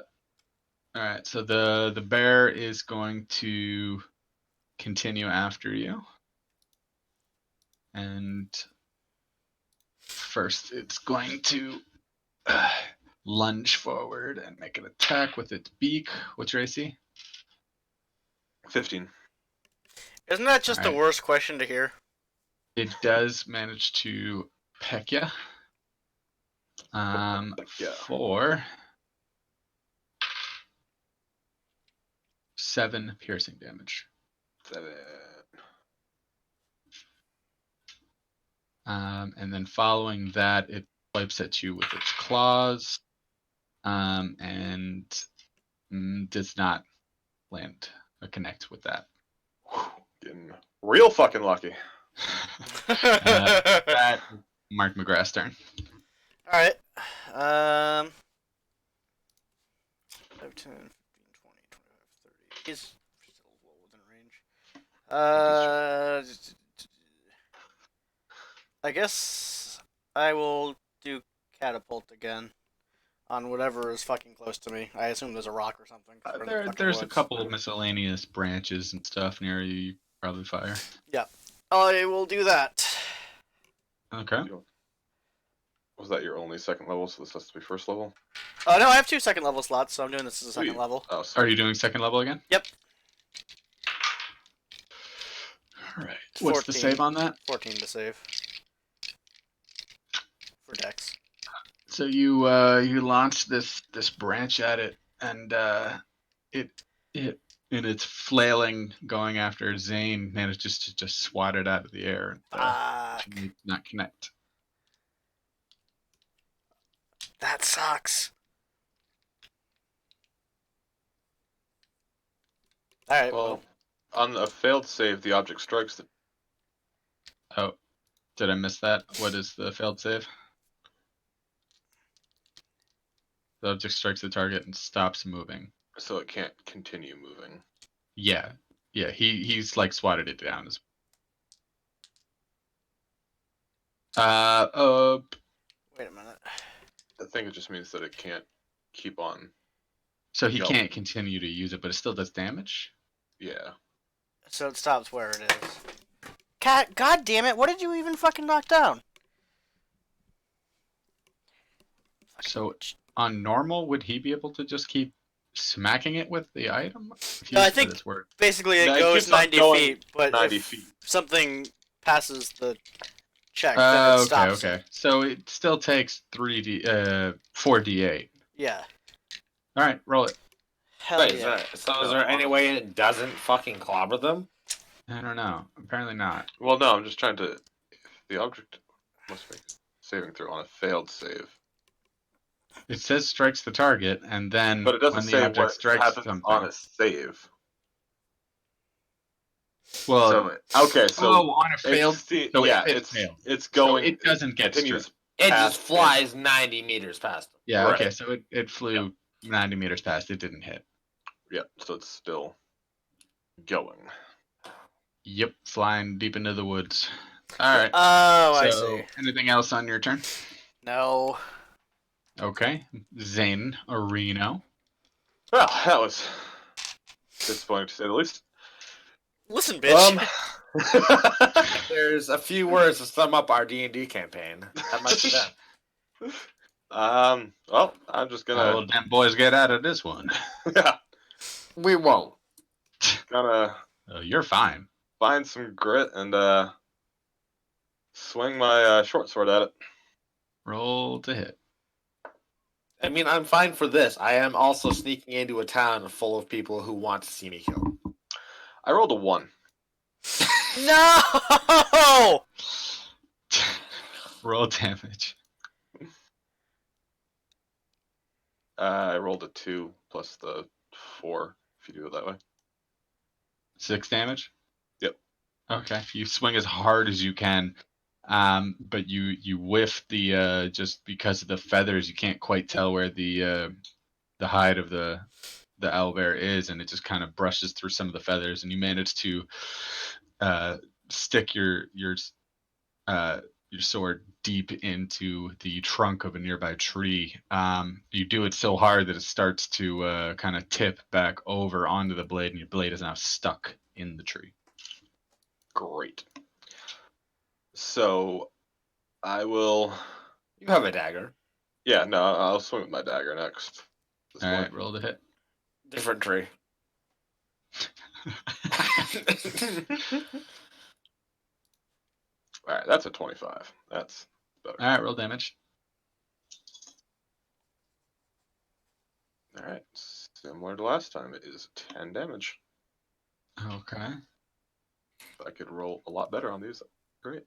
right. So the bear is going to continue after you, and first it's going to lunge forward and make an attack with its beak. What's your AC? 15. Isn't that just the Alright. worst question to hear? It does manage to peck you. Yeah. For 7 piercing damage. 7. And then following that, it swipes at you with its claws, and does not land a connect with that. Whew, getting real fucking lucky. That Mark McGrath's turn. All right. 5, 10, 15, 20, 25, 30. He's still well within range. I guess I will do catapult again on whatever is fucking close to me. I assume there's a rock or something. 'Cause we're in the fucking There's a woods. couple of miscellaneous branches and stuff near you. You probably fire. I will do that. Okay. Was that your only second level? So this has to be first level? Oh no, I have 2 second level slots, so I'm doing this as a second Sweet. level. Oh, Are sorry. you doing second level again? Yep. All right. What's the 14. save on that? 14 to save. For Dex. So you launch this branch at it, and it in its flailing going after Zane manages to just swat it out of the air. Fuck. And not connect. That sucks. Alright, Well, on a failed save, the object strikes the. Oh, did I miss that? What is the failed save? The object strikes the target and stops moving. So it can't continue moving. Yeah. He's like swatted it down as. Wait a minute. I think it just means that it can't keep on. So he Go. can't continue to use it, but it still does damage. Yeah. So it stops where it is. God damn it, what did you even fucking knock down? So on normal, would he be able to just keep smacking it with the item? If No, I used think- for this word. Basically, it No, it goes keeps on 90 going feet, but 90 if feet. something passes the check, then it stops. Okay. So it still takes 4d8. Yeah. All right, roll it. Hell Wait, yeah. is there any way it doesn't fucking clobber them? I don't know. Apparently not. Well, no, I'm just trying to. If the object must make a saving throw on a failed save. It says strikes the target, and then But it doesn't when the say object what strikes happens something. on a save. Well, So okay, so on a failed. So yeah, it it's failed. it's So going. it doesn't get continues struck. It past just flies 90 meters past them. Yeah. Right. Okay. So it flew 90 meters past. It didn't hit. Yeah, so it's still going. Yep, flying deep into the woods. All right. Oh, I So, see. anything else on your turn? No. Okay. Zane Areno. Well, that was disappointing to say the least. Listen, bitch. There's a few words to sum up our D&D campaign. That might be that. Well, I'm just How gonna. will them boys get out of this one? Yeah, We won't. gonna You're fine. find some grit and swing my short sword at it. Roll to hit. I mean, I'm fine for this. I am also sneaking into a town full of people who want to see me killed. I rolled a 1. No! Roll damage. I rolled a 2 plus the 4. If you do it that way. 6 damage? Yep. Okay. You swing as hard as you can, but you whiff the just because of the feathers. You can't quite tell where the hide of the owlbear is, and it just kind of brushes through some of the feathers, and you manage to stick your sword deep into the trunk of a nearby tree. You do it so hard that it starts to kind of tip back over onto the blade, and your blade is now stuck in the tree. Great. So, I will. You have a dagger. Yeah, no, I'll swing with my dagger next. This All one. right, roll to hit. Different tree. All right, that's a 25. That's better. All right, roll damage. All right, similar to last time, it is 10 damage. Okay. If I could roll a lot better on these, great.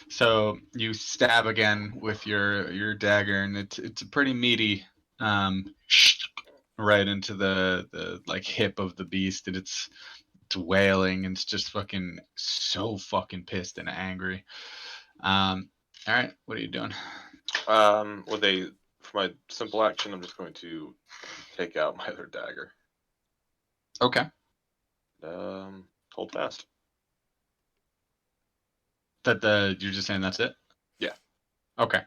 So you stab again with your dagger, and it's a pretty meaty, right into the like hip of the beast, and it's wailing, and it's just fucking so fucking pissed and angry. All right, what are you doing? For my simple action, I'm just going to take out my other dagger. Okay, Hold fast. you're just saying that's it? Yeah. Okay.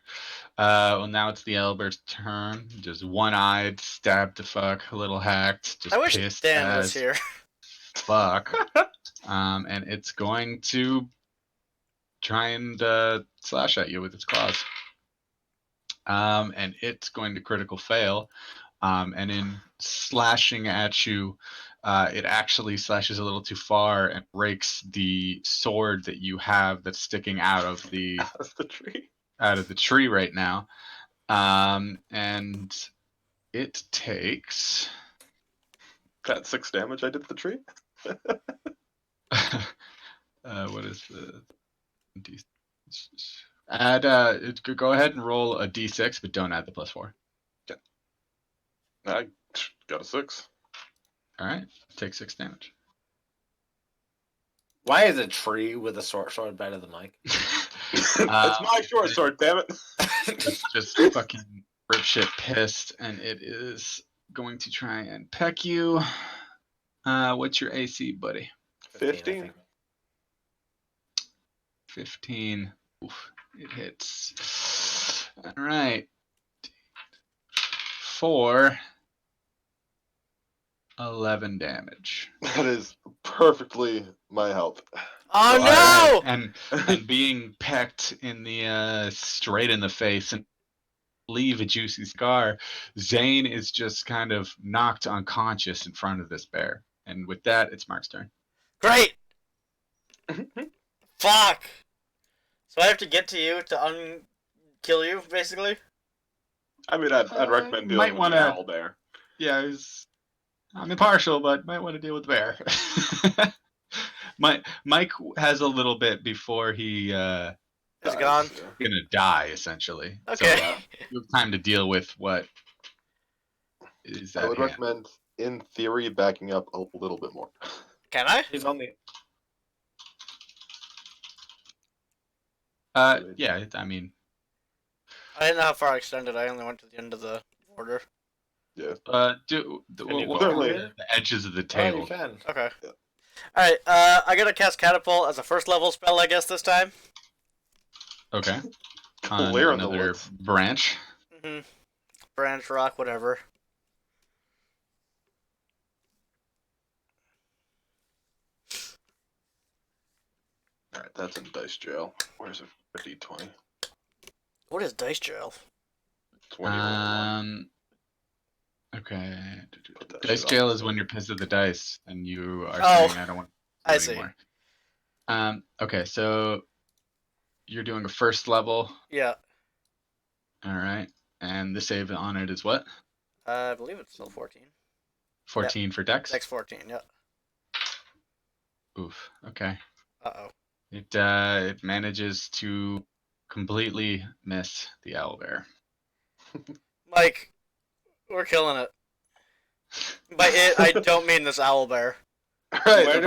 Well, now it's the Elber's turn. Just one-eyed, stabbed to fuck, a little hacked, just I wish pissed Dan was as here. fuck. And it's going to try and slash at you with its claws. And it's going to critical fail. And in slashing at you, it actually slashes a little too far and breaks the sword that you have that's sticking out of the tree. right now. And it takes That 6 damage I did to the tree. what is the D? Add go ahead and roll a D6, but don't add the +4. Okay. I got a 6. All right, take 6 damage. Why is a tree with a short sword better than Mike? It's my short sword, damn it. It's just fucking rip shit pissed, and it is going to try and peck you. What's your AC, buddy? 15. 15. Oof, it hits. All right. For 11 damage. That is perfectly my health. Oh So, no! and being pecked in the straight in the face and leave a juicy scar, Zane is just kind of knocked unconscious in front of this bear. And with that, it's Mark's turn. Great! Fuck! So I have to get to you to kill you, basically? I mean, I'd recommend dealing with the owl bear. Yeah, I'm impartial, but might want to deal with the bear. Mike has a little bit before he It's gone. gonna die essentially. Okay. So you have time to deal with what is that. I would recommend, in theory, backing up a little bit more. Can I? He's on the. Yeah, I mean, I didn't know how far I extended. I only went to the end of the border. Yeah. what go are the edges of the Oh, table? you can. Okay. Yeah. Alright, I gotta cast Catapult as a first level spell, I guess, this time. Okay. On Clear in the another woods. branch. Mm-hmm. Branch, rock, whatever. Alright, that's in dice jail. Where's a D20? What is dice jail? 20. Okay. Put that Dice shit jail on. is when you're pissed at the dice and you are Oh, saying I don't want I to do see. anymore. Okay, so you're doing a first level. Yeah. All right. And the save on it is what? I believe it's still 14. 14 for Dex? Dex 14, yeah. Oof. Okay. Uh-oh. It manages to completely miss the owlbear. Mike, we're killing it. By it, I don't mean this owlbear. Right,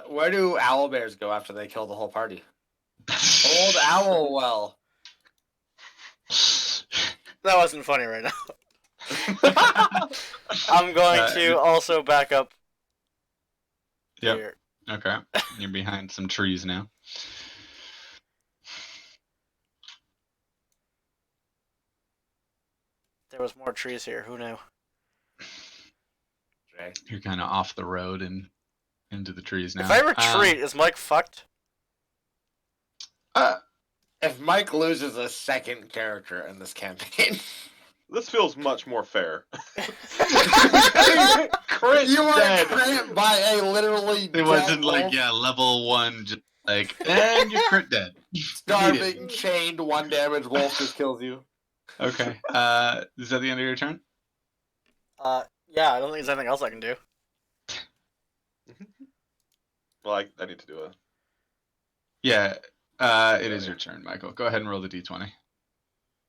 Where do owl bears go after they kill the whole party? Old owl well. That wasn't funny right now. I'm going to also back up. Yep. Here. Okay. You're behind some trees now. There was more trees here. Who knew? Okay. You're kind of off the road and into the trees now. If I retreat, is Mike fucked? If Mike loses a second character in this campaign, This feels much more fair. Crit you are crit by a literally It wasn't like, yeah, level 1, just like, and you're crit dead. starving, chained, 1 damage wolf just kills you. Okay. Is that the end of your turn? Yeah, I don't think there's anything else I can do. Well, I need to do a... Yeah. It is your turn, Michael. Go ahead and roll the d20.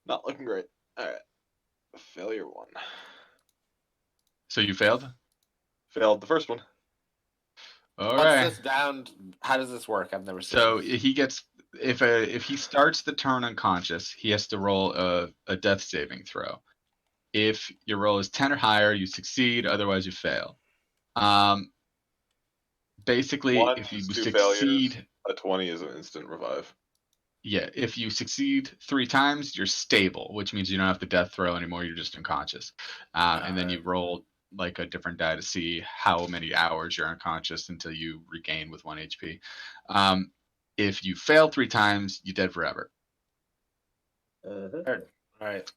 Not looking great. All right. Failure 1. So you failed? Failed the first one. All What's right. this down? How does this work? I've never seen So this. he gets if he starts the turn unconscious, he has to roll a death saving throw. If your roll is 10 or higher, you succeed. Otherwise, you fail. Basically, 1 if you is 2 succeed, failures. A 20 is an instant revive. yeah, if you succeed 3 times, you're stable, which means you don't have to death throw anymore. You're just unconscious. And then you roll like a different die to see how many hours you're unconscious until you regain with 1 HP. If you fail 3 times, you're dead forever. All right.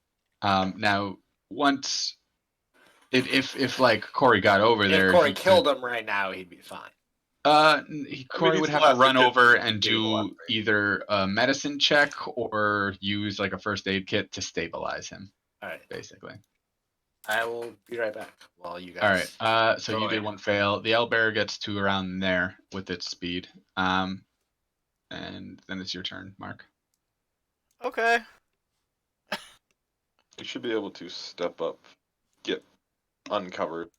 Now, once if like Corey got over there, If Corey he killed him right now, he'd be fine. Corey would he's have to left, run he could over just and do the do left. either a medicine check or use like a first aid kit to stabilize him, All right. basically. I will be right back while you All guys. right. So go you did away. one fail. The owlbear gets to around there with its speed. And then it's your turn, Mark. Okay. You should be able to step up, get uncovered.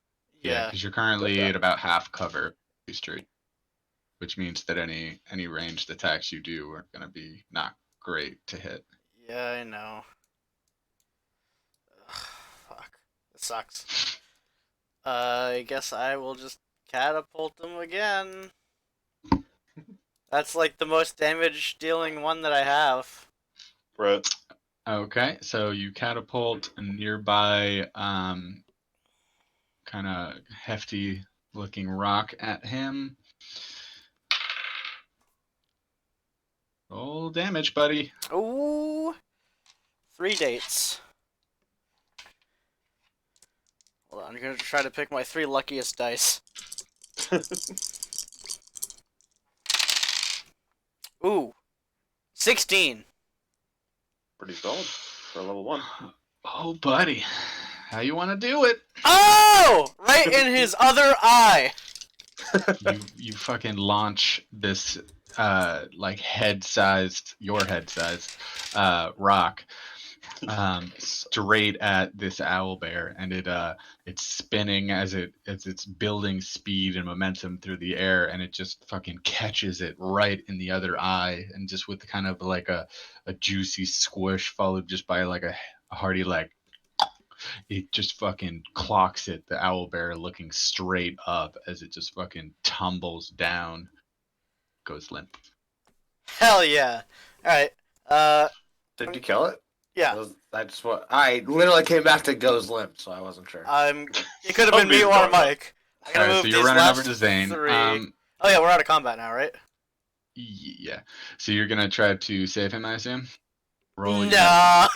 Yeah, Yeah. because you're currently Okay. at about half cover street, which means that any ranged attacks you do are gonna be not great to hit. Yeah, I know. Ugh, fuck. It sucks. I guess I will just catapult them again. That's like the most damage dealing one that I have. Right. Okay, so you catapult a nearby, kind of hefty looking rock at him. Roll damage, buddy. Ooh. 3 dates. Hold on, I'm gonna try to pick my 3 luckiest dice. Ooh. 16. Pretty solid for level 1. Oh, buddy. How you want to do it? Oh! Right in his other eye. You fucking launch this like your head-sized rock straight at this owl bear, and it's spinning as it's building speed and momentum through the air, and it just fucking catches it right in the other eye, and just with kind of like a juicy squish followed just by like a hearty like, it just fucking clocks it, the owl bear looking straight up as it just fucking tumbles down, goes limp. Hell yeah. Alright. Did you kill it? Yeah. That's what I literally came back to goes limp, so I wasn't sure. It could have been me Somebody's or going up. Mike. I'm gonna Alright, move so you're these running over last to Zane. 3. Oh yeah, we're out of combat now, right? Yeah. So you're gonna try to save him, I assume? Roll. No.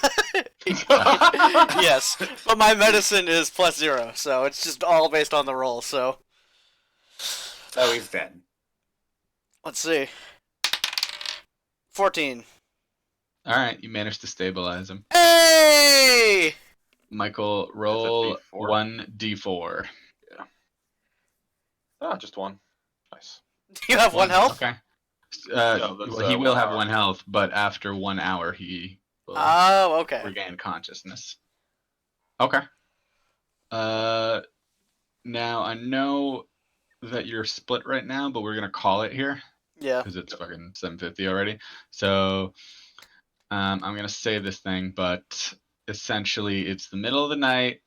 Yes, but my medicine is +0, so it's just all based on the roll. So So he's dead. let's see. 14. All right, you managed to stabilize him. Hey! Michael, roll D4. 1d4. Ah, just 1. Nice. Do you have 1 health? Okay. No, that's, Well, he will 1 have hour. 1 health, but after 1 hour, he will Oh, okay. regain consciousness. Okay. Now I know that you're split right now, but we're gonna call it here Yeah. because it's fucking 7:50 already. So I'm gonna save this thing, but essentially it's the middle of the night.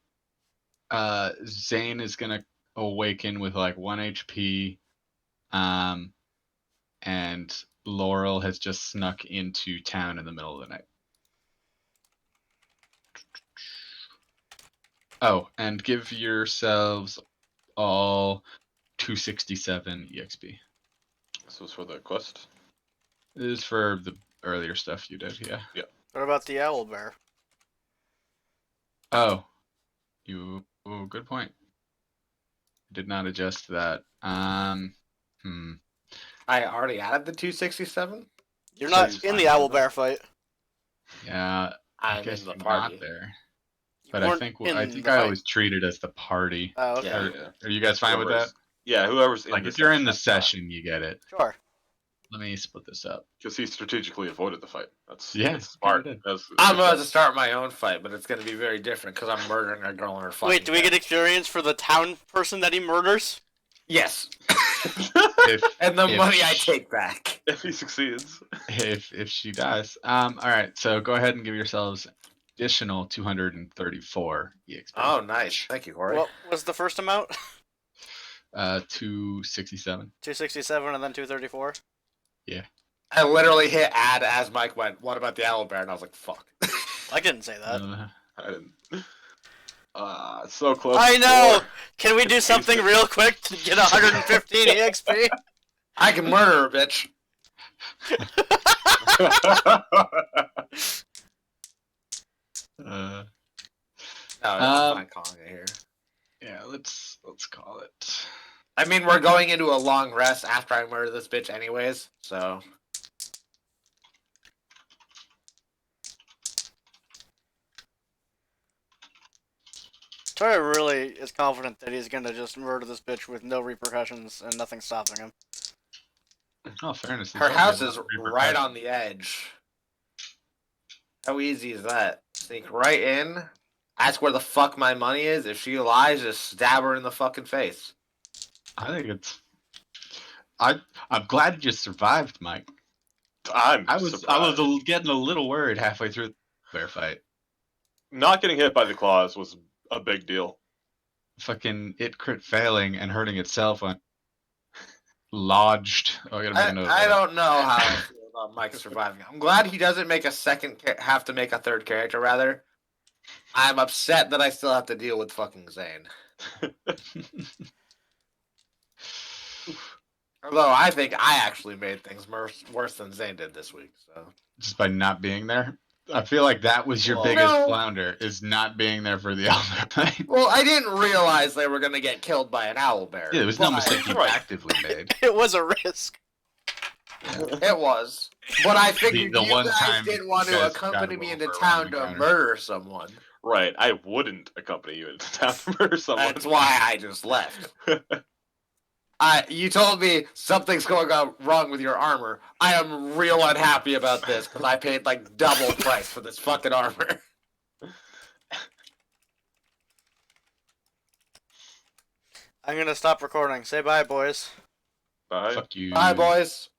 Zane is gonna awaken with like 1 HP, and Laurel has just snuck into town in the middle of the night. Oh, and give yourselves all 267 EXP. This was for the quest. This is for the earlier stuff you did, yeah. What about the owl bear? Oh, good point. Did not adjust that. I already added the 267. You're So not he's in fine the with owl that. bear fight. Yeah, I I'm guess in the you're party. not there. You But I weren't think in I the fight. always treat it as the party. Oh, okay. Yeah. Yeah. Are you guys fine with that? Yeah, whoever's in Like the if you're in the session, session, you get it. Sure. Let me split this up. Because he strategically avoided the fight. That's Yeah, that's smart. he did. I'm about to start my own fight, but it's going to be very different because I'm murdering a girl in her fucking Wait, do we get bed. experience for the town person that he murders? Yes. If And the if money I sh- take back. If he succeeds. if she dies. All right. So go ahead and give yourselves additional 234 EXP. Oh, nice. Thank you, Corey. What was the first amount? 267. 267 and then 234. I literally hit add as Mike went, what about the owl bear? And I was like, fuck. I didn't say that. I didn't. So close. I know! to Can we do something real quick to get 115 EXP? I can murder a bitch. 4. Uh, No, it's fine calling it here. yeah. Let's call it. I mean, we're going into a long rest after I murder this bitch anyways, so... Tory really is confident that he's gonna just murder this bitch with no repercussions and nothing stopping him. Oh, fairness. Her house is right on the edge. How easy is that? Sneak right in, ask where the fuck my money is. If she lies, just stab her in the fucking face. I think it's. I'm glad you survived, Mike. I was getting a little worried halfway through the bear fight. Not getting hit by the claws was a big deal. Fucking it crit failing and hurting itself on lodged. Oh, I gotta make a note. I don't know how I feel about Mike surviving. I'm glad he doesn't make a have to make a third character, rather. I'm upset that I still have to deal with fucking Zane. Although I think I actually made things worse than Zane did this week. So Just by not being there. I feel like that was your Well, biggest no. flounder, is not being there for the elder fight. Well, I didn't realize they were going to get killed by an owl bear. Yeah, there was no but- mistake you Right. actively made. It was a risk. It was. But I figured The you one guys time didn't want you to guys accompany got me him into over town around the to counter. murder someone. Right. I wouldn't accompany you into town to murder someone. That's why I just left. You told me something's going on wrong with your armor. I am real unhappy about this because I paid like double price for this fucking armor. I'm gonna stop recording. Say bye, boys. Bye. Fuck you. Bye, boys.